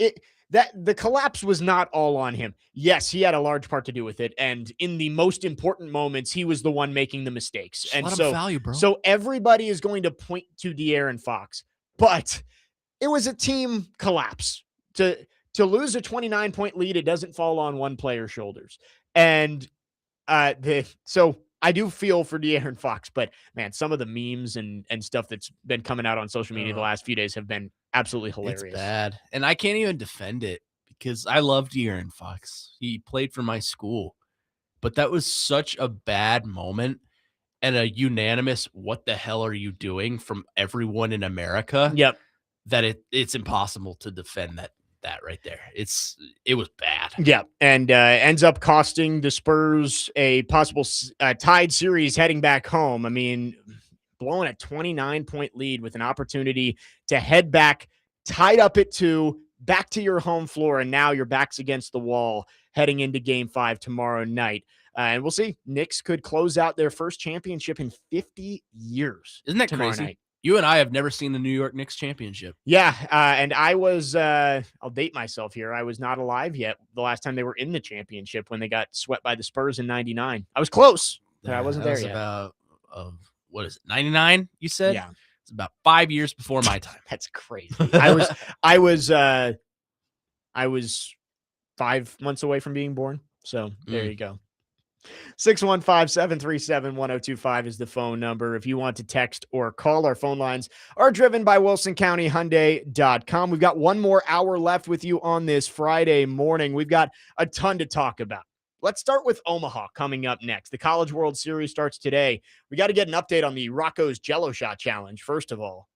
[SPEAKER 1] the collapse was not all on him. Yes, he had a large part to do with it, and in the most important moments, he was the one making the mistakes.
[SPEAKER 2] Just
[SPEAKER 1] and
[SPEAKER 2] let
[SPEAKER 1] so,
[SPEAKER 2] him foul you, bro.
[SPEAKER 1] So everybody is going to point to De'Aaron Fox, but it was a team collapse. To lose a 29-point lead, it doesn't fall on one player's shoulders. And so I do feel for De'Aaron Fox, but man, some of the memes and stuff that's been coming out on social media the last few days have been absolutely hilarious.
[SPEAKER 2] It's bad. And I can't even defend it because I love De'Aaron Fox. He played for my school, but that was such a bad moment and a unanimous, what the hell are you doing from everyone in America?
[SPEAKER 1] Yep.
[SPEAKER 2] That it's impossible to defend that right there. It was bad.
[SPEAKER 1] Yeah. And ends up costing the Spurs a possible tied series heading back home. I mean, blowing a 29-point lead with an opportunity to head back, tied up at 2, back to your home floor, and now your back's against the wall heading into Game 5 tomorrow night. And we'll see. Knicks could close out their first championship in 50 years.
[SPEAKER 2] Isn't that crazy?
[SPEAKER 1] Night.
[SPEAKER 2] You and I have never seen the New York Knicks championship.
[SPEAKER 1] Yeah, and I was, I'll date myself here. I was not alive yet the last time they were in the championship when they got swept by the Spurs in 99. I was close, but I wasn't there yet.
[SPEAKER 2] About, what is it, 99, you said?
[SPEAKER 1] Yeah.
[SPEAKER 2] It's about 5 years before my time.
[SPEAKER 1] That's crazy. I was 5 months away from being born. So there you go. 615-737-1025 is the phone number. If you want to text or call, our phone lines are driven by WilsonCountyHyundai.com. We've got one more hour left with you on this Friday morning. We've got a ton to talk about. Let's start with Omaha coming up next. The College World Series starts today. We got to get an update on the Rocco's Jello Shot Challenge, first of all.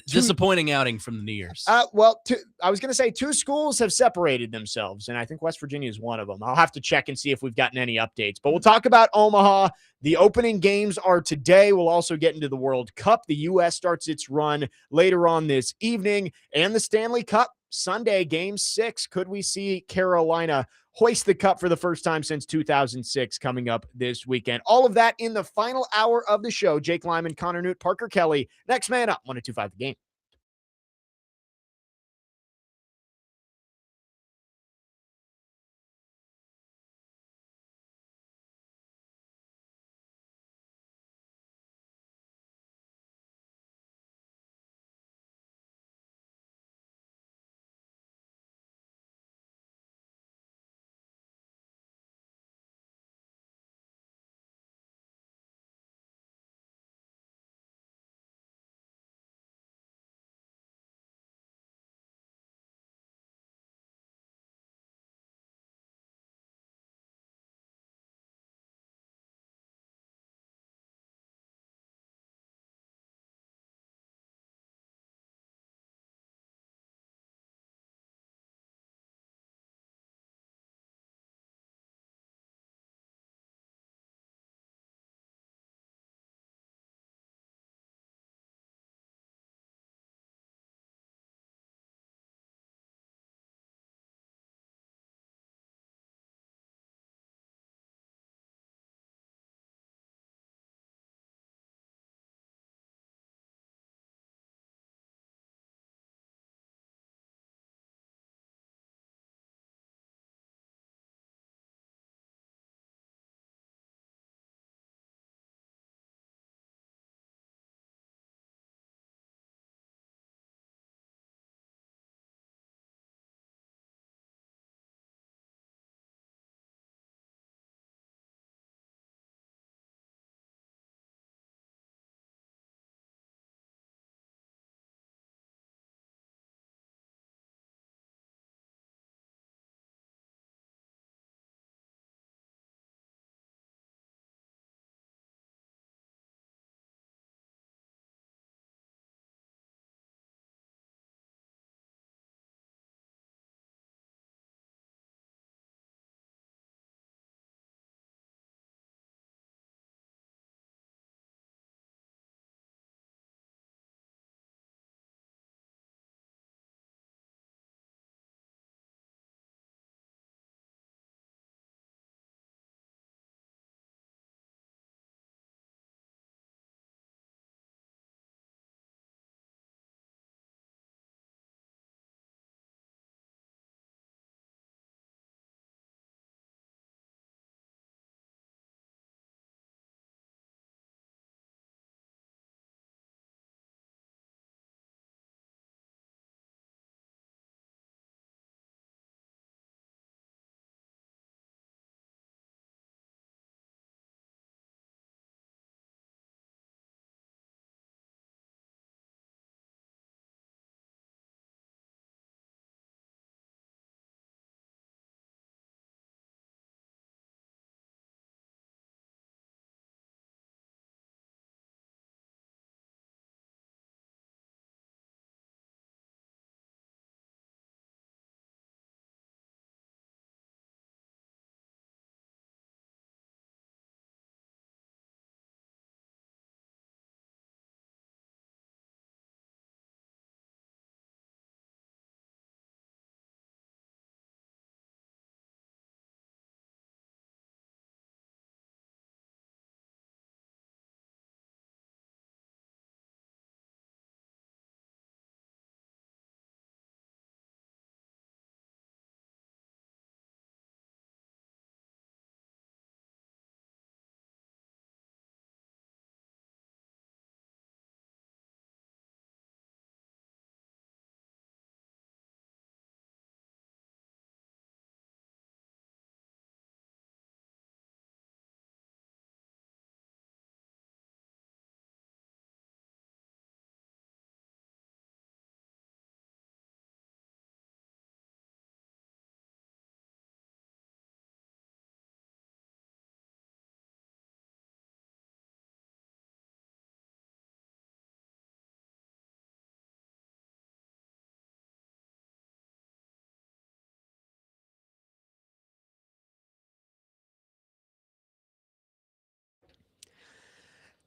[SPEAKER 2] Disappointing outing from the New Year's.
[SPEAKER 1] I was going to say 2 schools have separated themselves, and I think West Virginia is one of them. I'll have to check and see if we've gotten any updates. But we'll talk about Omaha. The opening games are today. We'll also get into the World Cup. The U.S. starts its run later on this evening, and the Stanley Cup Sunday, Game 6. Could we see Carolina hoist the cup for the first time since 2006 coming up this weekend? All of that in the final hour of the show. Jake Lyman, Connor Nute, Parker Kelley. Next man up, 102.5 The Game.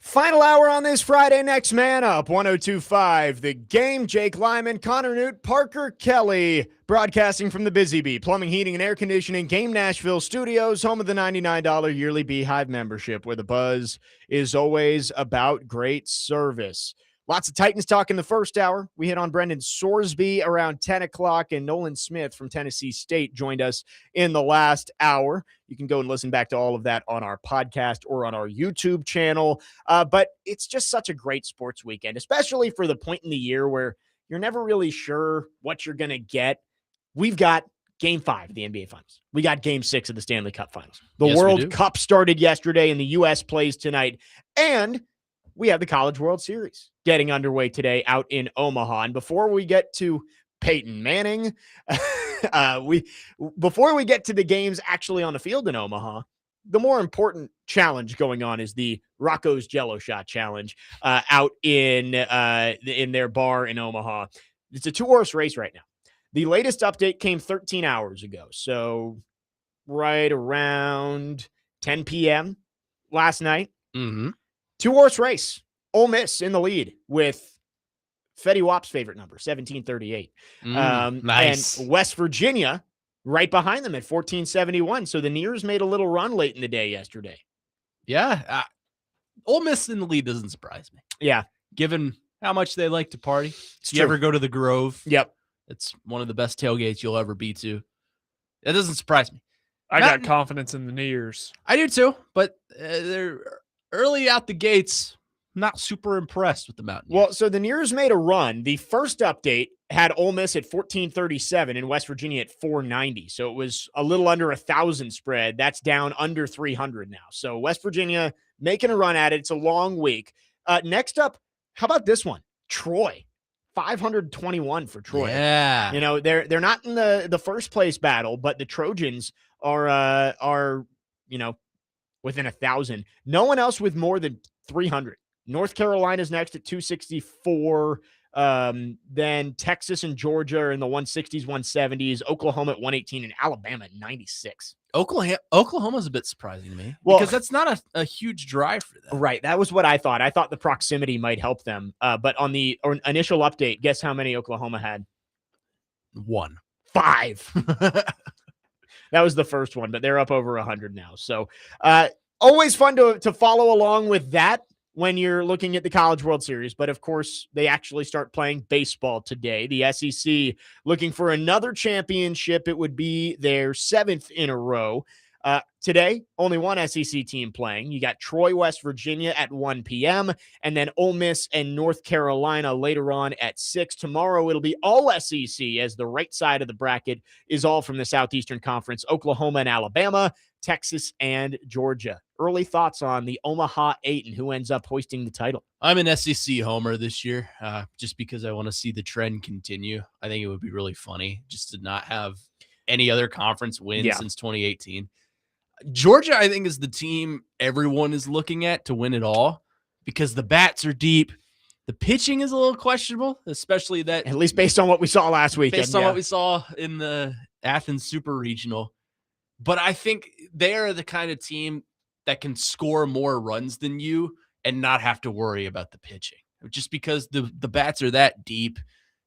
[SPEAKER 1] Final hour on this Friday. Next man up, 102.5 The Game. Jake Lyman, Connor Nute, Parker Kelley, broadcasting from the Busy Bee Plumbing, Heating, and Air Conditioning Game Nashville Studios, home of the $99 yearly Beehive membership, where the buzz is always about great service. Lots of Titans talk in the first hour. We hit on Brendan Sorsby around 10 o'clock, and Nolan Smith from Tennessee State joined us in the last hour. You can go and listen back to all of that on our podcast or on our YouTube channel. But it's just such a great sports weekend, especially for the point in the year where you're never really sure what you're going to get. We've got Game 5 of the NBA Finals. We got Game 6 of the Stanley Cup Finals. The World Cup started yesterday, and the U.S. plays tonight. And we have the College World Series getting underway today out in Omaha. And before we get to Peyton Manning, before we get to the games actually on the field in Omaha, the more important challenge going on is the Rocco's Jello Shot Challenge out in their bar in Omaha. It's a 2-horse race right now. The latest update came 13 hours ago, so right around 10 p.m. last night.
[SPEAKER 2] Mm-hmm.
[SPEAKER 1] 2-horse race. Ole Miss in the lead with Fetty Wap's favorite number, 1738.
[SPEAKER 2] Nice.
[SPEAKER 1] And West Virginia right behind them at 1471. So the Nears made a little run late in the day yesterday.
[SPEAKER 2] Yeah. Ole Miss in the lead doesn't surprise me.
[SPEAKER 1] Yeah.
[SPEAKER 2] Given how much they like to party.
[SPEAKER 1] It's
[SPEAKER 2] you
[SPEAKER 1] true.
[SPEAKER 2] ever go to the Grove?
[SPEAKER 1] Yep.
[SPEAKER 2] It's one of the best tailgates you'll ever be to. That doesn't surprise me.
[SPEAKER 3] I got confidence in the Nears.
[SPEAKER 2] I do too, but they're early out the gates. Not super impressed with the Mountaineers.
[SPEAKER 1] Well, so the Nears made a run. The first update had Ole Miss at 1437 and West Virginia at 490. So it was a little under 1,000 spread. That's down under 300 now. So West Virginia making a run at it. It's a long week. Next up, how about this one? Troy, 521 for Troy.
[SPEAKER 2] Yeah.
[SPEAKER 1] You know, they're not in the first place battle, but the Trojans are within 1,000. No one else with more than 300. North Carolina's next at 264. Then Texas and Georgia are in the 160s, 170s. Oklahoma at 118 and Alabama at 96.
[SPEAKER 2] Oklahoma's a bit surprising to me because that's not a huge drive for them.
[SPEAKER 1] Right. That was what I thought. I thought the proximity might help them. But on the initial update, guess how many Oklahoma had?
[SPEAKER 2] 1.
[SPEAKER 1] 5. That was the first one, but they're up over 100 now. So always fun to follow along with that when you're looking at the College World Series. But of course, they actually start playing baseball today. The SEC looking for another championship. It would be their 7th in a row. Today, only one SEC team playing. You got Troy, West Virginia at 1 p.m., and then Ole Miss and North Carolina later on at 6. Tomorrow, it'll be all SEC as the right side of the bracket is all from the Southeastern Conference, Oklahoma and Alabama, Texas and Georgia. Early thoughts on the Omaha 8 and who ends up hoisting the title?
[SPEAKER 2] I'm an SEC homer this year just because I want to see the trend continue. I think it would be really funny just to not have any other conference win since 2018. Georgia, I think, is the team everyone is looking at to win it all because the bats are deep. The pitching is a little questionable, especially that.
[SPEAKER 1] At least based on what we saw last weekend.
[SPEAKER 2] Based on what we saw in the Athens Super Regional. But I think they are the kind of team that can score more runs than you and not have to worry about the pitching. Just because the bats are that deep.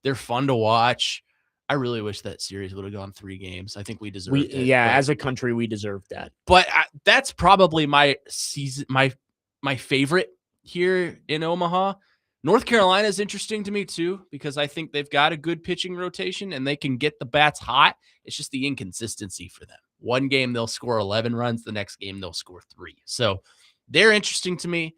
[SPEAKER 2] They're fun to watch. I really wish that series would have gone 3 games. I think we deserved it.
[SPEAKER 1] Yeah, as a country, we deserved that.
[SPEAKER 2] But that's probably my season, my favorite here in Omaha. North Carolina is interesting to me too because I think they've got a good pitching rotation and they can get the bats hot. It's just the inconsistency for them. One game they'll score 11 runs, the next game they'll score 3. So they're interesting to me.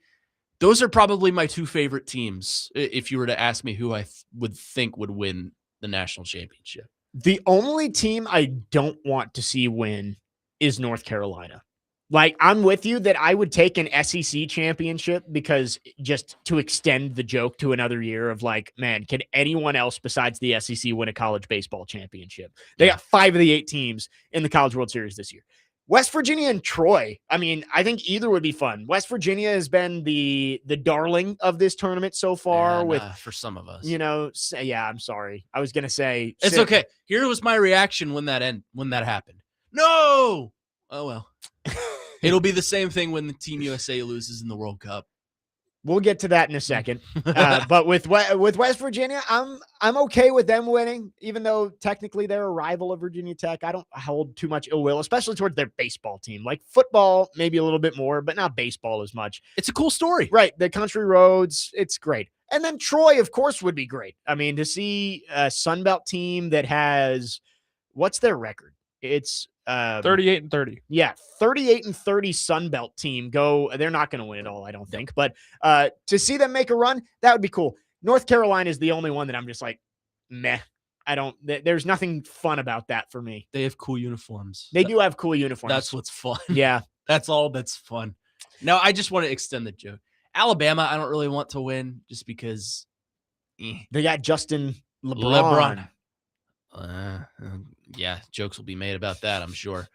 [SPEAKER 2] Those are probably my 2 favorite teams if you were to ask me who I would think would win the national championship.
[SPEAKER 1] The only team I don't want to see win is North Carolina. Like, I'm with you that I would take an SEC championship because just to extend the joke to another year of like, man, can anyone else besides the SEC win a college baseball championship? They got 5 of the 8 teams in the College World Series this year. West Virginia and Troy. I mean, I think either would be fun. West Virginia has been the darling of this tournament so far
[SPEAKER 2] for some of us.
[SPEAKER 1] You know, I'm sorry. I was going to say.
[SPEAKER 2] It's okay. Here was my reaction when that happened. No! Oh, well. It'll be the same thing when the Team USA loses in the World Cup.
[SPEAKER 1] We'll get to that in a second. But with West Virginia, I'm okay with them winning, even though technically they're a rival of Virginia Tech. I don't hold too much ill will, especially towards their baseball team. Like football, maybe a little bit more, but not baseball as much.
[SPEAKER 2] It's a cool story.
[SPEAKER 1] Right. The country roads, it's great. And then Troy, of course, would be great. I mean, to see a Sunbelt team that has, what's their record? It's
[SPEAKER 3] 38-30.
[SPEAKER 1] Yeah, 38-30 Sunbelt team go. They're not going to win it all, I don't think. But to see them make a run, that would be cool. North Carolina is the only one that I'm just like, meh. There's nothing fun about that for me.
[SPEAKER 2] They have cool uniforms.
[SPEAKER 1] They do have cool uniforms.
[SPEAKER 2] That's what's fun.
[SPEAKER 1] Yeah.
[SPEAKER 2] That's all that's fun. No, I just want to extend the joke. Alabama, I don't really want to win just because
[SPEAKER 1] they got Justin LeBron.
[SPEAKER 2] Yeah, jokes will be made about that, I'm sure.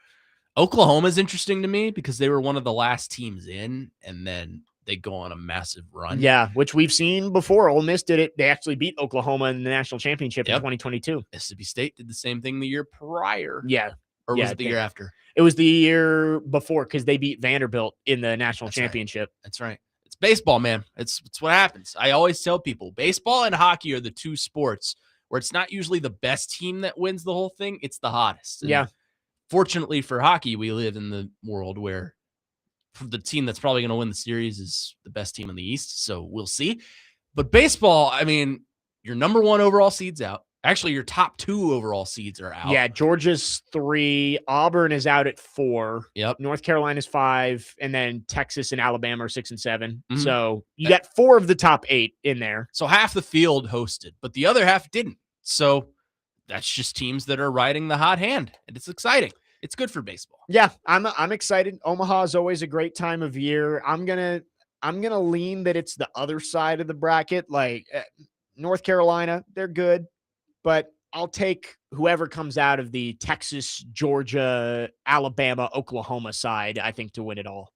[SPEAKER 2] Oklahoma is interesting to me because they were one of the last teams in, and then they go on a massive run.
[SPEAKER 1] Yeah, which we've seen before. Ole Miss did it. They actually beat Oklahoma in the national championship in 2022.
[SPEAKER 2] Mississippi State did the same thing the year prior.
[SPEAKER 1] Yeah.
[SPEAKER 2] Or was it the year after?
[SPEAKER 1] It was the year before because they beat Vanderbilt in the national championship.
[SPEAKER 2] Right. That's right. It's baseball, man. It's what happens. I always tell people baseball and hockey are the two sports where it's not usually the best team that wins the whole thing. It's the hottest. And
[SPEAKER 1] yeah.
[SPEAKER 2] Fortunately for hockey, we live in the world where the team that's probably going to win the series is the best team in the East. So we'll see. But baseball, I mean, your number 1 overall seed's out. Actually, your top 2 overall seeds are out.
[SPEAKER 1] Yeah, Georgia's 3. Auburn is out at 4.
[SPEAKER 2] Yep.
[SPEAKER 1] North Carolina's 5. And then Texas and Alabama are 6 and 7.
[SPEAKER 2] Mm-hmm.
[SPEAKER 1] So you got 4 of the top 8 in there.
[SPEAKER 2] So half the field hosted, but the other half didn't. So that's just teams that are riding the hot hand. And it's exciting. It's good for baseball.
[SPEAKER 1] Yeah, I'm excited. Omaha is always a great time of year. I'm gonna lean that it's the other side of the bracket. Like North Carolina, they're good. But I'll take whoever comes out of the Texas, Georgia, Alabama, Oklahoma side, I think, to win it all.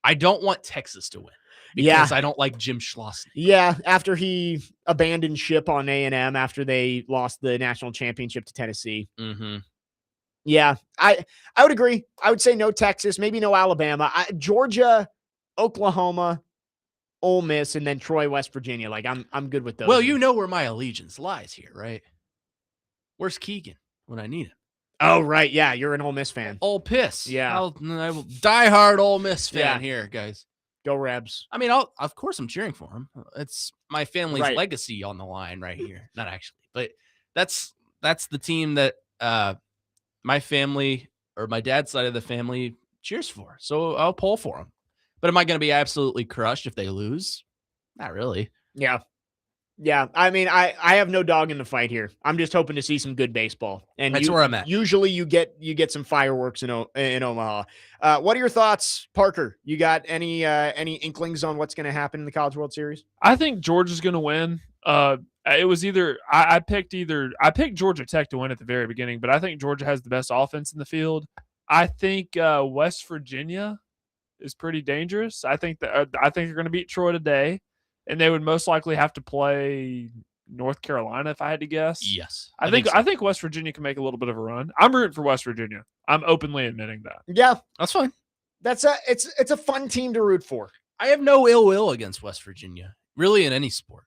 [SPEAKER 2] I don't want Texas to win because I don't like Jim Schlossnagle.
[SPEAKER 1] Yeah, after he abandoned ship on A&M after they lost the national championship to Tennessee.
[SPEAKER 2] Mm-hmm.
[SPEAKER 1] Yeah, I would agree. I would say no Texas, maybe no Alabama. Georgia, Oklahoma, Ole Miss, and then Troy, West Virginia. Like I'm good with those.
[SPEAKER 2] Well, you know where my allegiance lies here, right? Where's Keegan when I need him?
[SPEAKER 1] Oh, right. Yeah, you're an Ole Miss fan.
[SPEAKER 2] Ole Piss.
[SPEAKER 1] Yeah.
[SPEAKER 2] I will diehard Ole Miss fan here, guys.
[SPEAKER 1] Go Rebs.
[SPEAKER 2] I mean, of course I'm cheering for him. It's my family's legacy on the line right here. Not actually, but that's the team that my family or my dad's side of the family cheers for. So I'll pull for them. But am I going to be absolutely crushed if they lose? Not really.
[SPEAKER 1] Yeah. Yeah, I mean, I have no dog in the fight here. I'm just hoping to see some good baseball, and
[SPEAKER 2] that's where I'm at.
[SPEAKER 1] Usually, you get some fireworks in Omaha. What are your thoughts, Parker? You got any inklings on what's going to happen in the College World Series?
[SPEAKER 3] I think Georgia's going to win. It was either I picked Georgia Tech to win at the very beginning, but I think Georgia has the best offense in the field. I think West Virginia is pretty dangerous. I think they're going to beat Troy today. And they would most likely have to play North Carolina, if I had to guess.
[SPEAKER 2] Yes,
[SPEAKER 3] I think West Virginia can make a little bit of a run. I'm rooting for West Virginia. I'm openly admitting that.
[SPEAKER 1] Yeah,
[SPEAKER 2] that's fine.
[SPEAKER 1] It's a fun team to root for.
[SPEAKER 2] I have no ill will against West Virginia, really, in any sport.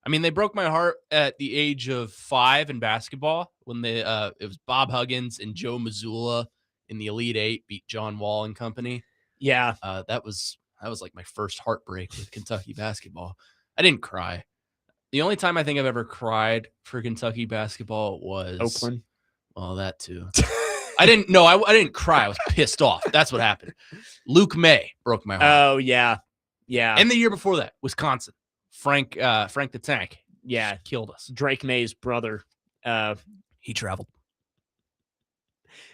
[SPEAKER 2] I mean, they broke my heart at the age of 5 in basketball when it was Bob Huggins and Joe Mazzulla in the Elite Eight beat John Wall and company.
[SPEAKER 1] Yeah,
[SPEAKER 2] that was like my first heartbreak with Kentucky basketball. I didn't cry. The only time I think I've ever cried for Kentucky basketball was
[SPEAKER 1] Oakland.
[SPEAKER 2] Well, that too. I didn't cry. I was pissed off. That's what happened. Luke May broke my heart.
[SPEAKER 1] Oh, yeah. Yeah.
[SPEAKER 2] And the year before that, Wisconsin. Frank the Tank.
[SPEAKER 1] Yeah.
[SPEAKER 2] Killed us.
[SPEAKER 1] Drake May's brother.
[SPEAKER 2] He traveled.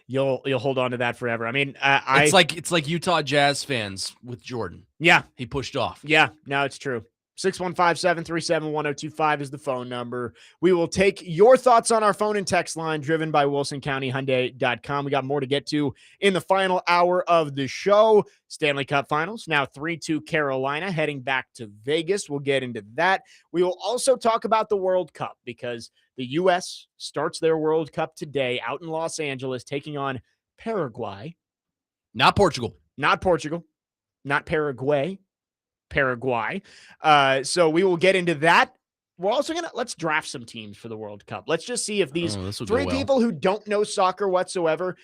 [SPEAKER 1] You'll hold on to that forever. I mean,
[SPEAKER 2] it's like Utah Jazz fans with Jordan.
[SPEAKER 1] Yeah.
[SPEAKER 2] He pushed off.
[SPEAKER 1] Yeah, no, it's true. 615-737-1025 is the phone number. We will take your thoughts on our phone and text line driven by WilsonCountyHyundai.com. We got more to get to in the final hour of the show. Stanley Cup Finals, now 3-2 Carolina, heading back to Vegas. We'll get into that. We will also talk about the World Cup because the U.S. starts their World Cup today out in Los Angeles, taking on Paraguay.
[SPEAKER 2] Not Portugal.
[SPEAKER 1] Not Portugal. Not Paraguay. Paraguay. So we will get into that. We're also let's draft some teams for the World Cup. Let's just see if these three people who don't know soccer whatsoever,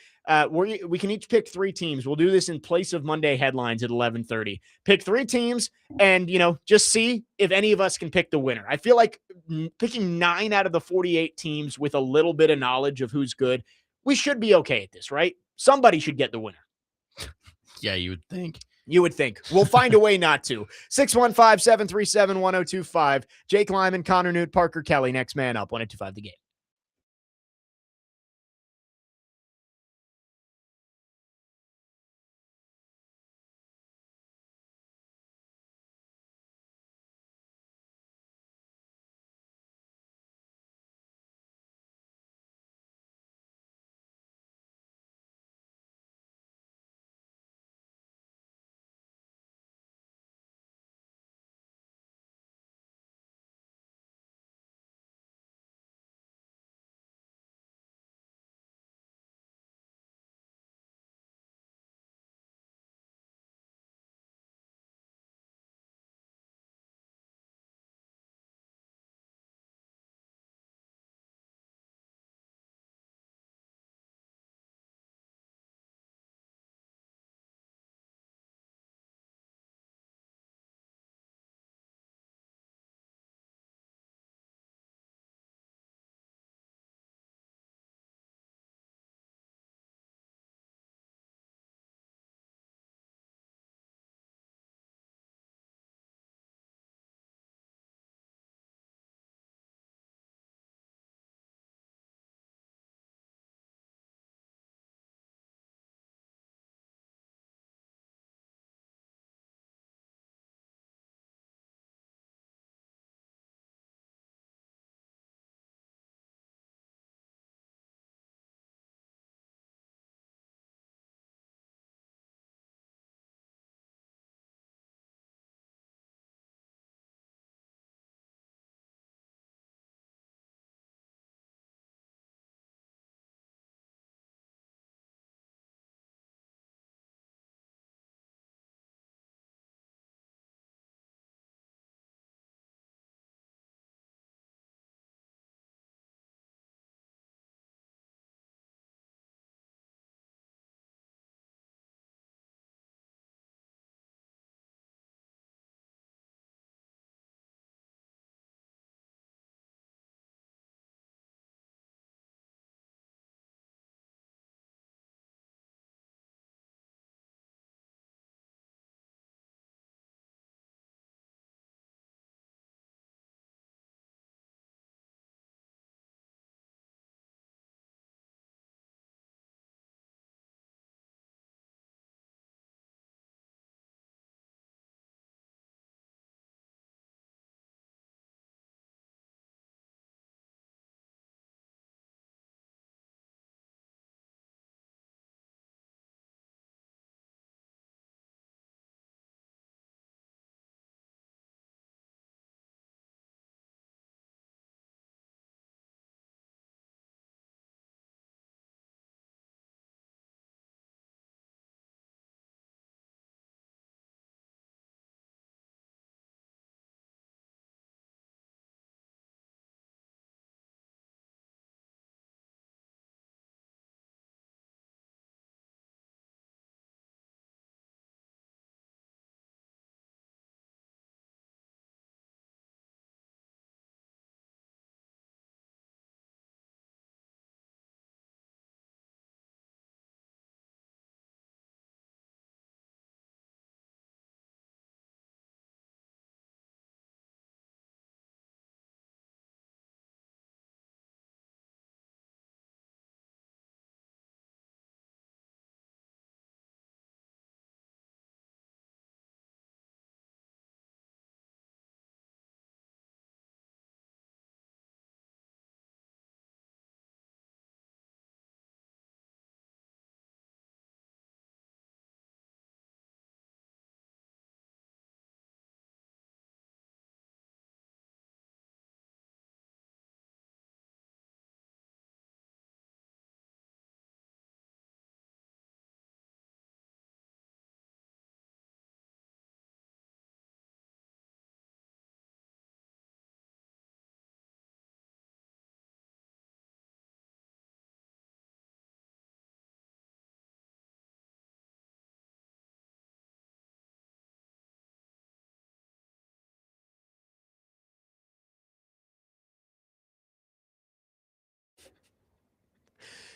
[SPEAKER 1] we can each pick 3 teams. We'll do this in place of Monday headlines at 11:30. Pick 3 teams and, just see if any of us can pick the winner. I feel like picking 9 out of the 48 teams with a little bit of knowledge of who's good, we should be okay at this, right? Somebody should get the winner.
[SPEAKER 2] Yeah, you would think.
[SPEAKER 1] You would think. We'll find a way not to. 615-737-1025. Jake Lyman, Connor Nute, Parker Kelley. Next man up. 102.5 The Game.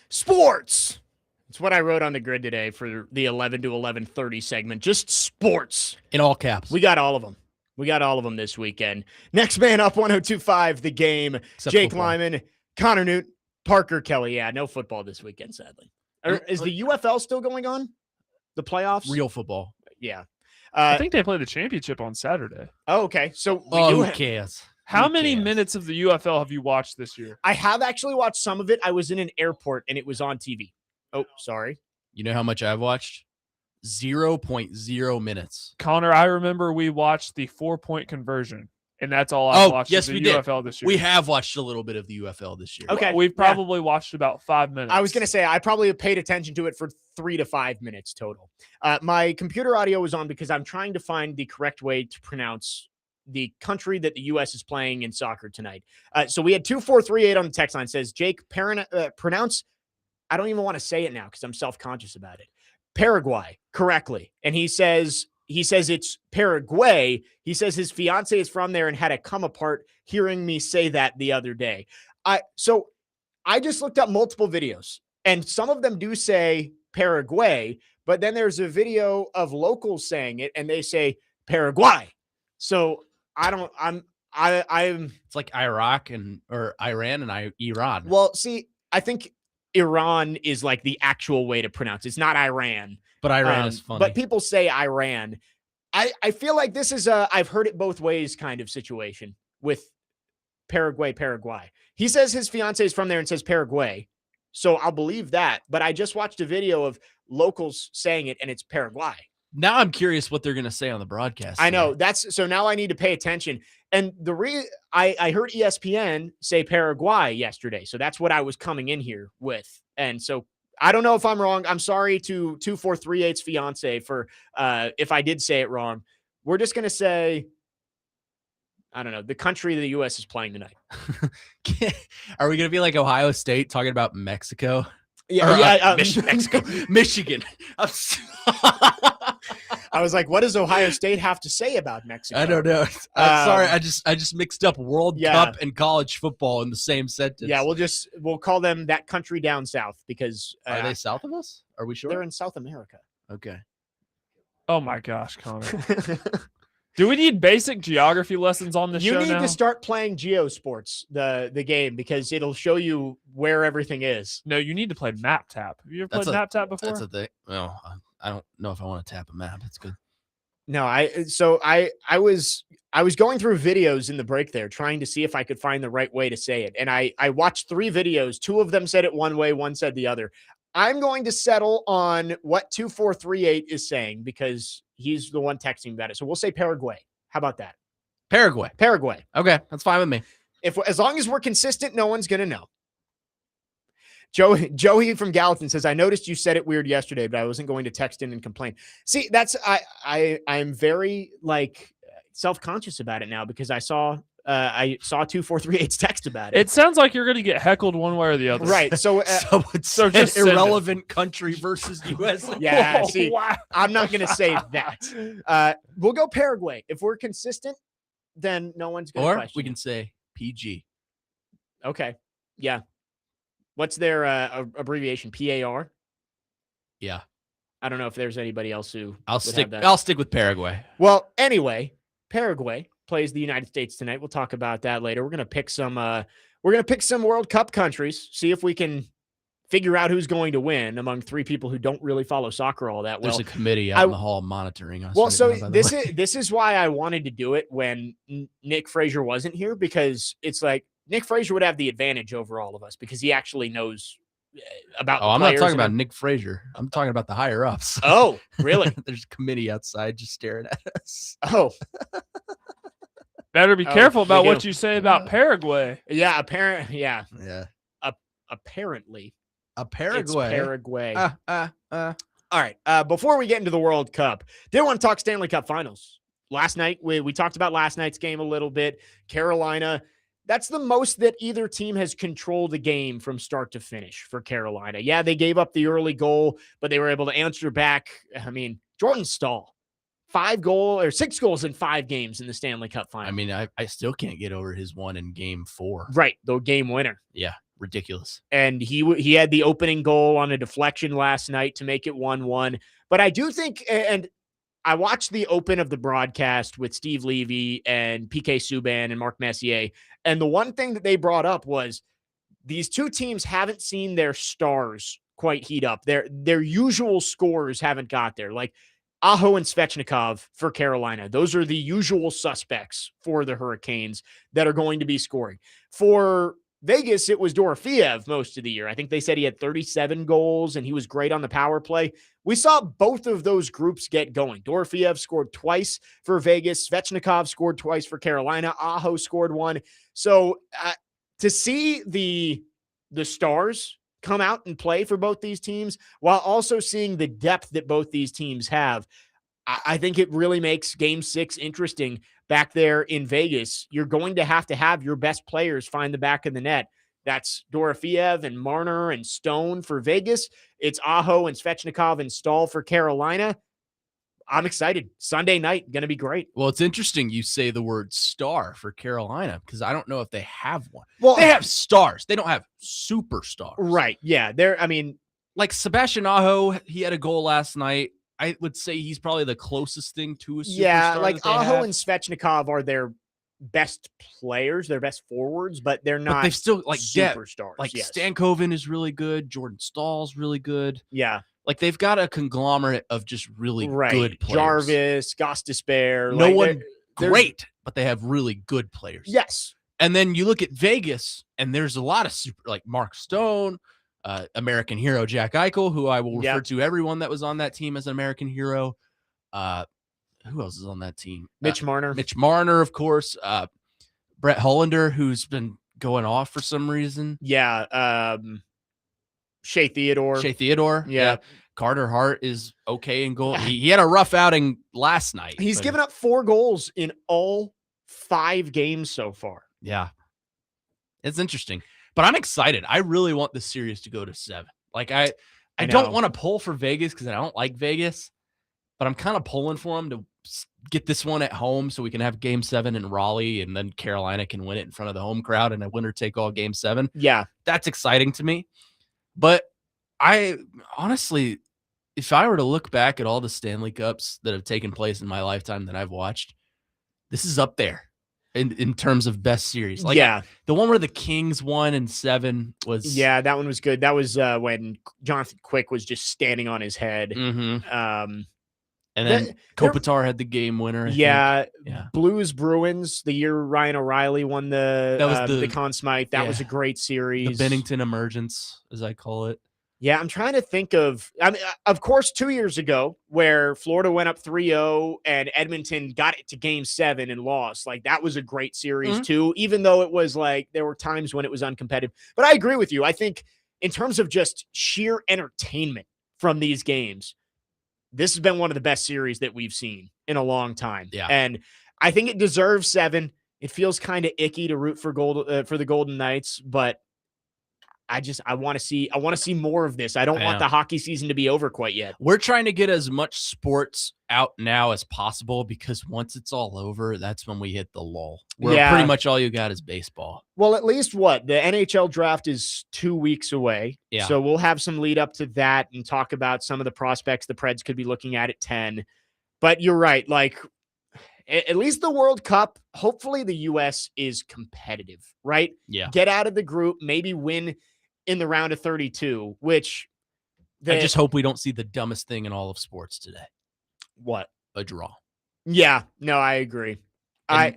[SPEAKER 1] Sports. It's what I wrote on the grid today for the 11 to 11:30 segment. Just sports.
[SPEAKER 2] In all caps.
[SPEAKER 1] We got all of them. We got all of them this weekend. Next man up, 102.5, The Game.
[SPEAKER 2] Except
[SPEAKER 1] Jake
[SPEAKER 2] football.
[SPEAKER 1] Lyman, Connor Nute, Parker Kelley. Yeah, no football this weekend, sadly. Is the UFL still going on? The playoffs?
[SPEAKER 2] Real football.
[SPEAKER 1] Yeah.
[SPEAKER 3] I think they play the championship on Saturday.
[SPEAKER 1] Oh, okay. So
[SPEAKER 2] Who cares?
[SPEAKER 3] How
[SPEAKER 2] Who
[SPEAKER 3] many
[SPEAKER 2] cares?
[SPEAKER 3] minutes of the UFL have you watched this year?
[SPEAKER 1] I have actually watched some of it. I was in an airport and it was on TV. Oh, sorry.
[SPEAKER 2] You know how much I've watched? 0.0 minutes.
[SPEAKER 3] Connor, I remember we watched the 4-point conversion, and that's all I've watched
[SPEAKER 2] yes,
[SPEAKER 3] of
[SPEAKER 2] we
[SPEAKER 3] the
[SPEAKER 2] did.
[SPEAKER 3] UFL this year.
[SPEAKER 2] We have watched a little bit of the UFL this year.
[SPEAKER 1] Okay.
[SPEAKER 3] We've
[SPEAKER 1] yeah.
[SPEAKER 3] probably watched about 5 minutes.
[SPEAKER 1] I was going to say, I probably paid attention to it for 3 to 5 minutes total. My computer audio was on because I'm trying to find the correct way to pronounce the country that the U.S. is playing in soccer tonight. So we had 2438 on the text line. Says, Jake, pronounce, I don't even want to say it now because I'm self-conscious about it. Paraguay correctly. And he says it's Paraguay. He says his fiance is from there and had a come apart hearing me say that the other day. So I just looked up multiple videos and some of them do say Paraguay, but then there's a video of locals saying it and they say Paraguay. So I'm
[SPEAKER 2] It's like Iraq or Iran and Iran.
[SPEAKER 1] well, see, I think Iran is like the actual way to pronounce it. It's not Iran.
[SPEAKER 2] But Iran is funny.
[SPEAKER 1] But people say Iran. I feel like this is a I've heard it both ways kind of situation with Paraguay. He says his fiance is from there and says Paraguay. So I'll believe that. But I just watched a video of locals saying it and it's Paraguay.
[SPEAKER 2] Now I'm curious what they're going to say on the broadcast.
[SPEAKER 1] I know so now I need to pay attention. And I heard ESPN say Paraguay yesterday. So that's what I was coming in here with. And so I don't know if I'm wrong. I'm sorry to 2438's fiance for if I did say it wrong. We're just going to say, I don't know, the country the U.S. is playing tonight.
[SPEAKER 2] Are we going to be like Ohio State talking about Mexico?
[SPEAKER 1] Mexico.
[SPEAKER 2] Michigan.
[SPEAKER 1] I was like, what does Ohio State have to say about Mexico?
[SPEAKER 2] I don't know. I'm sorry. I just mixed up World Cup and college football in the same sentence.
[SPEAKER 1] Yeah, we'll call them that country down south because
[SPEAKER 2] are they south of us? Are we sure?
[SPEAKER 1] They're in South America.
[SPEAKER 2] Okay.
[SPEAKER 3] Oh my gosh, Connor. Do we need basic geography lessons on this show
[SPEAKER 1] You need
[SPEAKER 3] now?
[SPEAKER 1] to start playing Geosports, the game, because it'll show you where everything is.
[SPEAKER 3] No, you need to play Map Tap. Have you ever played Map Tap before?
[SPEAKER 2] That's a thing. Well, I don't know if I want to tap a map. It's good.
[SPEAKER 1] No, I was going through videos in the break there trying to see if I could find the right way to say it. And I watched 3 videos. 2 of them said it one way, one said the other. I'm going to settle on what 2438 is saying because he's the one texting about it. So we'll say Paraguay. How about that?
[SPEAKER 2] Paraguay.
[SPEAKER 1] Okay,
[SPEAKER 2] that's fine with me.
[SPEAKER 1] As long as we're consistent, no one's going to know. Joey from Gallatin says, I noticed you said it weird yesterday, but I wasn't going to text in and complain. See, I'm very self-conscious about it now because I saw 2438's text about it.
[SPEAKER 3] It sounds like you're going to get heckled one way or the other.
[SPEAKER 1] Right. So
[SPEAKER 2] so just irrelevant country versus US.
[SPEAKER 1] Yeah. See,
[SPEAKER 3] Wow.
[SPEAKER 1] I'm not going to say that. We'll go Paraguay. If we're consistent, then no one's going to question.
[SPEAKER 2] Or we can say PG.
[SPEAKER 1] Okay. Yeah. What's their abbreviation? PAR?
[SPEAKER 2] Yeah.
[SPEAKER 1] I don't know if there's anybody else who
[SPEAKER 2] I'll stick with Paraguay.
[SPEAKER 1] Well, anyway, Paraguay plays the United States tonight. We'll talk about that later. We're going to pick some World Cup countries, see if we can figure out who's going to win among 3 people who don't really follow soccer all that well.
[SPEAKER 2] There's a committee out in the hall monitoring us.
[SPEAKER 1] Well, so this is why I wanted to do it when Nick Frazier wasn't here, because it's like Nick Frazier would have the advantage over all of us because he actually knows about.
[SPEAKER 2] I'm not talking about Nick Frazier. I'm talking about the higher ups.
[SPEAKER 1] Oh, really?
[SPEAKER 2] There's a committee outside just staring at us.
[SPEAKER 1] Oh,
[SPEAKER 3] better be careful about what you say about Paraguay.
[SPEAKER 1] Yeah, apparently. Yeah.
[SPEAKER 2] Apparently.
[SPEAKER 1] It's Paraguay.
[SPEAKER 2] All
[SPEAKER 1] right. Before we get into the World Cup, did want to talk Stanley Cup Finals. Last night, we talked about last night's game a little bit. Carolina, that's the most that either team has controlled a game from start to finish for Carolina. Yeah, they gave up the early goal, but they were able to answer back. I mean, Jordan Staal, 6 goals in 5 games in the Stanley Cup Final.
[SPEAKER 2] I mean, I still can't get over his one in game 4.
[SPEAKER 1] Right, the game winner.
[SPEAKER 2] Yeah. ridiculous.
[SPEAKER 1] And he had the opening goal on a deflection last night to make it 1-1. But I do think, and I watched the open of the broadcast with Steve Levy and PK Subban and Mark Messier, and the one thing that they brought up was these two teams haven't seen their stars quite heat up. Their usual scores haven't got there. Like Aho and Svechnikov for Carolina. Those are the usual suspects for the Hurricanes that are going to be scoring. For Vegas, it was Dorofeev most of the year. I think they said he had 37 goals and he was great on the power play. We saw both of those groups get going. Dorofeev scored twice for Vegas. Svechnikov scored twice for Carolina. Aho scored one. So to see the stars come out and play for both these teams while also seeing the depth that both these teams have, I think it really makes Game 6 interesting back there in Vegas. You're going to have your best players find the back of the net. That's Dorofeev and Marner and Stone for Vegas. It's Aho and Svechnikov and Stahl for Carolina. I'm excited. Sunday night, going to be great.
[SPEAKER 2] Well, it's interesting you say the word star for Carolina because I don't know if they have one.
[SPEAKER 1] Well,
[SPEAKER 2] they have stars. They don't have superstars.
[SPEAKER 1] Right. Yeah.
[SPEAKER 2] Like Sebastian Aho, he had a goal last night. I would say he's probably the closest thing to a superstar.
[SPEAKER 1] Yeah, like Aho and Svechnikov are their best players, their best forwards, but they're not.
[SPEAKER 2] But they've still like
[SPEAKER 1] superstars.
[SPEAKER 2] Like
[SPEAKER 1] yes.
[SPEAKER 2] Stankoven is really good. Jordan Stahl's really good.
[SPEAKER 1] Yeah.
[SPEAKER 2] Like they've got a conglomerate of just really good players.
[SPEAKER 1] Jarvis, Gostisbehere.
[SPEAKER 2] No one great, but they have really good players.
[SPEAKER 1] Yes.
[SPEAKER 2] And then you look at Vegas, and there's a lot of like Mark Stone, American hero Jack Eichel, who I will refer to everyone that was on that team as an American hero. Who else is on that team?
[SPEAKER 1] Mitch Marner.
[SPEAKER 2] Mitch Marner, of course. Brett Hollander, who's been going off for some reason.
[SPEAKER 1] Yeah. Shea Theodore. Yeah.
[SPEAKER 2] Carter Hart is okay in goal. He had a rough outing last night.
[SPEAKER 1] He's given up 4 goals in all 5 games so far.
[SPEAKER 2] Yeah. It's interesting. But I'm excited. I really want this series to go to 7. Like I don't want to pull for Vegas because I don't like Vegas, but I'm kind of pulling for them to get this one at home so we can have Game 7 in Raleigh and then Carolina can win it in front of the home crowd and a winner take all Game 7.
[SPEAKER 1] Yeah.
[SPEAKER 2] That's exciting to me. But I honestly, if I were to look back at all the Stanley Cups that have taken place in my lifetime that I've watched, this is up there in terms of best series. Like the one where the Kings won in 7 was.
[SPEAKER 1] Yeah, that one was good. That was when Jonathan Quick was just standing on his head.
[SPEAKER 2] Mm-hmm. And then Kopitar had the game winner.
[SPEAKER 1] Yeah. Blues Bruins, the year Ryan O'Reilly won the Conn Smythe. That was a great series.
[SPEAKER 2] The Bennington Emergence, as I call it.
[SPEAKER 1] Yeah, I'm trying to think of, of course, 2 years ago where Florida went up 3-0 and Edmonton got it to Game 7 and lost. Like that was a great series too, even though it was like there were times when it was uncompetitive. But I agree with you. I think in terms of just sheer entertainment from these games, this has been one of the best series that we've seen in a long time.
[SPEAKER 2] Yeah.
[SPEAKER 1] And I think it deserves 7. It feels kind of icky to root for the Golden Knights, but I want to see more of this. I don't want the hockey season to be over quite yet.
[SPEAKER 2] We're trying to get as much sports out now as possible because once it's all over, that's when we hit the lull. Where pretty much all you got is baseball.
[SPEAKER 1] Well, at least the NHL draft is 2 weeks away.
[SPEAKER 2] Yeah.
[SPEAKER 1] So we'll have some lead up to that and talk about some of the prospects the Preds could be looking at 10. But you're right. Like at least the World Cup, hopefully the U.S. is competitive, right?
[SPEAKER 2] Yeah.
[SPEAKER 1] Get out of the group, maybe win in the round of 32, which
[SPEAKER 2] I just hope we don't see the dumbest thing in all of sports today.
[SPEAKER 1] What?
[SPEAKER 2] A draw.
[SPEAKER 1] Yeah, no, I agree.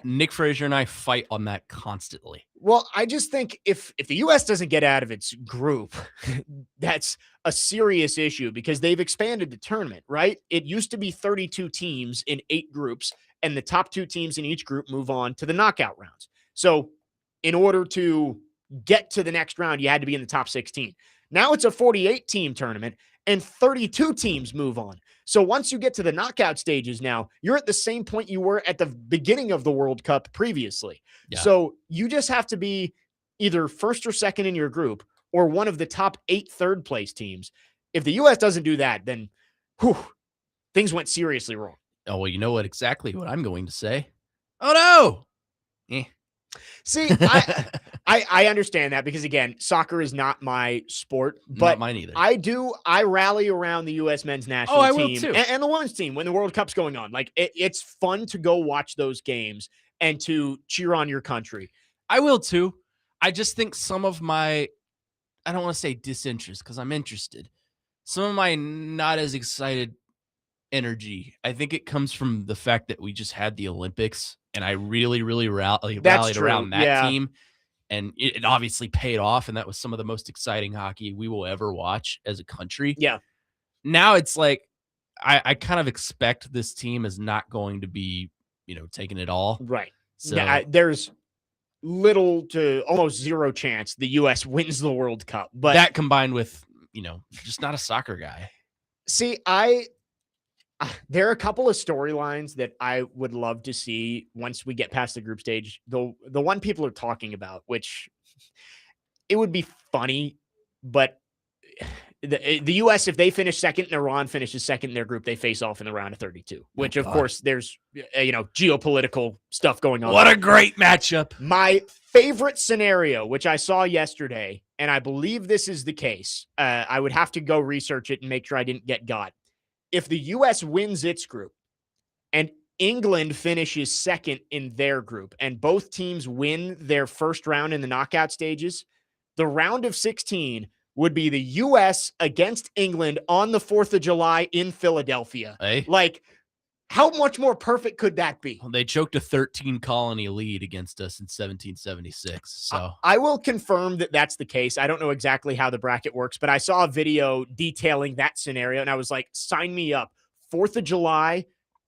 [SPEAKER 2] Nick Frazier and I fight on that constantly.
[SPEAKER 1] Well, I just think if the U.S. doesn't get out of its group, that's a serious issue because they've expanded the tournament, right? It used to be 32 teams in 8 groups, and the top 2 teams in each group move on to the knockout rounds. So in order to get to the next round, you had to be in the top 16. Now it's a 48-team tournament, and 32 teams move on. So once you get to the knockout stages now, you're at the same point you were at the beginning of the World Cup previously. Yeah. So you just have to be either first or second in your group or one of the top 8 third-place teams. If the U.S. doesn't do that, then things went seriously wrong.
[SPEAKER 2] Oh, well, you know exactly what I'm going to say. Oh, no.
[SPEAKER 1] See, I understand that because, again, soccer is not my sport, but
[SPEAKER 2] Not mine either.
[SPEAKER 1] I rally around the U.S. men's national
[SPEAKER 2] I will
[SPEAKER 1] team
[SPEAKER 2] too.
[SPEAKER 1] and the women's team when the World Cup's going on. Like, it's fun to go watch those games and to cheer on your country.
[SPEAKER 2] I will too. I just think some of my, I don't want to say disinterest because I'm interested. Some of my not as excited energy, I think it comes from the fact that we just had the Olympics and I really, really rallied around that team. And it obviously paid off. And that was some of the most exciting hockey we will ever watch as a country.
[SPEAKER 1] Yeah.
[SPEAKER 2] Now it's like, I kind of expect this team is not going to be, taking it all.
[SPEAKER 1] Right.
[SPEAKER 2] So
[SPEAKER 1] There's little to almost zero chance the U.S. wins the World Cup. But
[SPEAKER 2] that combined with, just not a soccer guy.
[SPEAKER 1] See, there are a couple of storylines that I would love to see once we get past the group stage. The one people are talking about, which it would be funny, but the U.S., if they finish second and Iran finishes second in their group, they face off in the round of 32, which of course there's, geopolitical stuff going on.
[SPEAKER 2] What a great matchup.
[SPEAKER 1] My favorite scenario, which I saw yesterday, and I believe this is the case. I would have to go research it and make sure I didn't get got. If the U.S. wins its group and England finishes second in their group and both teams win their first round in the knockout stages, the round of 16 would be the U.S. against England on the 4th of July in Philadelphia.
[SPEAKER 2] Hey.
[SPEAKER 1] Like, how much more perfect could that be?
[SPEAKER 2] Well, they choked a 13-colony lead against us in 1776. So
[SPEAKER 1] I will confirm that that's the case. I don't know exactly how the bracket works, but I saw a video detailing that scenario, and I was like, sign me up. 4th of July,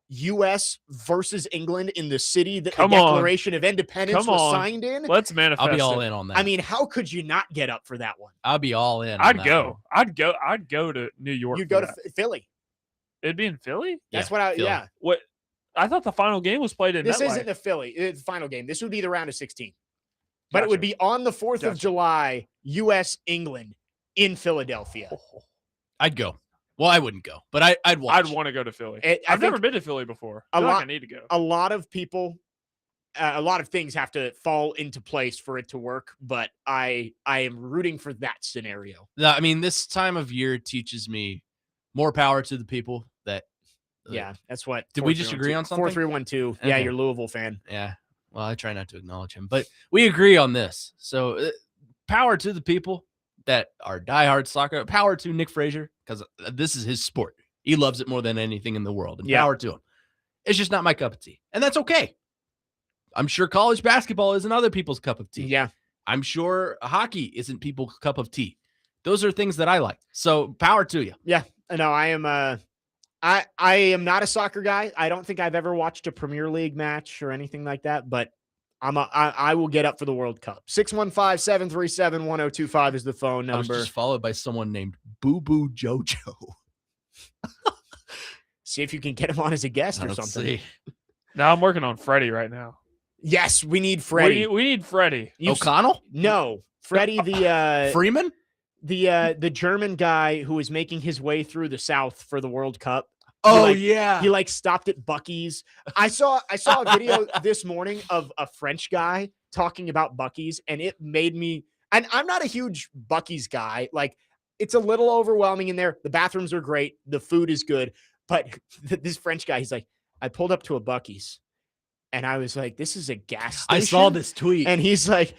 [SPEAKER 1] U.S. versus England in the city that the Declaration of Independence was signed in.
[SPEAKER 3] Let's manifest.
[SPEAKER 2] I'll be all in on that.
[SPEAKER 1] I mean, how could you not get up for that one?
[SPEAKER 2] I'll be all in.
[SPEAKER 3] I'd go to New York.
[SPEAKER 1] You'd go to Philly.
[SPEAKER 3] It'd be in Philly?
[SPEAKER 1] That's
[SPEAKER 2] Philly.
[SPEAKER 3] What? I thought the final game was played in
[SPEAKER 1] This
[SPEAKER 3] MetLife.
[SPEAKER 1] isn't the Philly. It's the final game. This would be the round of 16. But it would be on the 4th of July, U.S. England in Philadelphia.
[SPEAKER 2] I'd go. Well, I wouldn't go, but I'd watch.
[SPEAKER 3] I'd want to go to Philly.
[SPEAKER 1] I
[SPEAKER 3] I've never
[SPEAKER 1] think
[SPEAKER 3] been to Philly before. I need to go.
[SPEAKER 1] A lot of people, a lot of things have to fall into place for it to work, but I am rooting for that scenario.
[SPEAKER 2] I mean, this time of year teaches me more power to the people that.
[SPEAKER 1] Yeah, that's what.
[SPEAKER 2] Did we just agree on something?
[SPEAKER 1] 4312. Yeah,
[SPEAKER 2] Okay.
[SPEAKER 1] you're a Louisville fan.
[SPEAKER 2] Yeah. Well, I try not to acknowledge him, but we agree on this. So power to the people that are diehard soccer. Power to Nick Frazier, because this is his sport. He loves it more than anything in the world. And power to him. It's just not my cup of tea. And that's okay. I'm sure college basketball isn't other people's cup of tea.
[SPEAKER 1] Yeah.
[SPEAKER 2] I'm sure hockey isn't people's cup of tea. Those are things that I like. So power to you.
[SPEAKER 1] Yeah. No, I am I am not a soccer guy. I don't think I've ever watched a Premier League match or anything like that, but I will get up for the World Cup. 615-737-1025 is the phone
[SPEAKER 2] I was
[SPEAKER 1] number.
[SPEAKER 2] just followed by someone named Boo Boo Jojo.
[SPEAKER 1] See if you can get him on as a guest or
[SPEAKER 2] Let's
[SPEAKER 1] something.
[SPEAKER 2] see.
[SPEAKER 3] Now I'm working on Freddie right now.
[SPEAKER 1] Yes, we need Freddie.
[SPEAKER 3] We need Freddie.
[SPEAKER 2] O'Connell?
[SPEAKER 1] No, Freddie, the
[SPEAKER 2] Freeman?
[SPEAKER 1] the German guy who is making his way through the South for the World Cup.
[SPEAKER 2] Yeah.
[SPEAKER 1] He stopped at Buc-ee's. I saw a video this morning of a French guy talking about Buc-ee's, and it made me. And I'm not a huge Buc-ee's guy. Like, it's a little overwhelming in there. The bathrooms are great. The food is good. But this French guy, he's like, I pulled up to a Buc-ee's, and I was like, this is a gas station.
[SPEAKER 2] I saw this tweet.
[SPEAKER 1] And he's like,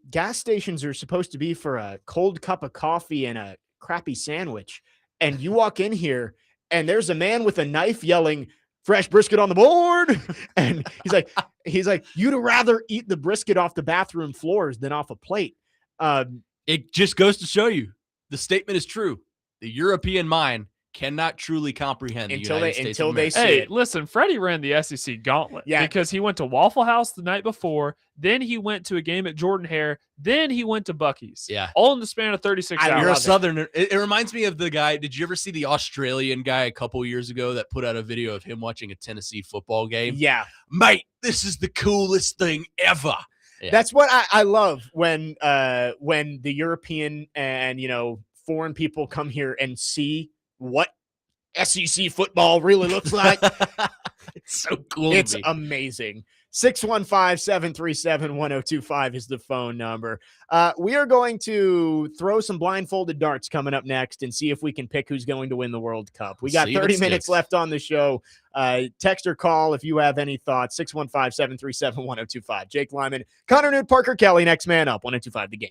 [SPEAKER 1] gas stations are supposed to be for a cold cup of coffee and a crappy sandwich. And you walk in here, and there's a man with a knife yelling, fresh brisket on the board. And he's like, you'd rather eat the brisket off the bathroom floors than off a plate.
[SPEAKER 2] It just goes to show you the statement is true. The European mind cannot truly comprehend the United States of America.
[SPEAKER 3] Hey, listen, Freddie ran the SEC gauntlet because he went to Waffle House the night before, then he went to a game at Jordan Hare, then he went to Buc-ee's.
[SPEAKER 2] Yeah.
[SPEAKER 3] All in the span of 36 hours.
[SPEAKER 2] You're a Southerner. It reminds me of the guy. Did you ever see the Australian guy a couple years ago that put out a video of him watching a Tennessee football game?
[SPEAKER 1] Yeah.
[SPEAKER 2] Mate, this is the coolest thing ever. Yeah.
[SPEAKER 1] That's what I love when the European and, foreign people come here and see what SEC football really looks like.
[SPEAKER 2] It's so cool.
[SPEAKER 1] It's amazing. 615-737-1025 is the phone number. We are going to throw some blindfolded darts coming up next and see if we can pick who's going to win the World Cup. We got 30 minutes left on the show. Text or call if you have any thoughts. 615-737-1025. Jake Lyman, Connor Nute, Parker Kelley, next man up. 1025 The Game.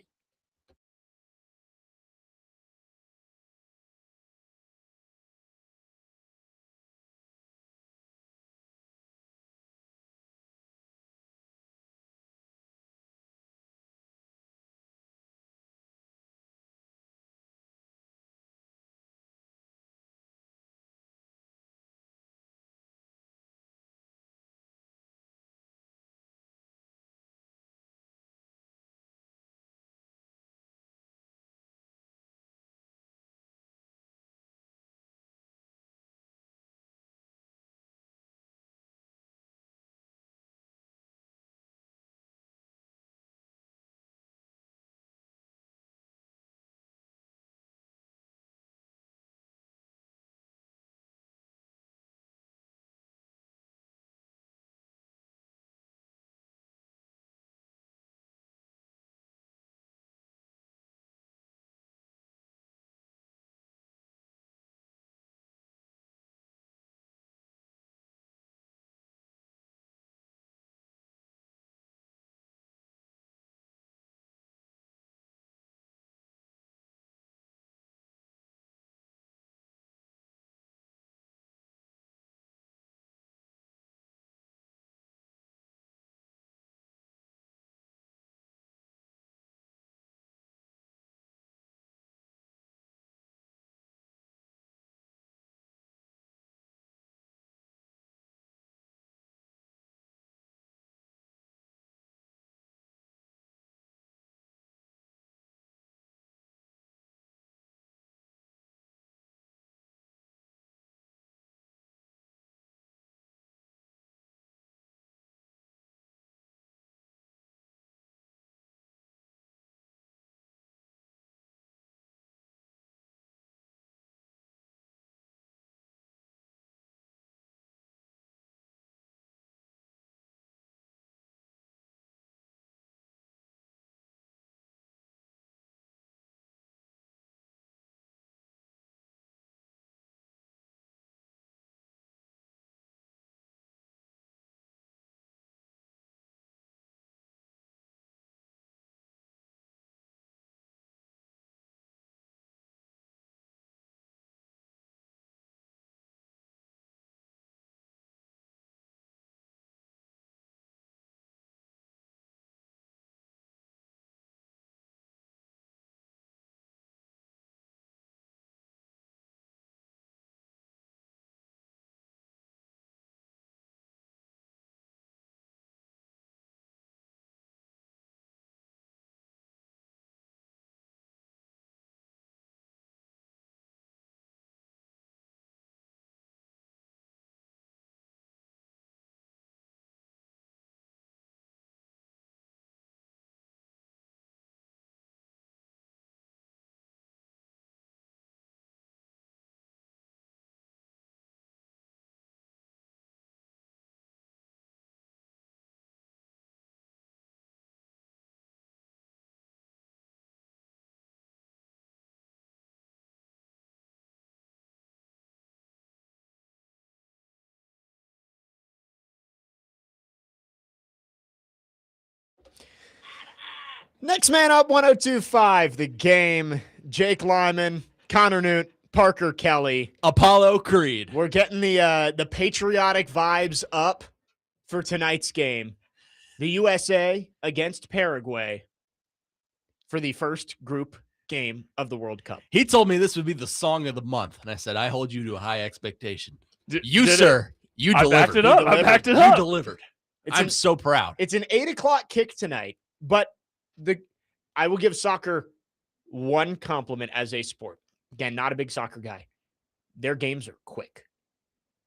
[SPEAKER 1] Next man up, 1025 The Game. Jake Lyman, Connor Nute, Parker Kelley,
[SPEAKER 2] Apollo Creed.
[SPEAKER 1] We're getting the patriotic vibes up for tonight's game. The USA against Paraguay for the first group game of the World Cup.
[SPEAKER 2] He told me this would be the song of the month, and I said, I hold you to a high expectation.
[SPEAKER 3] You
[SPEAKER 2] delivered.
[SPEAKER 3] I backed it up. I backed it up.
[SPEAKER 2] You delivered. I'm so proud.
[SPEAKER 1] It's an 8 o'clock kick tonight, but I will give soccer one compliment as a sport. Again, not a big soccer guy. Their games are quick.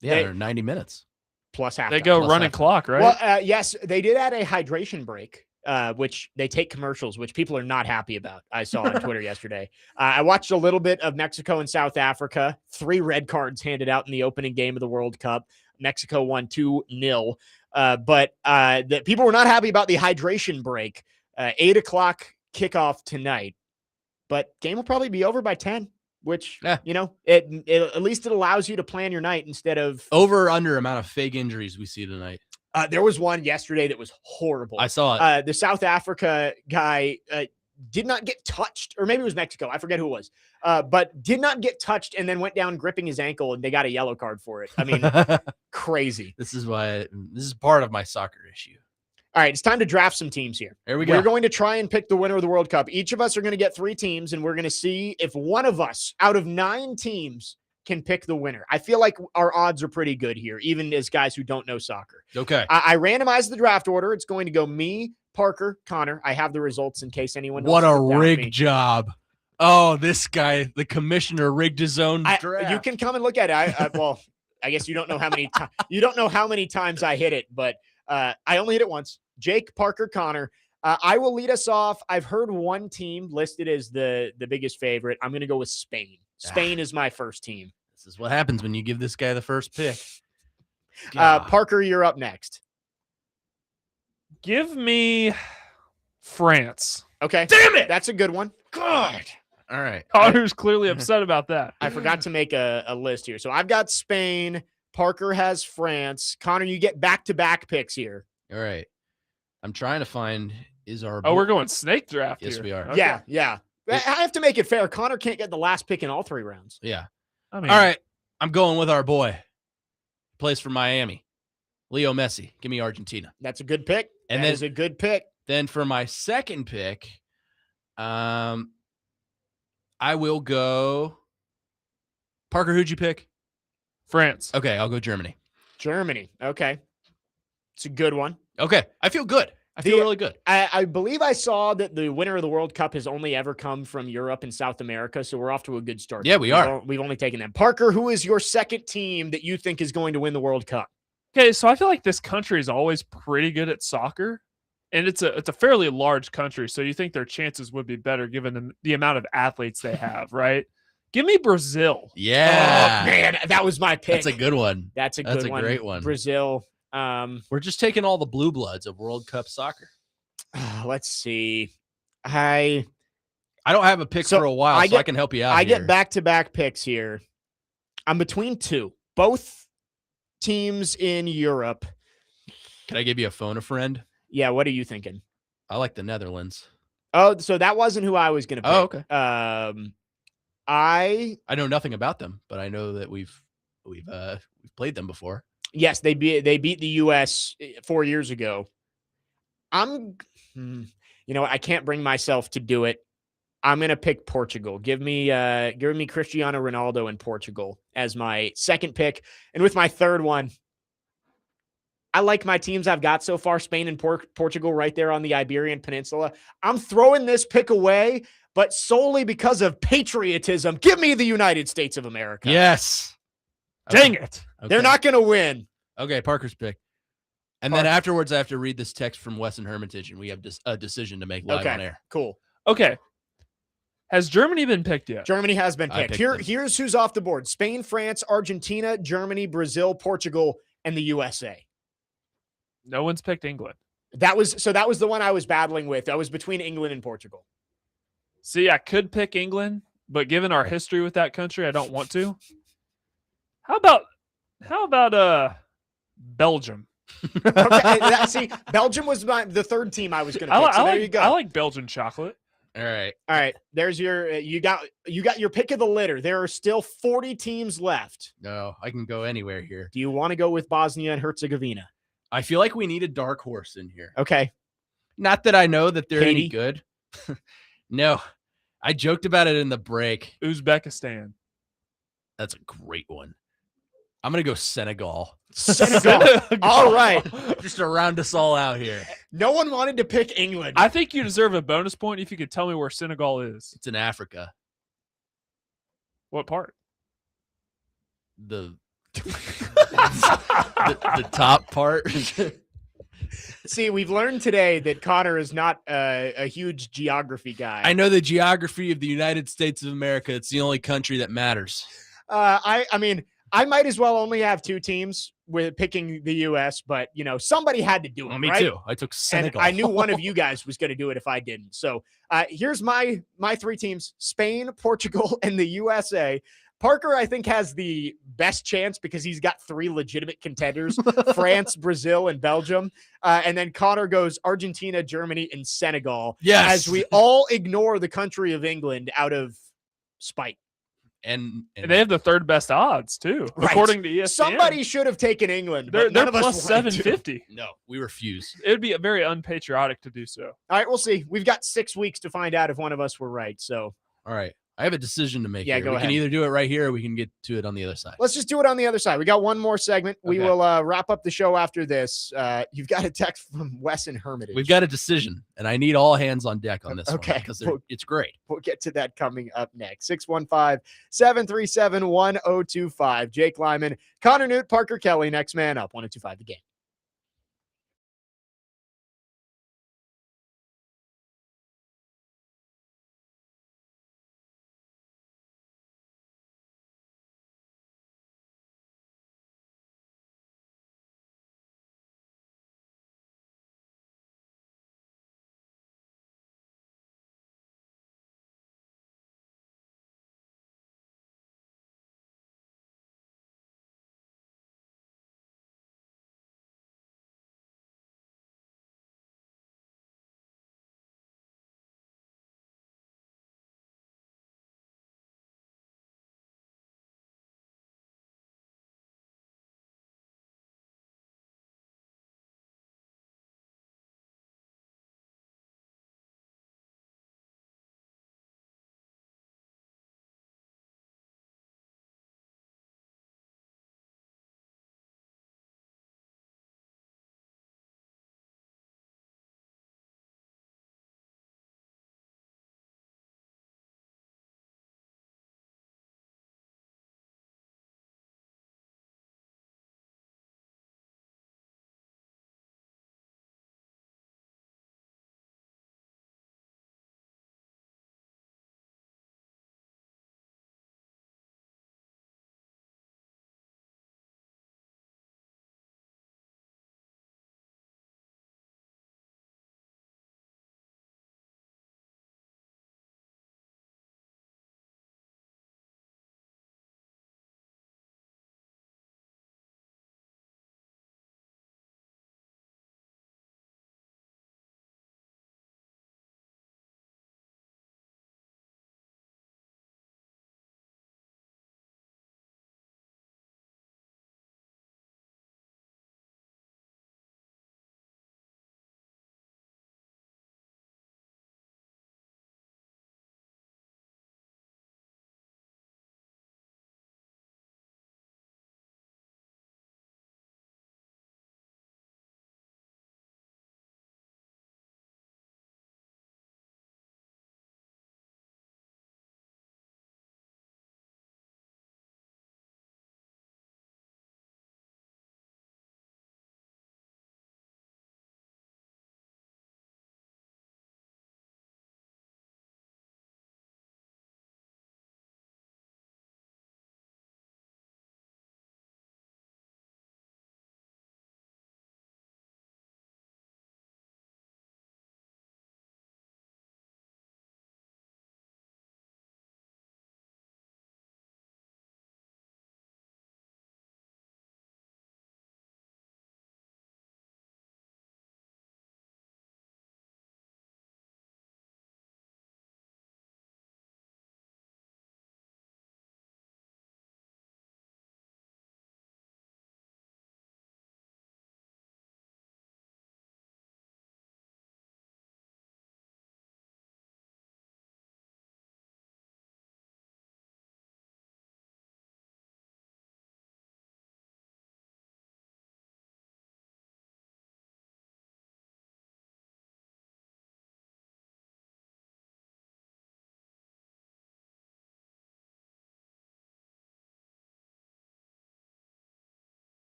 [SPEAKER 2] Yeah, they're 90 minutes.
[SPEAKER 1] Plus half.
[SPEAKER 3] They go running clock, right?
[SPEAKER 1] Well, yes, they did add a hydration break, which they take commercials, which people are not happy about. I saw on Twitter yesterday. I watched a little bit of Mexico and South Africa. 3 red cards handed out in the opening game of the World Cup. Mexico won 2-0. But the people were not happy about the hydration break. 8 o'clock kickoff tonight, but game will probably be over by 10, which, it at least it allows you to plan your night instead of
[SPEAKER 2] over or under amount of fake injuries we see tonight.
[SPEAKER 1] There was one yesterday that was horrible.
[SPEAKER 2] I saw it.
[SPEAKER 1] The South Africa guy did not get touched, or maybe it was Mexico. I forget who it was, but did not get touched and then went down gripping his ankle, and they got a yellow card for it. I mean, crazy.
[SPEAKER 2] This is part of my soccer issue.
[SPEAKER 1] All right, it's time to draft some teams here.
[SPEAKER 2] There we go.
[SPEAKER 1] We're going to try and pick the winner of the World Cup. Each of us are going to get 3 teams, and we're going to see if one of us out of 9 teams can pick the winner. I feel like our odds are pretty good here, even as guys who don't know soccer.
[SPEAKER 2] Okay.
[SPEAKER 1] I randomized the draft order. It's going to go me, Parker, Connor. I have the results in case anyone
[SPEAKER 2] What
[SPEAKER 1] else
[SPEAKER 2] a
[SPEAKER 1] put down
[SPEAKER 2] rig
[SPEAKER 1] me.
[SPEAKER 2] job. Oh, this guy, the commissioner, rigged his own draft.
[SPEAKER 1] You can come and look at it. Well, I guess you don't know how many times I hit it, but I only hit it once. Jake, Parker, Connor. I will lead us off. I've heard one team listed as the biggest favorite. I'm going to go with Spain. Spain is my first team.
[SPEAKER 2] This is what happens when you give this guy the first pick.
[SPEAKER 1] Parker, you're up next.
[SPEAKER 3] Give me France.
[SPEAKER 1] Okay.
[SPEAKER 2] Damn it!
[SPEAKER 1] That's a good one.
[SPEAKER 2] God. All right.
[SPEAKER 3] Connor's clearly upset about that.
[SPEAKER 1] I forgot to make a list here. So I've got Spain. Parker has France. Connor, you get back-to-back picks here.
[SPEAKER 2] All right. I'm trying to find
[SPEAKER 3] we're going snake draft
[SPEAKER 2] Yes,
[SPEAKER 3] here.
[SPEAKER 2] we are.
[SPEAKER 3] Okay.
[SPEAKER 1] Yeah. I have to make it fair. Connor can't get the last pick in all 3 rounds.
[SPEAKER 2] Yeah.
[SPEAKER 3] I mean,
[SPEAKER 2] All right. I'm going with our boy. Plays for Miami. Leo Messi. Give me Argentina.
[SPEAKER 1] That's a good pick.
[SPEAKER 2] And
[SPEAKER 1] That
[SPEAKER 2] then-
[SPEAKER 1] is a good pick.
[SPEAKER 2] Then for my second pick, I will go. Parker, who'd you pick?
[SPEAKER 3] France.
[SPEAKER 2] Okay, I'll go Germany.
[SPEAKER 1] Germany. Okay. It's a good one.
[SPEAKER 2] Okay, I feel good. I feel really good.
[SPEAKER 1] I believe I saw that the winner of the World Cup has only ever come from Europe and South America, so we're off to a good start.
[SPEAKER 2] Yeah, we are.
[SPEAKER 1] We've only taken them. Parker, who is your second team that you think is going to win the World Cup?
[SPEAKER 3] Okay, so I feel like this country is always pretty good at soccer, and it's a fairly large country, so you think their chances would be better given the amount of athletes they have, right? Give me Brazil.
[SPEAKER 2] Yeah.
[SPEAKER 1] Oh, man, that was my pick.
[SPEAKER 2] That's a good one.
[SPEAKER 1] That's a good
[SPEAKER 2] That's a
[SPEAKER 1] one.
[SPEAKER 2] great one.
[SPEAKER 1] Brazil.
[SPEAKER 2] We're just taking all the blue bloods of World Cup soccer.
[SPEAKER 1] Let's see. I
[SPEAKER 2] don't have a pick
[SPEAKER 1] So
[SPEAKER 2] for a while,
[SPEAKER 1] I
[SPEAKER 2] so I
[SPEAKER 1] get-
[SPEAKER 2] can help you out.
[SPEAKER 1] I
[SPEAKER 2] here.
[SPEAKER 1] get back-to-back picks here. I'm between 2. Both teams in Europe.
[SPEAKER 2] Can I give you a phone a friend?
[SPEAKER 1] Yeah, what are you thinking?
[SPEAKER 2] I like the Netherlands.
[SPEAKER 1] Oh, so that wasn't who I was going to pick.
[SPEAKER 2] Oh, okay.
[SPEAKER 1] I
[SPEAKER 2] know nothing about them, but I know that we've played them before.
[SPEAKER 1] yes, they beat the US 4 years ago. I can't bring myself to do it. I'm going to pick Portugal. Give me Cristiano Ronaldo in Portugal as my second pick. And with my third one, I like my teams I've got so far, Spain and Portugal right there on the Iberian Peninsula. I'm throwing this pick away, but solely because of patriotism. Give me the United States of America.
[SPEAKER 2] Yes.
[SPEAKER 3] Dang it.
[SPEAKER 2] Okay.
[SPEAKER 1] They're not going to win.
[SPEAKER 2] Okay, Parker's pick. And then afterwards, I have to read this text from Wesson Hermitage, and we have a decision to make live on air.
[SPEAKER 1] Cool.
[SPEAKER 3] Okay. Has Germany been picked yet?
[SPEAKER 1] Germany has been
[SPEAKER 2] I
[SPEAKER 1] picked.
[SPEAKER 2] picked them.
[SPEAKER 1] Here's who's off the board. Spain, France, Argentina, Germany, Brazil, Portugal, and the USA.
[SPEAKER 3] No one's picked England.
[SPEAKER 1] That was the one I was battling with. I was between England and Portugal.
[SPEAKER 3] See, I could pick England, but given our history with that country, I don't want to. How about Belgium?
[SPEAKER 1] Okay, see, Belgium was the third team I was going to pick. So there you go.
[SPEAKER 3] I like Belgian chocolate.
[SPEAKER 2] All right.
[SPEAKER 1] All right, there's your you got your pick of the litter. There are still 40 teams left.
[SPEAKER 2] No, I can go anywhere here.
[SPEAKER 1] Do you want to go with Bosnia and Herzegovina?
[SPEAKER 2] I feel like we need a dark horse in here.
[SPEAKER 1] Okay.
[SPEAKER 2] Not that I know that they're any
[SPEAKER 1] Katie?
[SPEAKER 2] good. No, I joked about it in the break.
[SPEAKER 3] Uzbekistan.
[SPEAKER 2] That's a great one. I'm going to go Senegal.
[SPEAKER 1] Senegal. All right.
[SPEAKER 2] Just to round us all out here.
[SPEAKER 1] No one wanted to pick England.
[SPEAKER 3] I think you deserve a bonus point if you could tell me where Senegal is.
[SPEAKER 2] It's in Africa.
[SPEAKER 3] What part?
[SPEAKER 2] The top part.
[SPEAKER 1] See, we've learned today that Connor is not a huge geography guy.
[SPEAKER 2] I know the geography of the United States of America. It's the only country that matters.
[SPEAKER 1] I mean, I might as well only have 2 teams with picking the U.S., but somebody had to do it.
[SPEAKER 2] Well, me
[SPEAKER 1] right?
[SPEAKER 2] too. I took Senegal.
[SPEAKER 1] And I knew one of you guys was going to do it if I didn't. So here's my 3 teams: Spain, Portugal, and the USA. Parker, I think, has the best chance because he's got 3 legitimate contenders: France, Brazil, and Belgium. And then Connor goes Argentina, Germany, and Senegal.
[SPEAKER 2] Yes.
[SPEAKER 1] As we all ignore the country of England out of spite.
[SPEAKER 2] And
[SPEAKER 3] they have the 3rd best odds too,
[SPEAKER 1] Right.
[SPEAKER 3] according to ESPN.
[SPEAKER 1] Somebody should have taken England.
[SPEAKER 3] They're
[SPEAKER 1] But none of us
[SPEAKER 3] plus
[SPEAKER 1] wanted to.
[SPEAKER 3] 750.
[SPEAKER 2] no, we refuse.
[SPEAKER 3] It would be very unpatriotic to do so.
[SPEAKER 1] All right, we'll see. We've got 6 weeks to find out if one of us were right. So
[SPEAKER 2] All right. I have a decision to make.
[SPEAKER 1] Yeah,
[SPEAKER 2] here.
[SPEAKER 1] go
[SPEAKER 2] We
[SPEAKER 1] ahead.
[SPEAKER 2] can either do it right here or we can get to it on the other side.
[SPEAKER 1] let's just do it on the other side. We got one more segment. We
[SPEAKER 2] Okay.
[SPEAKER 1] will wrap up the show after this. You've got a text from Wes and Hermitage.
[SPEAKER 2] We've got a decision, and I need all hands on deck on this
[SPEAKER 1] Okay.
[SPEAKER 2] one because it's great.
[SPEAKER 1] We'll get to that coming up next. 615-737-1025. Jake Lyman, Connor Nute, Parker Kelley, next man up. 1025 The Game.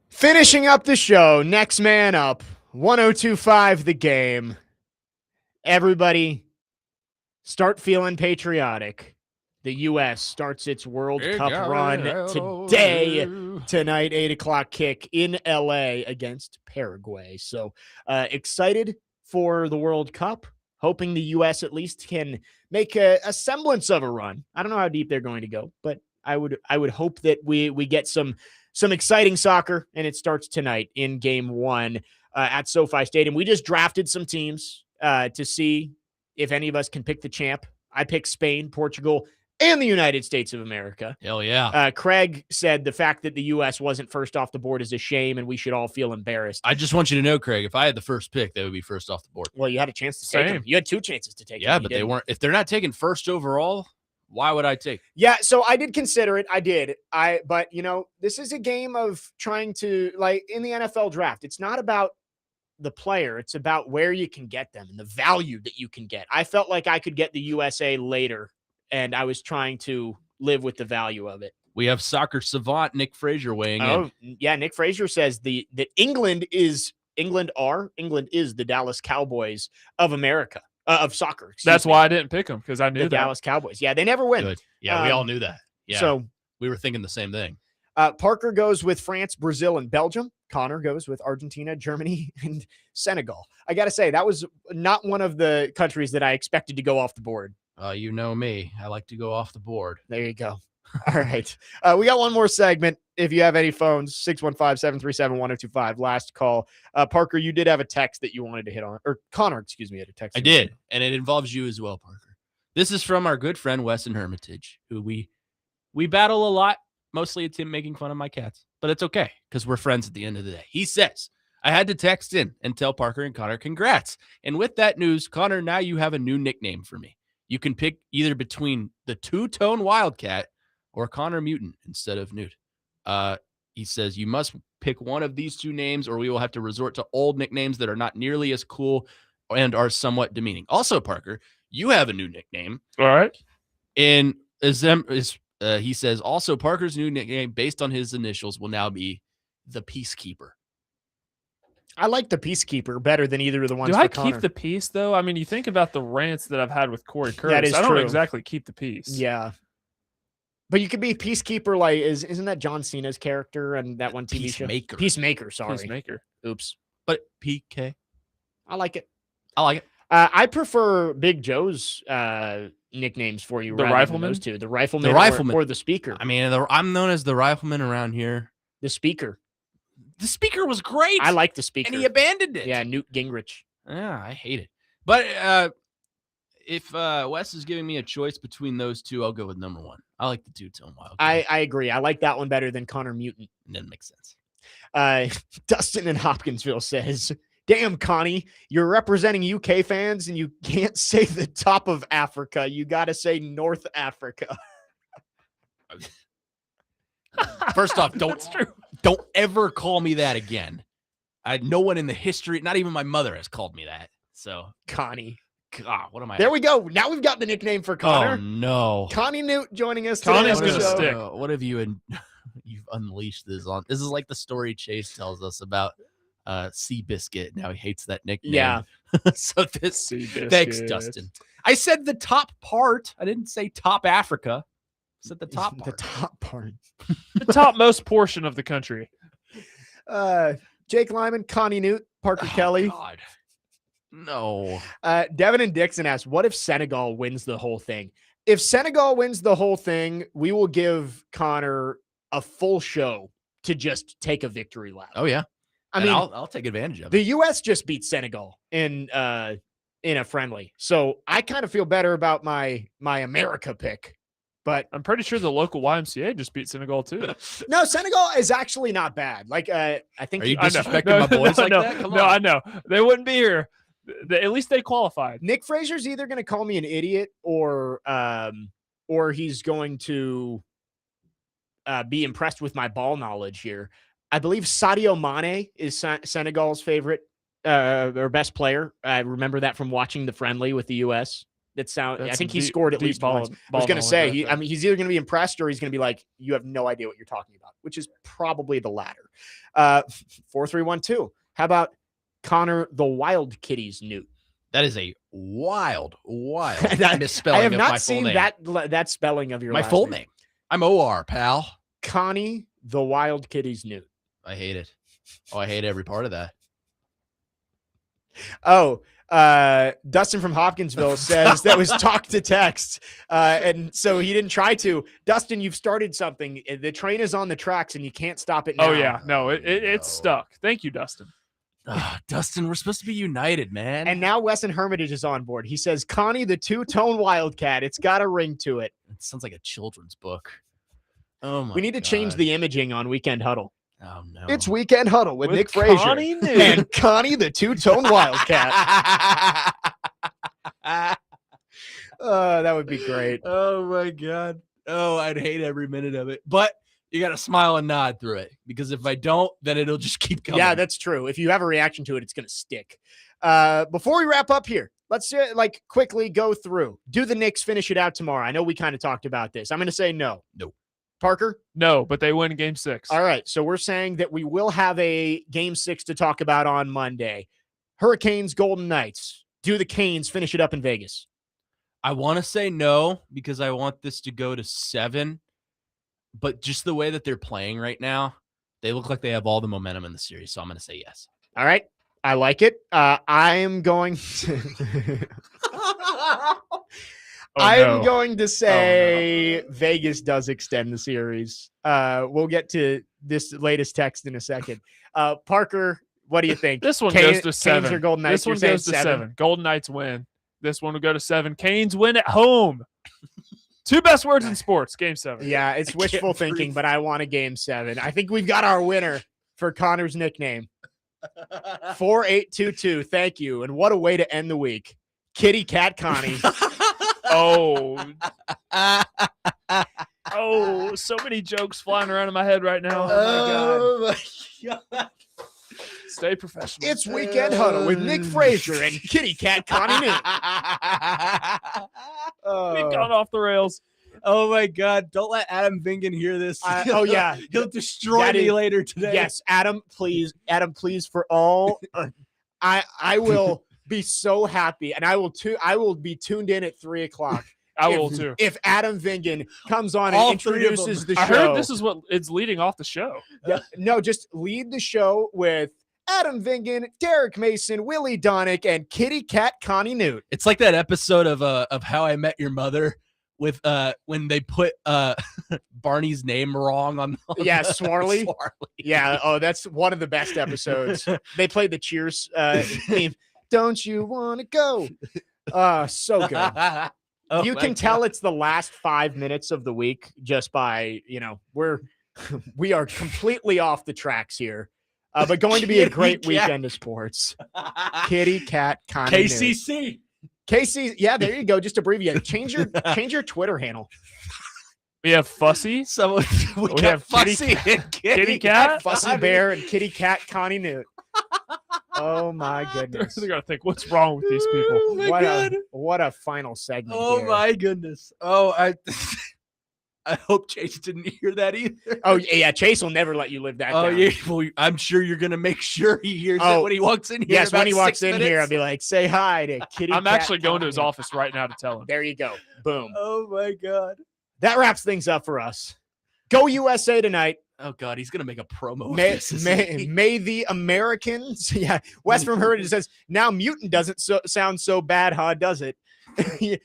[SPEAKER 1] Finishing up the show, next man up, 102.5 The Game. Everybody start feeling patriotic. The U.S. starts its World Cup run today, tonight, 8 o'clock kick in L.A. against Paraguay. So excited for the World Cup, hoping the U.S. at least can make a semblance of a run. I don't know how deep they're going to go, but I would hope that we get some exciting soccer, and it starts tonight in game one at SoFi Stadium. We just drafted some teams to see if any of us can pick the champ. I picked Spain, Portugal, and the United States of America.
[SPEAKER 2] Hell yeah.
[SPEAKER 1] Craig said the fact that the U.S. wasn't first off the board is a shame, and we should all feel embarrassed.
[SPEAKER 2] I just want you to know, Craig, if I had the first pick, they would be first off the board.
[SPEAKER 1] Well, you had a chance to take them. You had two chances to take them.
[SPEAKER 2] Yeah, but they weren't. If they're not taking first overall, why would I take?
[SPEAKER 1] Yeah, so I did consider it. I did. But this is a game of trying to, like in the NFL draft, it's not about the player. It's about where you can get them and the value that you can get. I felt like I could get the USA later, and I was trying to live with the value of it.
[SPEAKER 2] We have soccer savant Nick Frazier weighing in.
[SPEAKER 1] Oh, yeah, Nick Frazier says that England is the Dallas Cowboys of America. Of soccer.
[SPEAKER 3] That's why I didn't pick them, because I knew
[SPEAKER 1] the Dallas Cowboys. Yeah, they never win.
[SPEAKER 2] Good. Yeah, we all knew that. Yeah.
[SPEAKER 1] So
[SPEAKER 2] we were thinking the same thing.
[SPEAKER 1] Parker goes with France, Brazil, and Belgium. Connor goes with Argentina, Germany, and Senegal. I got to say, that was not one of the countries that I expected to go off the board.
[SPEAKER 2] You know me. I like to go off the board.
[SPEAKER 1] There you go. All right. We got one more segment. If you have any phones, 615-737-1025. Last call. Parker, you did have a text that you wanted to hit on. Or Connor, excuse me, had a text.
[SPEAKER 2] I did. And it involves you as well, Parker. This is from our good friend, Weston Hermitage, who we battle a lot. Mostly it's him making fun of my cats. But it's okay, because we're friends at the end of the day. He says, I had to text in and tell Parker and Connor congrats. And with that news, Connor, now you have a new nickname for me. You can pick either between the two-tone Wildcat or Connor Mutant instead of Nute. He says, you must pick one of these two names, or we will have to resort to old nicknames that are not nearly as cool and are somewhat demeaning. Also, Parker, you have a new nickname.
[SPEAKER 3] All right.
[SPEAKER 2] And he says, also, Parker's new nickname, based on his initials, will now be the Peacekeeper.
[SPEAKER 1] I like the Peacekeeper better than either of the ones.
[SPEAKER 3] Do
[SPEAKER 1] for
[SPEAKER 3] I
[SPEAKER 1] Connor.
[SPEAKER 3] keep the peace, though? I mean, you think about the rants that I've had with Corey Curtis.
[SPEAKER 1] That is
[SPEAKER 3] I don't
[SPEAKER 1] true.
[SPEAKER 3] exactly keep the peace.
[SPEAKER 1] Yeah. But you could be Peacekeeper, like, isn't that John Cena's character and that one TV show? Peacemaker, sorry.
[SPEAKER 3] Peacemaker.
[SPEAKER 1] Oops.
[SPEAKER 2] But PK.
[SPEAKER 1] I like it.
[SPEAKER 2] I
[SPEAKER 1] prefer Big Joe's nicknames for you.
[SPEAKER 3] The Rifleman?
[SPEAKER 1] Those two. The Rifleman. Or the Speaker.
[SPEAKER 2] I mean, I'm known as the Rifleman around here.
[SPEAKER 1] The Speaker.
[SPEAKER 2] The Speaker was great.
[SPEAKER 1] I like the Speaker.
[SPEAKER 2] And he abandoned it.
[SPEAKER 1] Yeah, Nute Gingrich.
[SPEAKER 2] Yeah, I hate it. But if Wes is giving me a choice between those two, I'll go with number one. I like the two-tone Wild.
[SPEAKER 1] I agree. I like that one better than Connor Mutant.
[SPEAKER 2] That makes sense.
[SPEAKER 1] Dustin in Hopkinsville says, damn, Connie, you're representing UK fans and you can't say the top of Africa. You got to say North Africa.
[SPEAKER 2] First off, don't ever call me that again. No one in the history, not even my mother, has called me that. So,
[SPEAKER 1] Connie.
[SPEAKER 2] God, what am I?
[SPEAKER 1] There we go. Now we've got the nickname for Connor.
[SPEAKER 2] Oh, no.
[SPEAKER 1] Connie Nute joining us
[SPEAKER 3] Connie's
[SPEAKER 1] today.
[SPEAKER 3] going to stick.
[SPEAKER 2] What have you've unleashed this on? This is like the story Chase tells us about Seabiscuit. Now he hates that nickname.
[SPEAKER 1] Yeah.
[SPEAKER 2] So thanks, Dustin. I said the top part. I didn't say top Africa. I said the top part.
[SPEAKER 1] The top part.
[SPEAKER 3] The topmost portion of the country.
[SPEAKER 1] Jake Lyman, Connie Nute, Parker Kelley.
[SPEAKER 2] God. No.
[SPEAKER 1] Devin and Dixon asked, what if Senegal wins the whole thing? If Senegal wins the whole thing, we will give Connor a full show to just take a victory lap.
[SPEAKER 2] Oh, yeah.
[SPEAKER 1] I mean,
[SPEAKER 2] I'll take advantage of it.
[SPEAKER 1] The U.S. just beat Senegal in a friendly. So I kind of feel better about my America pick. But
[SPEAKER 3] I'm pretty sure the local YMCA just beat Senegal too.
[SPEAKER 1] No, Senegal is actually not bad. Like, I think
[SPEAKER 2] are you disrespecting my boys like that? Come on.
[SPEAKER 3] No, I know they wouldn't be here. At least they qualified.
[SPEAKER 1] Nick Frazier's either going to call me an idiot or he's going to be impressed with my ball knowledge here. I believe Sadio Mane is Senegal's favorite or best player. I remember that from watching the friendly with the U.S. I
[SPEAKER 3] That's
[SPEAKER 1] think he
[SPEAKER 3] deep-
[SPEAKER 1] scored at
[SPEAKER 3] deep
[SPEAKER 1] least
[SPEAKER 3] ball-
[SPEAKER 1] once. I was
[SPEAKER 3] ball
[SPEAKER 1] going to
[SPEAKER 3] knowledge
[SPEAKER 1] say,
[SPEAKER 3] right there.
[SPEAKER 1] he's either going to be impressed or he's going to be like, you have no idea what you're talking about, which is probably the latter. 4-3-1-2. How about Connor the Wild Kitties Nute?
[SPEAKER 2] That is a wild
[SPEAKER 1] I
[SPEAKER 2] misspelling
[SPEAKER 1] have
[SPEAKER 2] of
[SPEAKER 1] not
[SPEAKER 2] my full
[SPEAKER 1] seen
[SPEAKER 2] name.
[SPEAKER 1] that spelling of your
[SPEAKER 2] My
[SPEAKER 1] last
[SPEAKER 2] full
[SPEAKER 1] name.
[SPEAKER 2] name. I'm OR, pal.
[SPEAKER 1] Connie the Wild Kitties Nute.
[SPEAKER 2] I hate it. Oh, I hate every part of that.
[SPEAKER 1] Oh, Dustin from Hopkinsville says that was talk to text. And so he didn't try to. Dustin, you've started something. The train is on the tracks and you can't stop it now.
[SPEAKER 3] Oh yeah, no, it's stuck. Thank you, Dustin.
[SPEAKER 2] Dustin, we're supposed to be united, man.
[SPEAKER 1] And now Wesson Hermitage is on board. He says, Connie, the two-tone Wildcat. It's got a ring to it.
[SPEAKER 2] It sounds like a children's book. Oh my!
[SPEAKER 1] We need to change the imaging on Weekend Huddle.
[SPEAKER 2] Oh no!
[SPEAKER 1] It's Weekend Huddle with Nick
[SPEAKER 3] Connie
[SPEAKER 1] Frazier
[SPEAKER 3] Nute.
[SPEAKER 1] and Connie, the two-tone Wildcat. That would be great.
[SPEAKER 2] Oh my god! Oh, I'd hate every minute of it. But you got to smile and nod through it, because if I don't, then it'll just keep coming.
[SPEAKER 1] Yeah, that's true. If you have a reaction to it, it's going to stick. Before we wrap up here, let's quickly go through. Do the Knicks finish it out tomorrow? I know we kind of talked about this. I'm going to say no.
[SPEAKER 2] Nope.
[SPEAKER 1] Parker?
[SPEAKER 3] No, but they win game 6.
[SPEAKER 1] All right. So we're saying that we will have a game 6 to talk about on Monday. Hurricanes, Golden Knights. Do the Canes finish it up in Vegas?
[SPEAKER 2] I want to say no, because I want this to go to 7. But just the way that they're playing right now, they look like they have all the momentum in the series. So I'm going to say yes.
[SPEAKER 1] All right. I like it. I am going to I'm going to say Vegas does extend the series. We'll get to this latest text in a second. Parker, what do you think?
[SPEAKER 3] This one goes to 7.
[SPEAKER 1] Canes or Golden Knights?
[SPEAKER 3] This one goes to 7. Golden Knights win. This one will go to 7. Canes win at home. 2 best words in sports. Game 7.
[SPEAKER 1] Yeah, it's wishful thinking, but I want a game 7. I think we've got our winner for Connor's nickname. 4822. Thank you. And what a way to end the week. Kitty Cat Connie.
[SPEAKER 3] Oh, so many jokes flying around in my head right now.
[SPEAKER 2] Oh my god.
[SPEAKER 3] Stay professional.
[SPEAKER 1] It's Weekend Huddle with Nick Frazier and Kitty Cat Connie Nute.
[SPEAKER 3] We've gone off the rails.
[SPEAKER 2] Oh my god. Don't let Adam Vingan hear this.
[SPEAKER 1] Oh yeah.
[SPEAKER 2] He'll destroy me later today.
[SPEAKER 1] Yes, Adam, please, for all I will be so happy, and I will be tuned in at 3:00.
[SPEAKER 3] I will too.
[SPEAKER 1] If Adam Vingan comes on
[SPEAKER 2] All
[SPEAKER 1] and
[SPEAKER 2] three of
[SPEAKER 1] introduces the
[SPEAKER 3] I
[SPEAKER 1] show.
[SPEAKER 3] heard this is what it's leading off the show.
[SPEAKER 1] No, just lead the show with Adam Vingan, Derek Mason, Willie Donick, and Kitty Cat Connie Nute.
[SPEAKER 2] It's like that episode of How I Met Your Mother with when they put Barney's name wrong on
[SPEAKER 1] Yeah,
[SPEAKER 2] the
[SPEAKER 1] Swarley. Yeah, oh, that's one of the best episodes. They played the Cheers theme. Don't you want to go? So good. You can tell it's the last 5 minutes of the week just by, we are completely off the tracks here. But going to be a great weekend of sports. Kitty Cat Connie Nute.
[SPEAKER 2] KCC.
[SPEAKER 1] KC, yeah, there you go. Just abbreviate. Change your Twitter handle.
[SPEAKER 3] We have Fussy.
[SPEAKER 2] So we got
[SPEAKER 3] have
[SPEAKER 2] Fussy and
[SPEAKER 3] Kitty Cat.
[SPEAKER 1] Fussy Bear and Kitty Cat Connie Nute. Oh my goodness.
[SPEAKER 3] They're gonna think, what's wrong with these people?
[SPEAKER 2] Oh my god.
[SPEAKER 1] What a final segment.
[SPEAKER 2] Oh
[SPEAKER 1] here.
[SPEAKER 2] my goodness. Oh, I hope Chase didn't hear that either.
[SPEAKER 1] Oh yeah, Chase will never let you live that down.
[SPEAKER 2] Yeah, well, I'm sure you're gonna make sure he hears it when he walks in here.
[SPEAKER 1] Yes, when
[SPEAKER 2] about
[SPEAKER 1] he walks
[SPEAKER 2] 6
[SPEAKER 1] in here,
[SPEAKER 2] minutes.
[SPEAKER 1] I'll be like, say hi to Kitty
[SPEAKER 3] I'm
[SPEAKER 1] Cat
[SPEAKER 3] actually going to his
[SPEAKER 1] Connie.
[SPEAKER 3] office right now to tell him.
[SPEAKER 1] There you go. Boom.
[SPEAKER 2] Oh my god.
[SPEAKER 1] That wraps things up for us. Go USA tonight.
[SPEAKER 2] Oh god, he's gonna make a promo. of
[SPEAKER 1] May,
[SPEAKER 2] this, isn't he?
[SPEAKER 1] may the Americans. Yeah, Wes from Heritage says now mutant doesn't sound so bad, huh? Does it?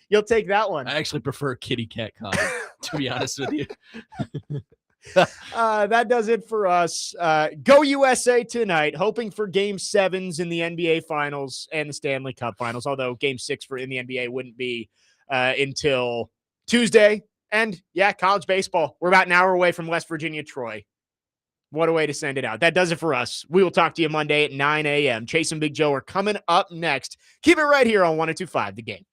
[SPEAKER 1] You'll take that one.
[SPEAKER 2] I actually prefer Kitty Cat Con, to be honest with you.
[SPEAKER 1] That does it for us. Go USA tonight, hoping for game 7s in the NBA Finals and the Stanley Cup Finals, although game 6 in the NBA wouldn't be until Tuesday. And yeah, college baseball. We're about an hour away from West Virginia, Troy. What a way to send it out. That does it for us. We will talk to you Monday at 9 a.m. Chase and Big Joe are coming up next. Keep it right here on 102.5 The Game.